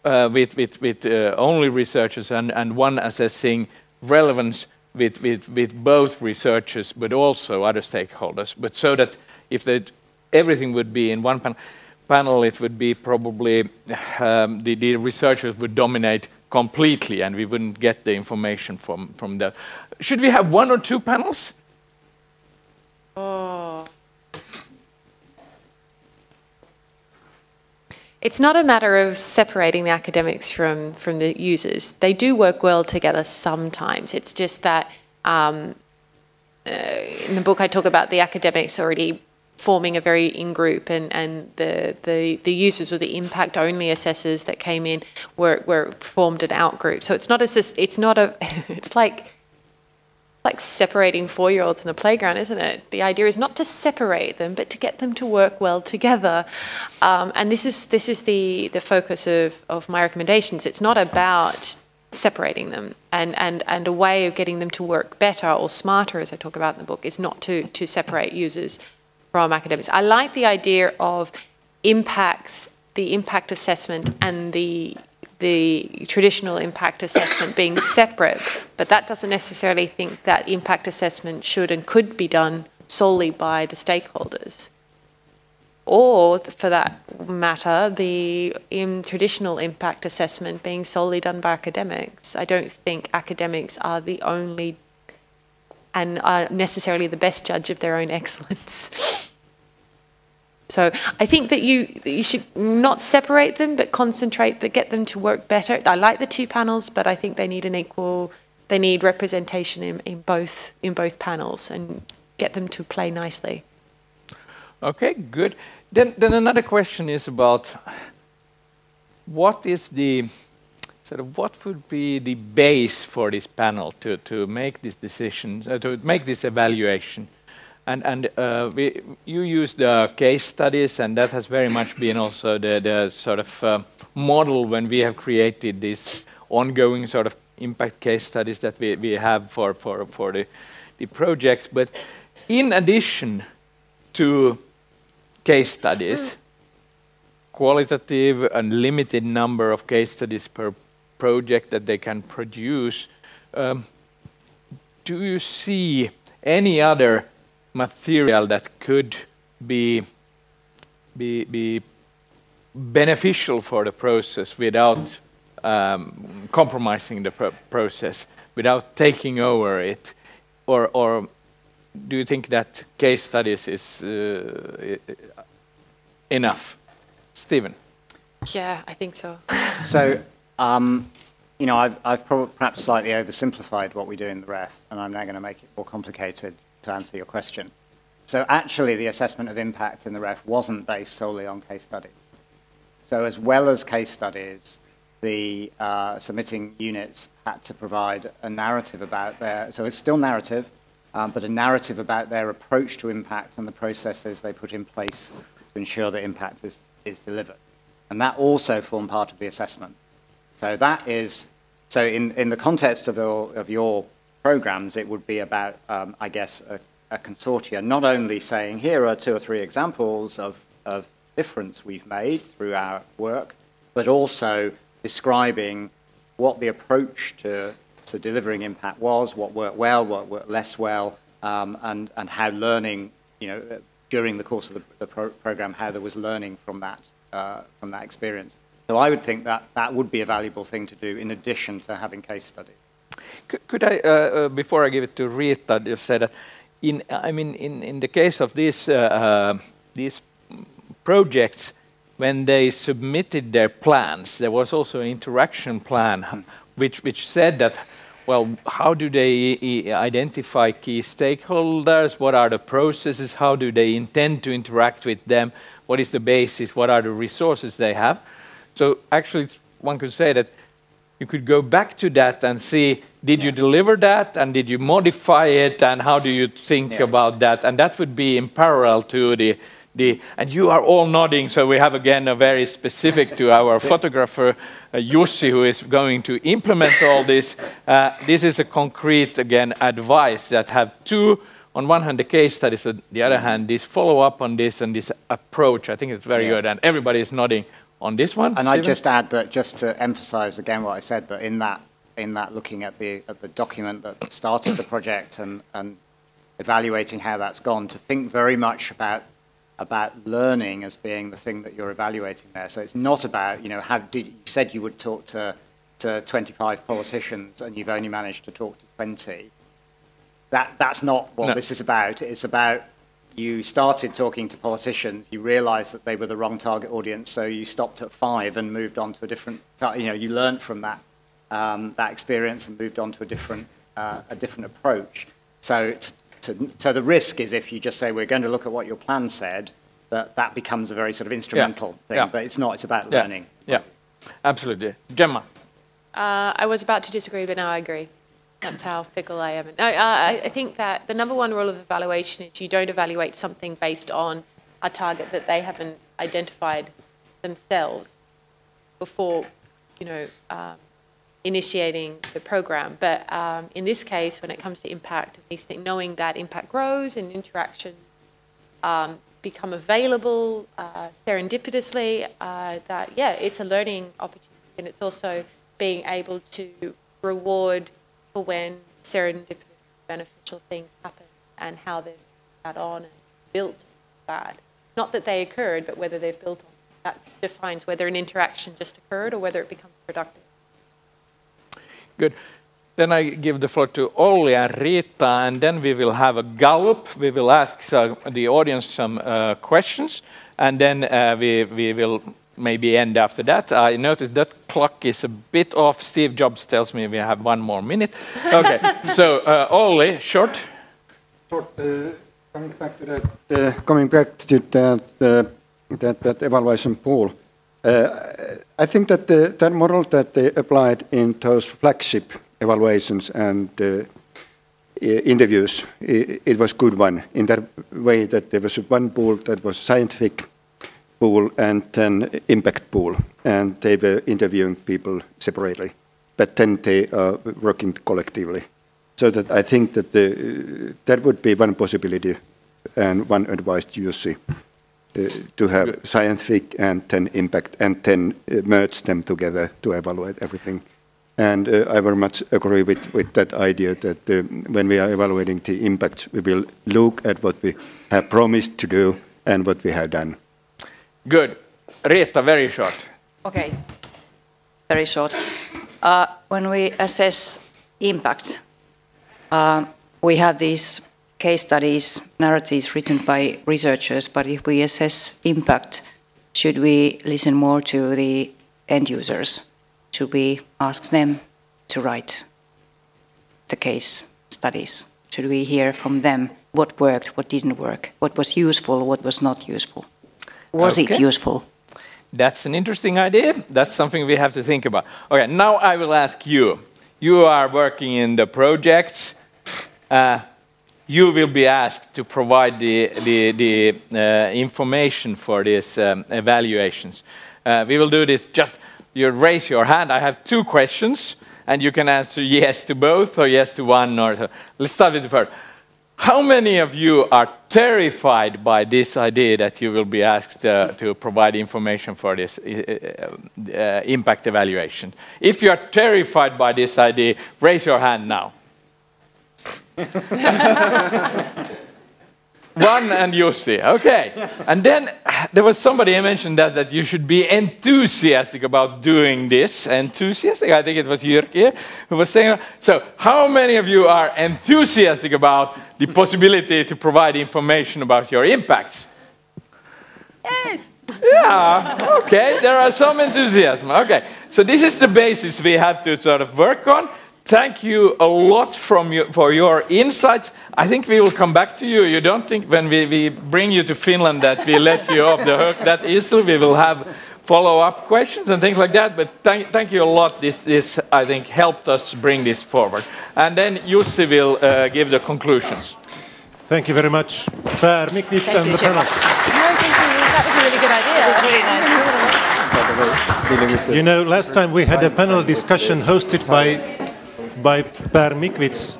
with only researchers, and one assessing relevance with both researchers but also other stakeholders, but so that if everything would be in one panel, it would be probably the researchers would dominate completely, and we wouldn't get the information from that. Should we have one or two panels? Oh. It's not a matter of separating the academics from the users. They do work well together sometimes. It's just that in the book I talk about the academics already forming a very in-group, and the users or the impact-only assessors that came in were formed an out-group. So it's not it's like separating 4-year-olds in the playground, isn't it? The idea is not to separate them, but to get them to work well together. And this is the focus of my recommendations. It's not about separating them, and a way of getting them to work better or smarter, as I talk about in the book, is not to separate users from academics. I like the idea of impacts, the impact assessment and the traditional impact assessment being separate, but that doesn't necessarily think that impact assessment should and could be done solely by the stakeholders. Or, for that matter, the traditional impact assessment being solely done by academics. I don't think academics are the only and are necessarily the best judge of their own excellence. So I think that you should not separate them, but concentrate, get them to work better. I like the two panels, but I think they need they need representation in both panels, and get them to play nicely. Okay, good. Then another question is about what would be the base for this panel to make these decisions, to make this evaluation. And you use the case studies, and that has very much been also the sort of model when we have created these ongoing sort of impact case studies that we have for the projects. But in addition to case studies, qualitative and limited number of case studies per project that they can produce, do you see any other material that could be beneficial for the process without compromising the process, without taking over it, or do you think that case studies is enough? Stephen? Yeah, I think so. So, you know, I've perhaps slightly oversimplified what we do in the REF, and I'm now going to make it more complicated to answer your question. So actually, the assessment of impact in the REF wasn't based solely on case studies. So as well as case studies, the submitting units had to provide a narrative about so it's still narrative, but a narrative about their approach to impact and the processes they put in place to ensure that impact is delivered. And that also formed part of the assessment. So that is, so in the context of your programs, it would be about, I guess, a consortia, not only saying, here are 2 or 3 examples of difference we've made through our work, but also describing what the approach to delivering impact was, what worked well, what worked less well, and how learning, you know, during the course of the program, how there was learning from that experience. So I would think that that would be a valuable thing to do in addition to having case studies. Could I, before I give it to Rita, just say that in the case of these projects, when they submitted their plans, there was also an interaction plan which said that, well, how do they identify key stakeholders? What are the processes? How do they intend to interact with them? What is the basis? What are the resources they have? So actually, one could say that you could go back to that and see, did you deliver that, and did you modify it, and how do you think about that? And that would be in parallel to and you are all nodding, so we have again a very specific to our photographer, Jussi, who is going to implement all this. This is a concrete, again, advice that have two, on one hand, the case studies, on the other hand, this follow-up on this and this approach. I think it's very good, and everybody is nodding on this one. And I'd just add that, just to emphasize again what I said, that in that looking at the document that started the project and evaluating how that's gone, to think very much about learning as being the thing that you're evaluating there. So it's not about, you said you would talk to 25 politicians and you've only managed to talk to 20. That's not what this is about. It's about, you started talking to politicians, you realized that they were the wrong target audience, so you stopped at 5 and moved on to a different, you learned from that experience and moved on to a different approach. So the risk is, if you just say, we're going to look at what your plan said, that becomes a very sort of instrumental thing, but it's not, it's about learning. Yeah, absolutely. Gemma? I was about to disagree, but now I agree. That's how fickle I am. I think that the number one rule of evaluation is you don't evaluate something based on a target that they haven't identified themselves before, initiating the program. But in this case, when it comes to impact, these things, knowing that impact grows and interaction become available serendipitously, it's a learning opportunity, and it's also being able to reward for when serendipitous beneficial things happen and how they've got on and built that. Not that they occurred, but whether they've built on. That defines whether an interaction just occurred or whether it becomes productive. Good. Then I give the floor to Olli and Rita, and then we will have a gallop. We will ask the audience some questions, and then we will maybe end after that. I noticed that clock is a bit off. Steve Jobs tells me we have 1 more minute. Okay, so Olli, short. Coming back to that evaluation pool. I think that that model that they applied in those flagship evaluations and interviews, it was a good one in that way that there was one pool that was scientific pool and then impact pool, and they were interviewing people separately, but then they are working collectively. So that I think that that would be one possibility and one advice to Jussi, to have scientific and then impact and then merge them together to evaluate everything. And I very much agree with that idea that when we are evaluating the impact, we will look at what we have promised to do and what we have done. Good. Rita, very short. Okay, very short. When we assess impact, we have these case studies, narratives written by researchers, but if we assess impact, should we listen more to the end users? Should we ask them to write the case studies? Should we hear from them what worked, what didn't work, what was useful, what was not useful? Was it useful? That's an interesting idea. That's something we have to think about. Okay, now I will ask you. You are working in the projects. You will be asked to provide the information for these evaluations. We will do this just, you raise your hand. I have 2 questions, and you can answer yes to both or yes to one. Or let's start with the first. How many of you are terrified by this idea that you will be asked to provide information for this impact evaluation? If you are terrified by this idea, raise your hand now. One and Jussi. Okay. And then there was somebody who mentioned that you should be enthusiastic about doing this. Enthusiastic? I think it was Jyrki who was saying. So how many of you are enthusiastic about the possibility to provide information about your impacts? Yes. Yeah, okay, there are some enthusiasm. Okay, so this is the basis we have to sort of work on. Thank you a lot for your insights. I think we will come back to you. You don't think when we bring you to Finland that we let you off the hook that easily. We will have follow-up questions and things like that. But thank you a lot. This, I think, helped us bring this forward. And then Jussi will give the conclusions. Thank you very much, Per, Mikwits and the panel. No, thank you. That was a really good idea. It was really nice. You know, last time we had a panel discussion hosted by Per Mikwits.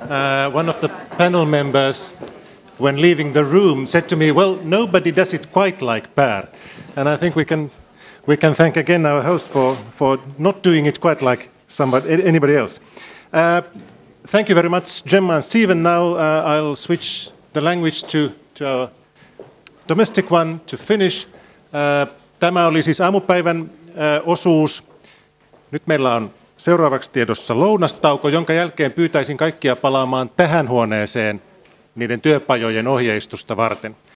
One of the panel members, when leaving the room, said to me, well, nobody does it quite like Per. And I think we can thank again our host for not doing it quite like anybody else. Thank you very much, Gemma and Stephen. Now I'll switch the language to our domestic one, to Finnish. Tämä oli siis aamupäivän osuus. Nyt meillä on seuraavaksi tiedossa lounastauko, jonka jälkeen pyytäisin kaikkia palaamaan tähän huoneeseen niiden työpajojen ohjeistusta varten.